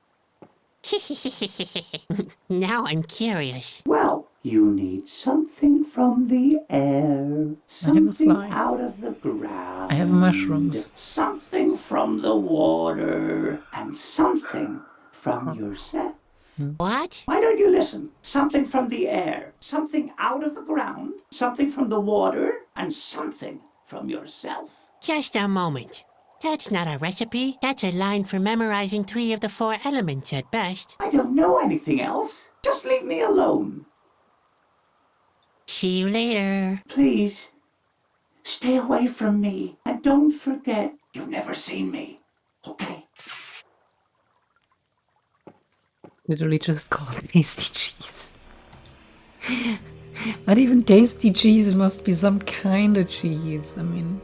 Now I'm curious. Well, You need something from the air, something fly. out of the ground. I have mushrooms. Something from the water, and something from yourself. What? Why don't you listen? Something from the air, something out of the ground, something from the water, and something from yourself. Just a moment. That's not a recipe. That's a line for memorizing 3 of the 4 elements at best. I don't know anything else. Just leave me alone. See you later. Please, stay away from me. And don't forget, you've never seen me. Okay? Literally just called tasty cheese. Not even tasty cheese, it must be some kind of cheese. I mean...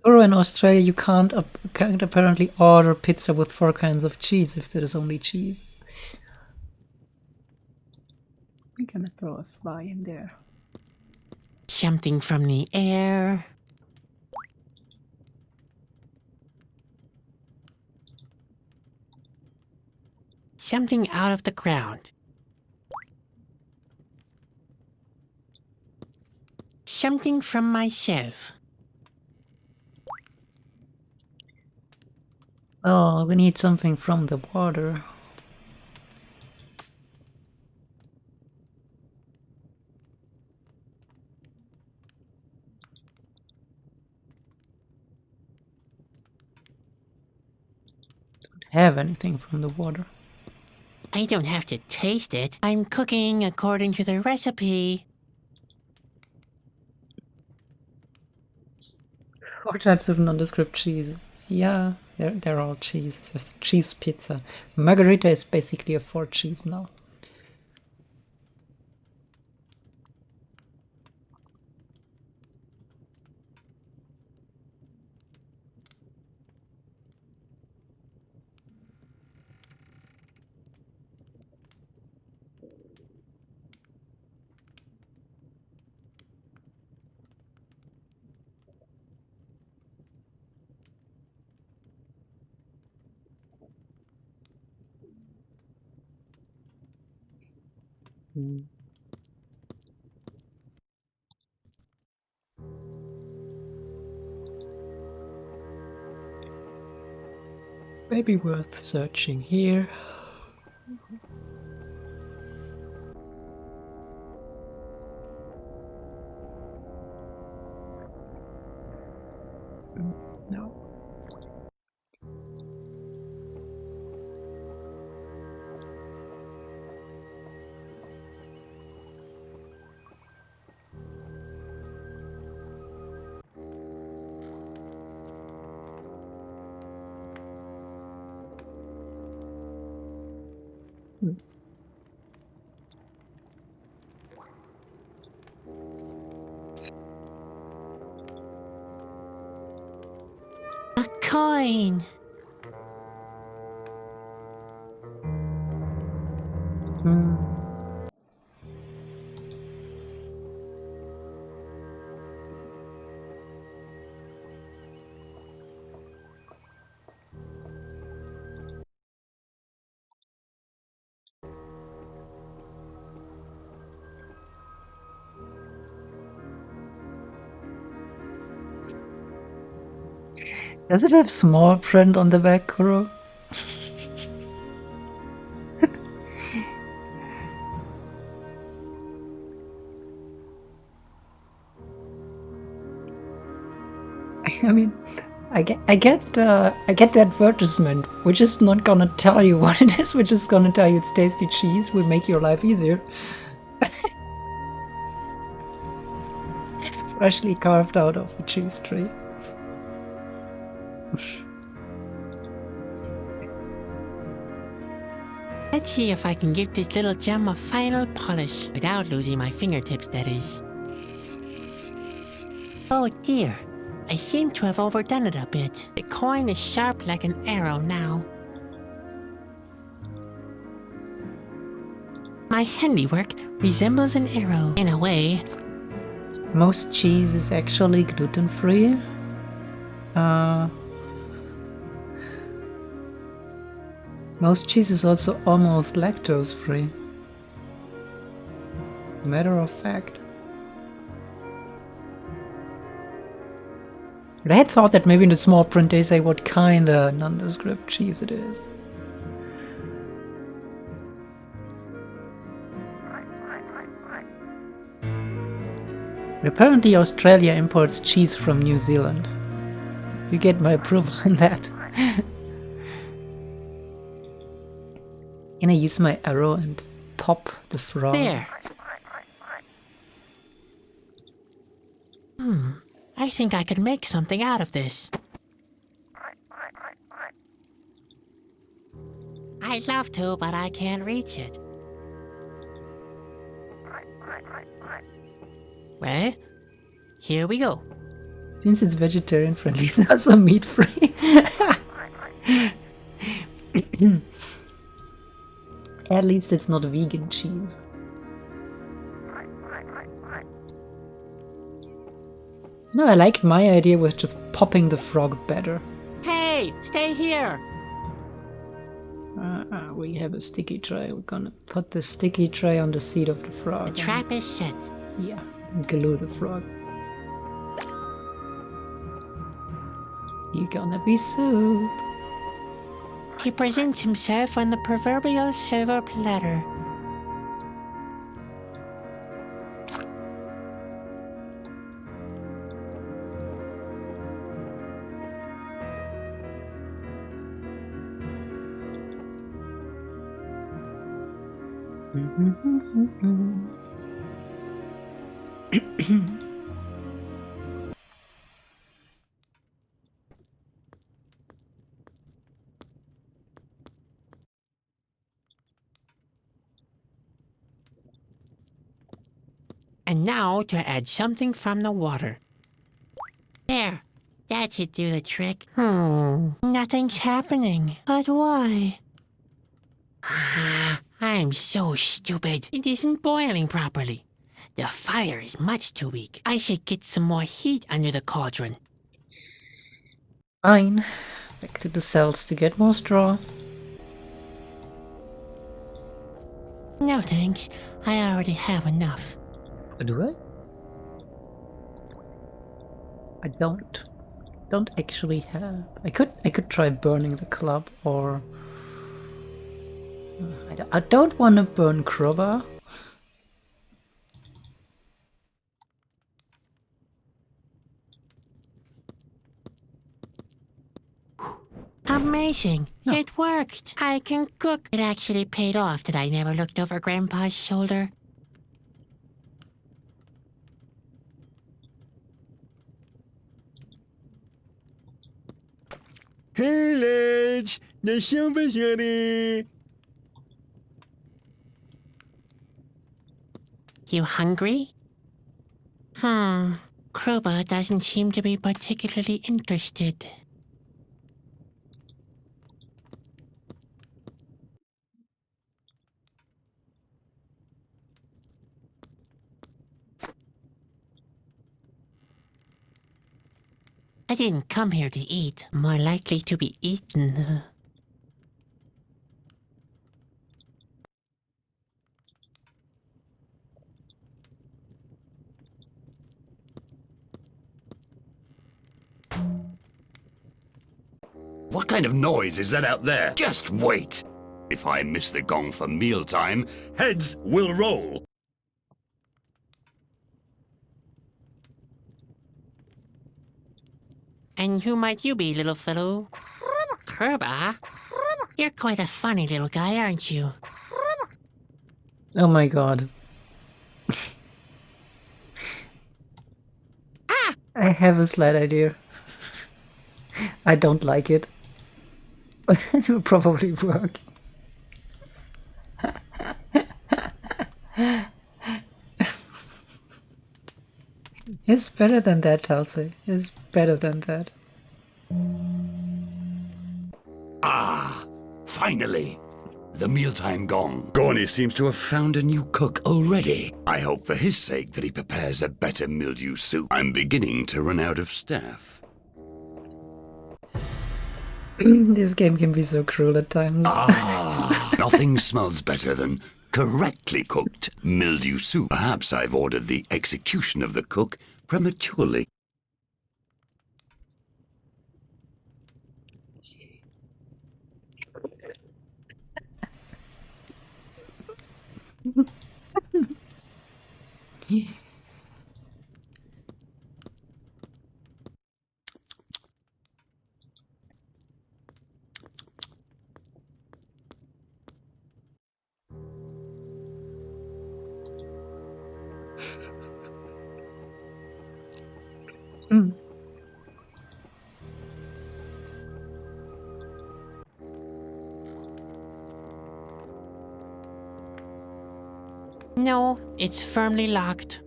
Or in Australia you can't apparently order pizza with 4 kinds of cheese if there is only cheese. I'm gonna throw a fly in there. Something from the air. Something out of the ground. Something from myself. Oh, we need something from the water. Don't have anything from the water. I don't have to taste it. I'm cooking according to the recipe. 4 types of nondescript cheese. Yeah, they're all cheese. It's just cheese pizza. Margarita is basically a 4 cheese now. Maybe worth searching here. No. A coin. Does it have small print on the back, Kuro? I mean, I get the advertisement. We're just not gonna tell you what it is. We're just gonna tell you it's tasty cheese. Will make your life easier. Freshly carved out of the cheese tree. Let's see if I can give this little gem a final polish, without losing my fingertips, that is. Oh dear, I seem to have overdone it a bit. The coin is sharp like an arrow now. My handiwork resembles an arrow, in a way. Most cheese is actually gluten-free. Most cheese is also almost lactose-free. Matter of fact. But I had thought that maybe in the small print they say what kind of nondescript cheese it is. But apparently Australia imports cheese from New Zealand. You get my approval on that. Can I use my arrow and pop the frog? There. I think I could make something out of this. I'd love to, but I can't reach it. Well, here we go. Since it's vegetarian friendly, it's also meat free. At least it's not vegan cheese. No, I liked my idea with just popping the frog better. Hey, stay here! We have a sticky tray. We're gonna put the sticky tray on the seat of the frog. The trap is set. Yeah, and glue the frog. You're gonna be soup. He presents himself on the proverbial silver platter. And now to add something from the water. There, that should do the trick. Nothing's happening. But why? I'm so stupid. It isn't boiling properly. The fire is much too weak. I should get some more heat under the cauldron. Fine. Back to the cells to get more straw. No thanks, I already have enough. Do I? I don't actually have. I could try burning the club, or I don't want to burn Crowbar. Amazing! It worked! I can cook! It actually paid off that I never looked over Grandpa's shoulder. Hey, lads! The soup is ready! You hungry? Crowbar doesn't seem to be particularly interested. I didn't come here to eat, more likely to be eaten. What kind of noise is that out there? Just wait! If I miss the gong for mealtime, heads will roll. And who might you be, little fellow? Crowbar? You're quite a funny little guy, aren't you? Oh my god. I have a slight idea. I don't like it. It will probably work. It's better than that, Tulsi. It's better than that. Ah, finally! The mealtime gong. Gorny seems to have found a new cook already. I hope for his sake that he prepares a better mildew soup. I'm beginning to run out of staff. This game can be so cruel at times. Ah, nothing smells better than correctly cooked mildew soup. Perhaps I've ordered the execution of the cook prematurely. Mm. No, it's firmly locked.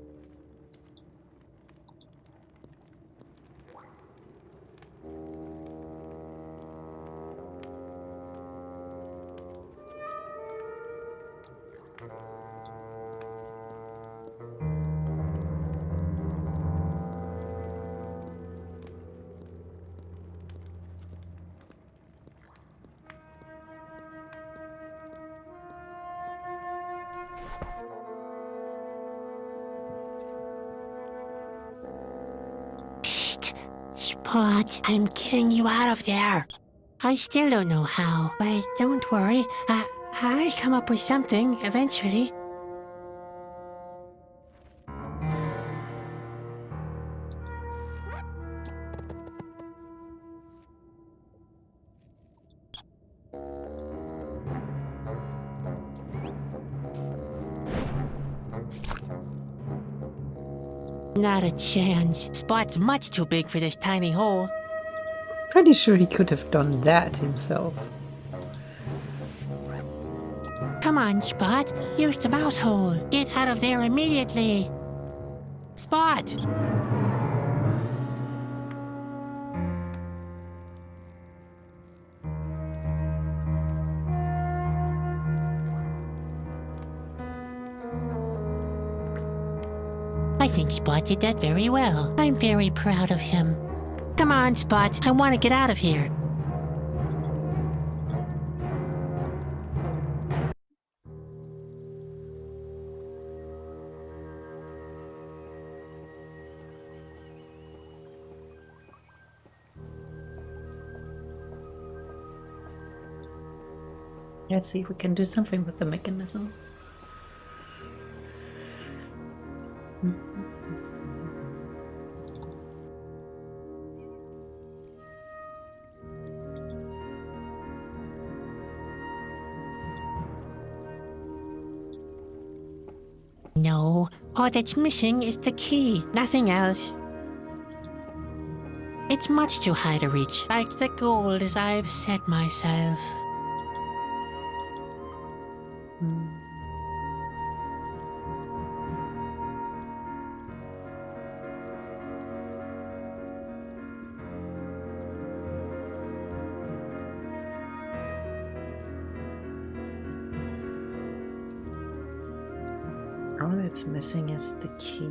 Spot, I'm getting you out of there. I still don't know how, but don't worry. I'll come up with something eventually. Not a chance. Spot's much too big for this tiny hole. Pretty sure he could have done that himself. Come on, Spot. Use the mouse hole. Get out of there immediately. Spot! I think Spot did that very well. I'm very proud of him. Come on, Spot. I want to get out of here. Let's see if we can do something with the mechanism. No, all that's missing is the key. Nothing else. It's much too high to reach, like the goal as I've set myself. All that's missing is the key.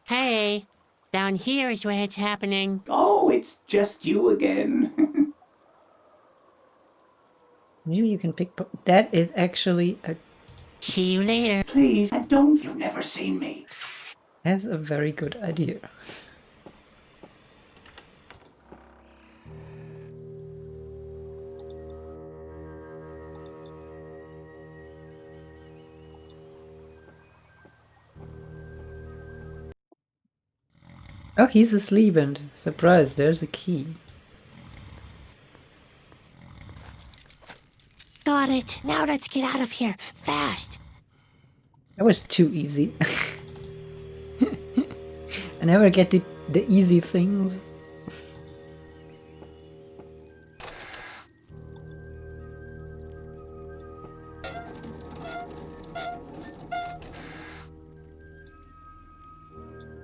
Hey, down here is where it's happening. Oh, it's just you again. Maybe you can pick. That is actually a. See you later. Please, and don't. You've never seen me. That's a very good idea. Oh, he's asleep and surprise, there's a key. Got it. Now let's get out of here. Fast. That was too easy. I never get the easy things.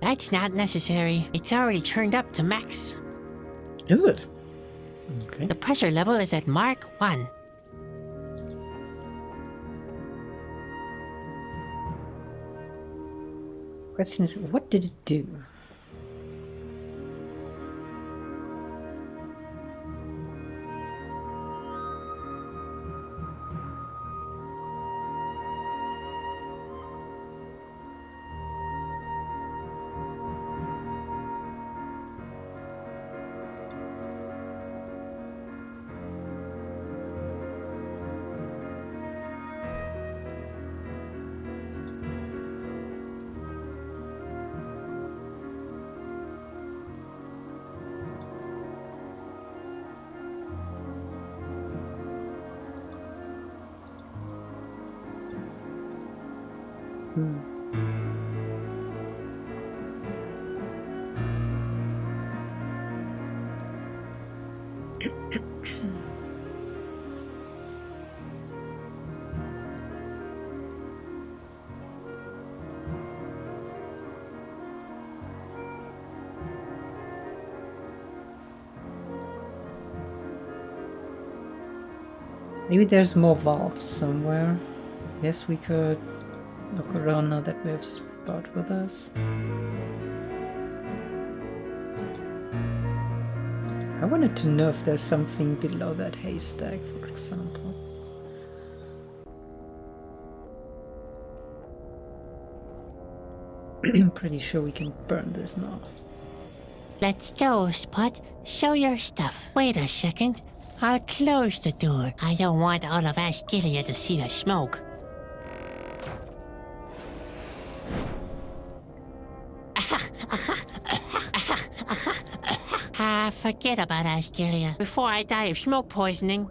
That's not necessary. It's already turned up to max. Is it? Okay. The pressure level is at Mark 1. Question is, what did it do? Maybe there's more valves somewhere. Yes, we could look around now that we have Spot with us. I wanted to know if there's something below that haystack, for example. I'm pretty sure we can burn this now. Let's go, Spot. Show your stuff. Wait a second. I'll close the door. I don't want all of Asgilia to see the smoke. Forget about Asgilia. Before I die of smoke poisoning.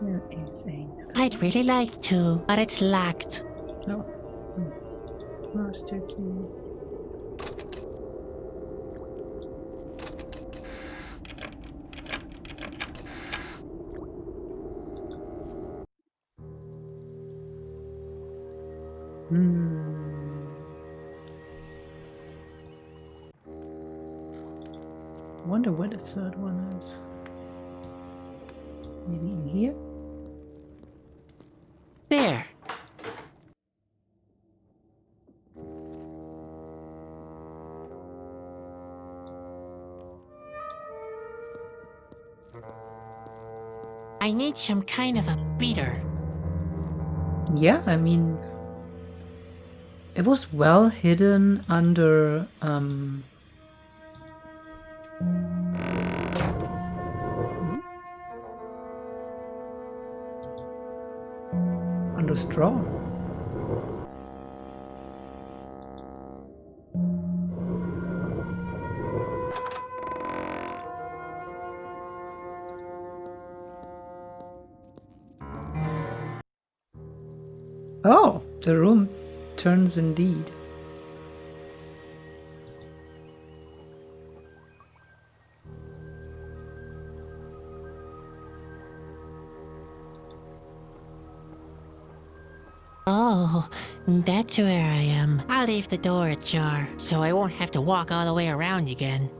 There is a... I'd really like to, but it's locked. No. Master key. Wonder where the third one is. Maybe in here? There. I need some kind of a beater. Yeah, I mean, it was well hidden under under straw. Oh, the room turns indeed. Oh, that's where I am. I'll leave the door ajar, so I won't have to walk all the way around again.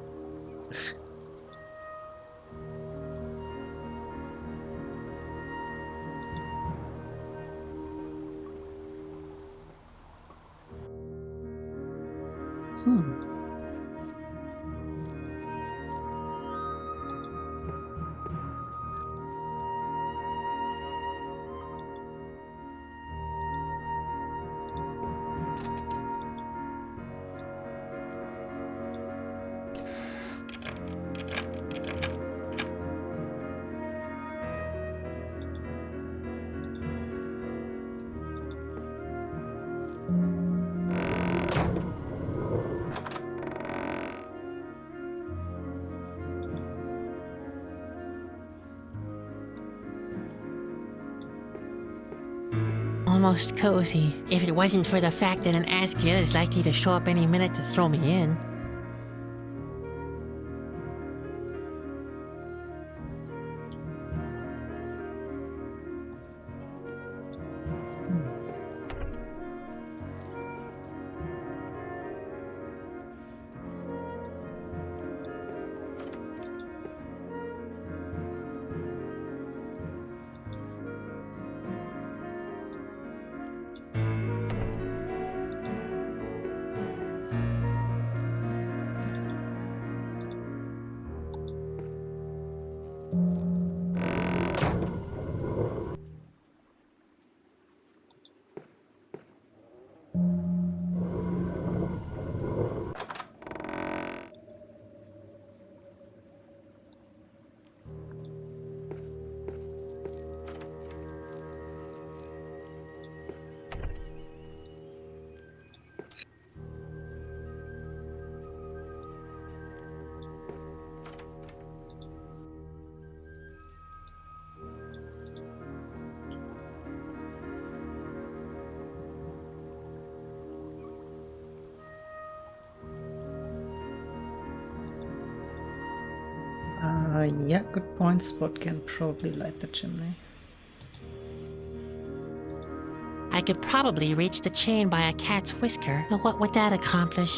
almost cozy, if it wasn't for the fact that an Askia is likely to show up any minute to throw me in. Yeah, good point. Spot can probably light the chimney. I could probably reach the chain by a cat's whisker, but what would that accomplish?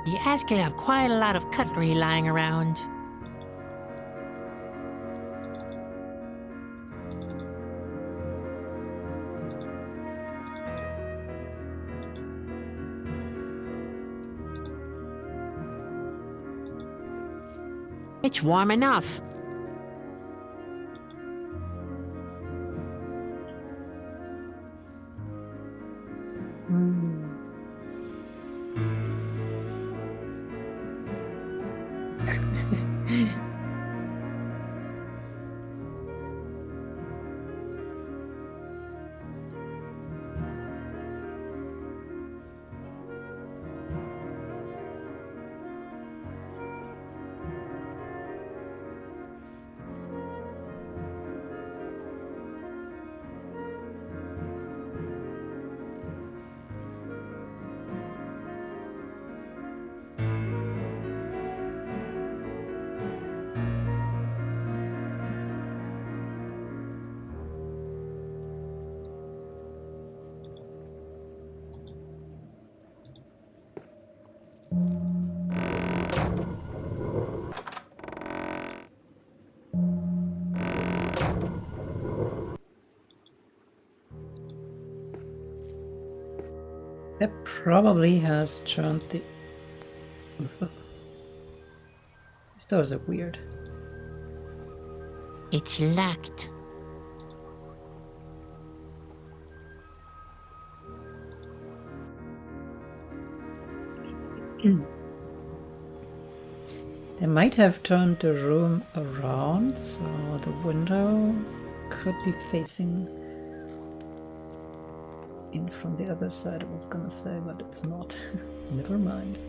The Askia have quite a lot of cutlery lying around. It's warm enough. That probably has turned the... These doors are weird. It's locked. They might have turned the room around, so the window could be facing in from the other side, I was gonna say, but it's not. Never mind.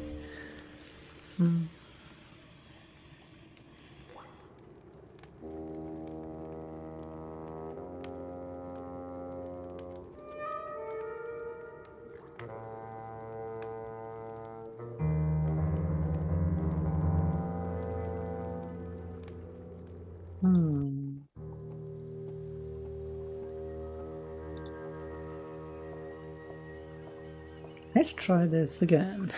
Let's try this again.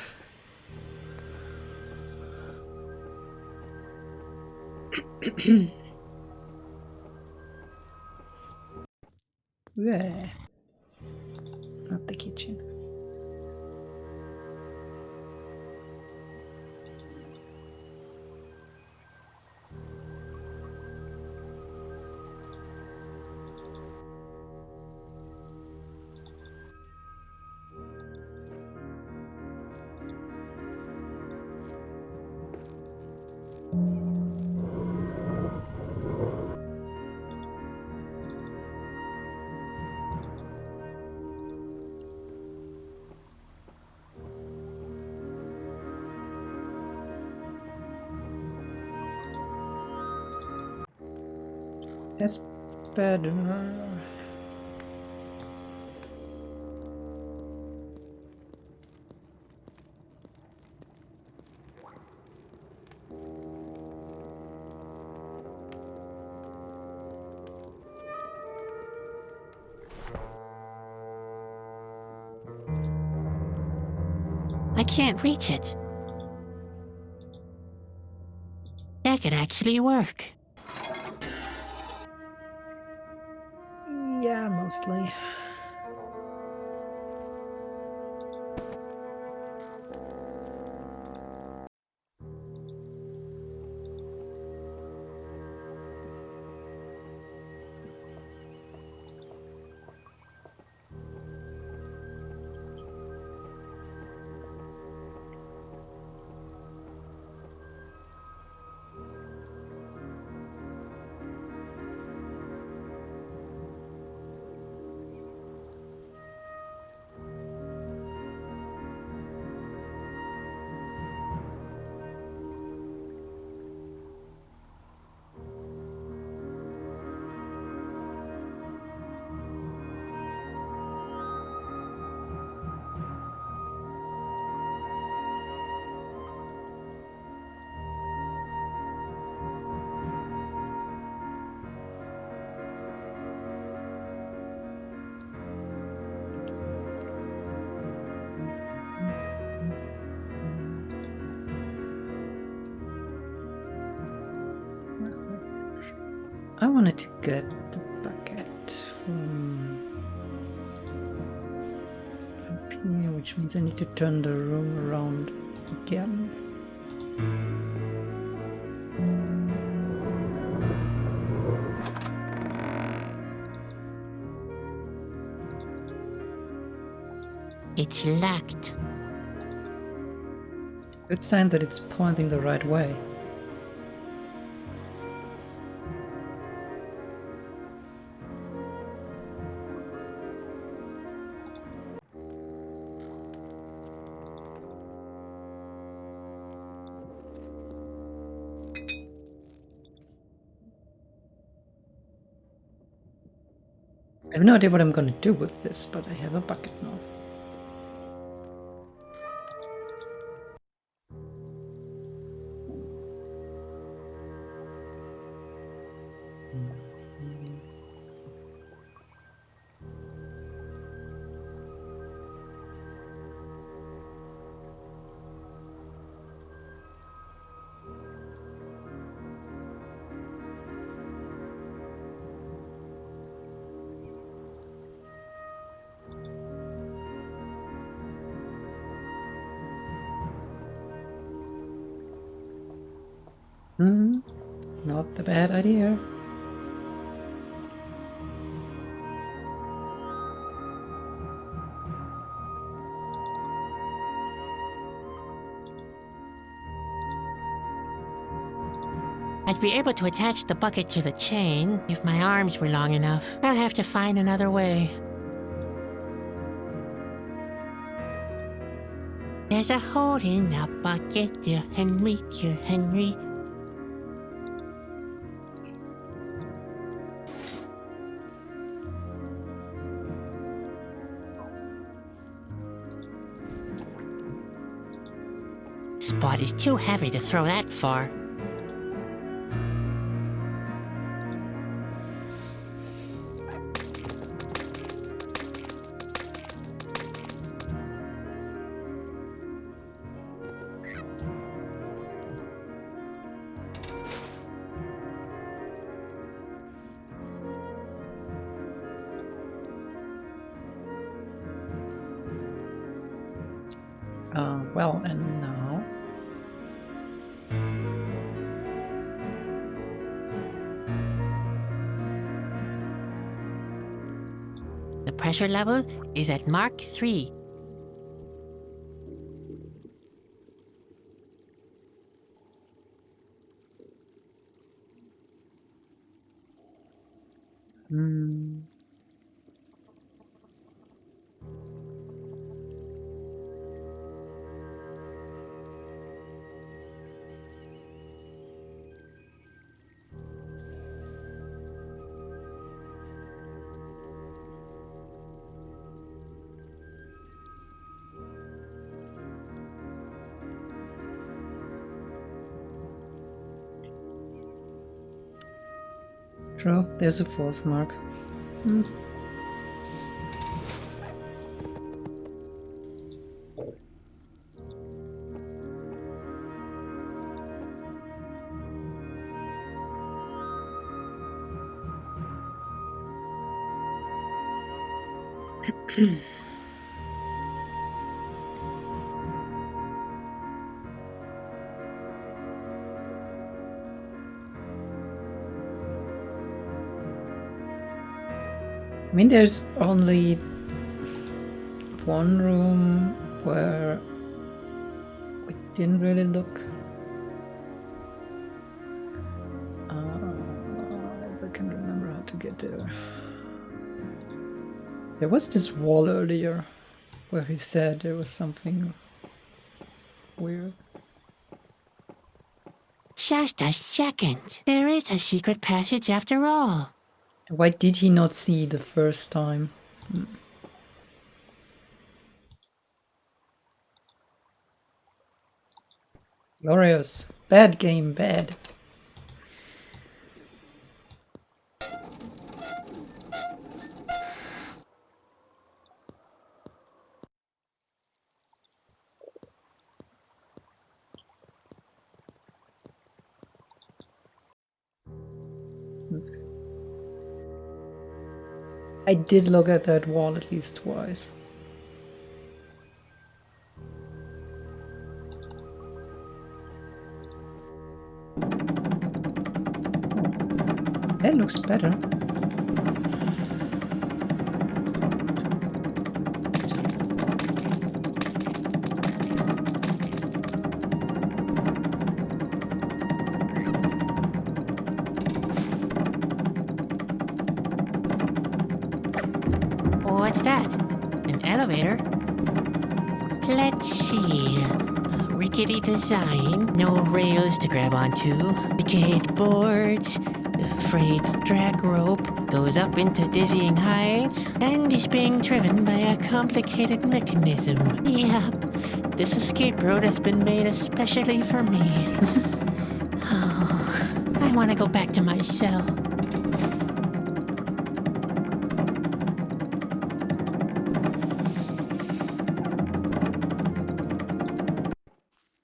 Yeah, not the kitchen. bad. I can't reach it. That could actually work. Yeah, mostly. I wanted to get the bucket from up here, which means I need to turn the room around again. It's locked. Good sign that it's pointing the right way. I have no idea what I'm gonna do with this, but I have a bucket now. Not a bad idea. I'd be able to attach the bucket to the chain if my arms were long enough. I'll have to find another way. There's a hole in the bucket, dear Henry, dear Henry. Spot is too heavy to throw that far. Well, and now? The pressure level is at Mark 3. True, there's a fourth mark. Hmm. I mean, there's only one room where we didn't really look. If I can remember how to get there. There was this wall earlier where he said there was something weird. Just a second. There is a secret passage after all. Why did he not see the first time? Glorious. Bad game, bad. I did look at that wall at least twice. That looks better. What's that? An elevator? Let's see. Rickety design, no rails to grab onto, decayed boards, frayed drag rope, goes up into dizzying heights, and is being driven by a complicated mechanism. Yep, this escape road has been made especially for me. Oh, I want to go back to my cell.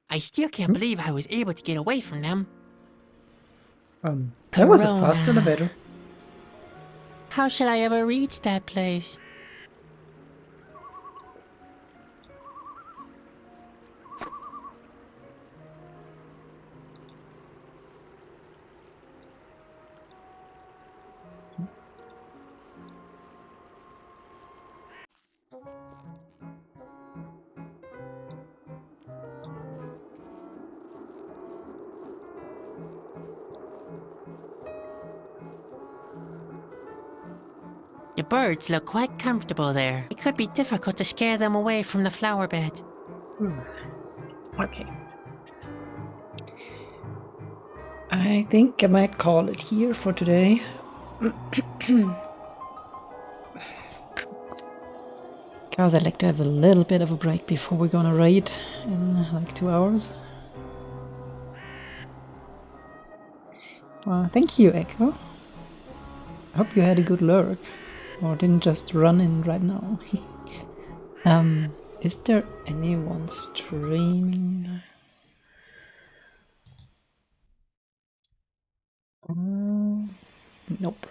I still can't believe I was able to get away from them. That was a fast elevator. How shall I ever reach that place? The birds look quite comfortable there. It could be difficult to scare them away from the flower bed. Okay. I think I might call it here for today. Because I'd like to have a little bit of a break before we're gonna raid in like 2 hours. Thank you, Echo. I hope you had a good lurk. Or didn't just run in right now. Is there anyone streaming? Nope.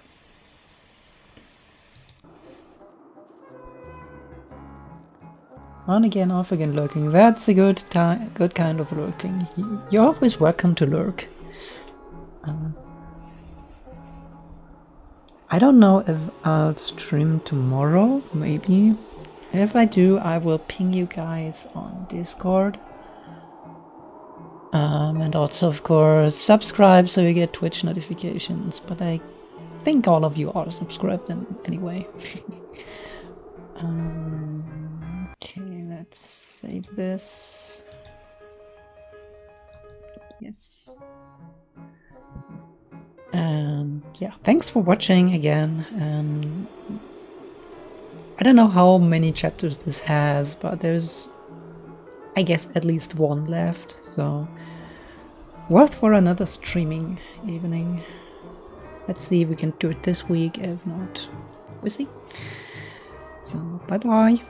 On again, off again lurking. That's a good kind of lurking. You're always welcome to lurk. I don't know if I'll stream tomorrow, maybe. If I do, I will ping you guys on Discord. And also, of course, subscribe so you get Twitch notifications. But I think all of you are subscribed anyway. Okay, let's save this. Yes. And yeah, thanks for watching again. And I don't know how many chapters this has, but there's, I guess, at least one left. So worth for another streaming evening. Let's see if we can do it this week. If not, we'll see. So bye bye.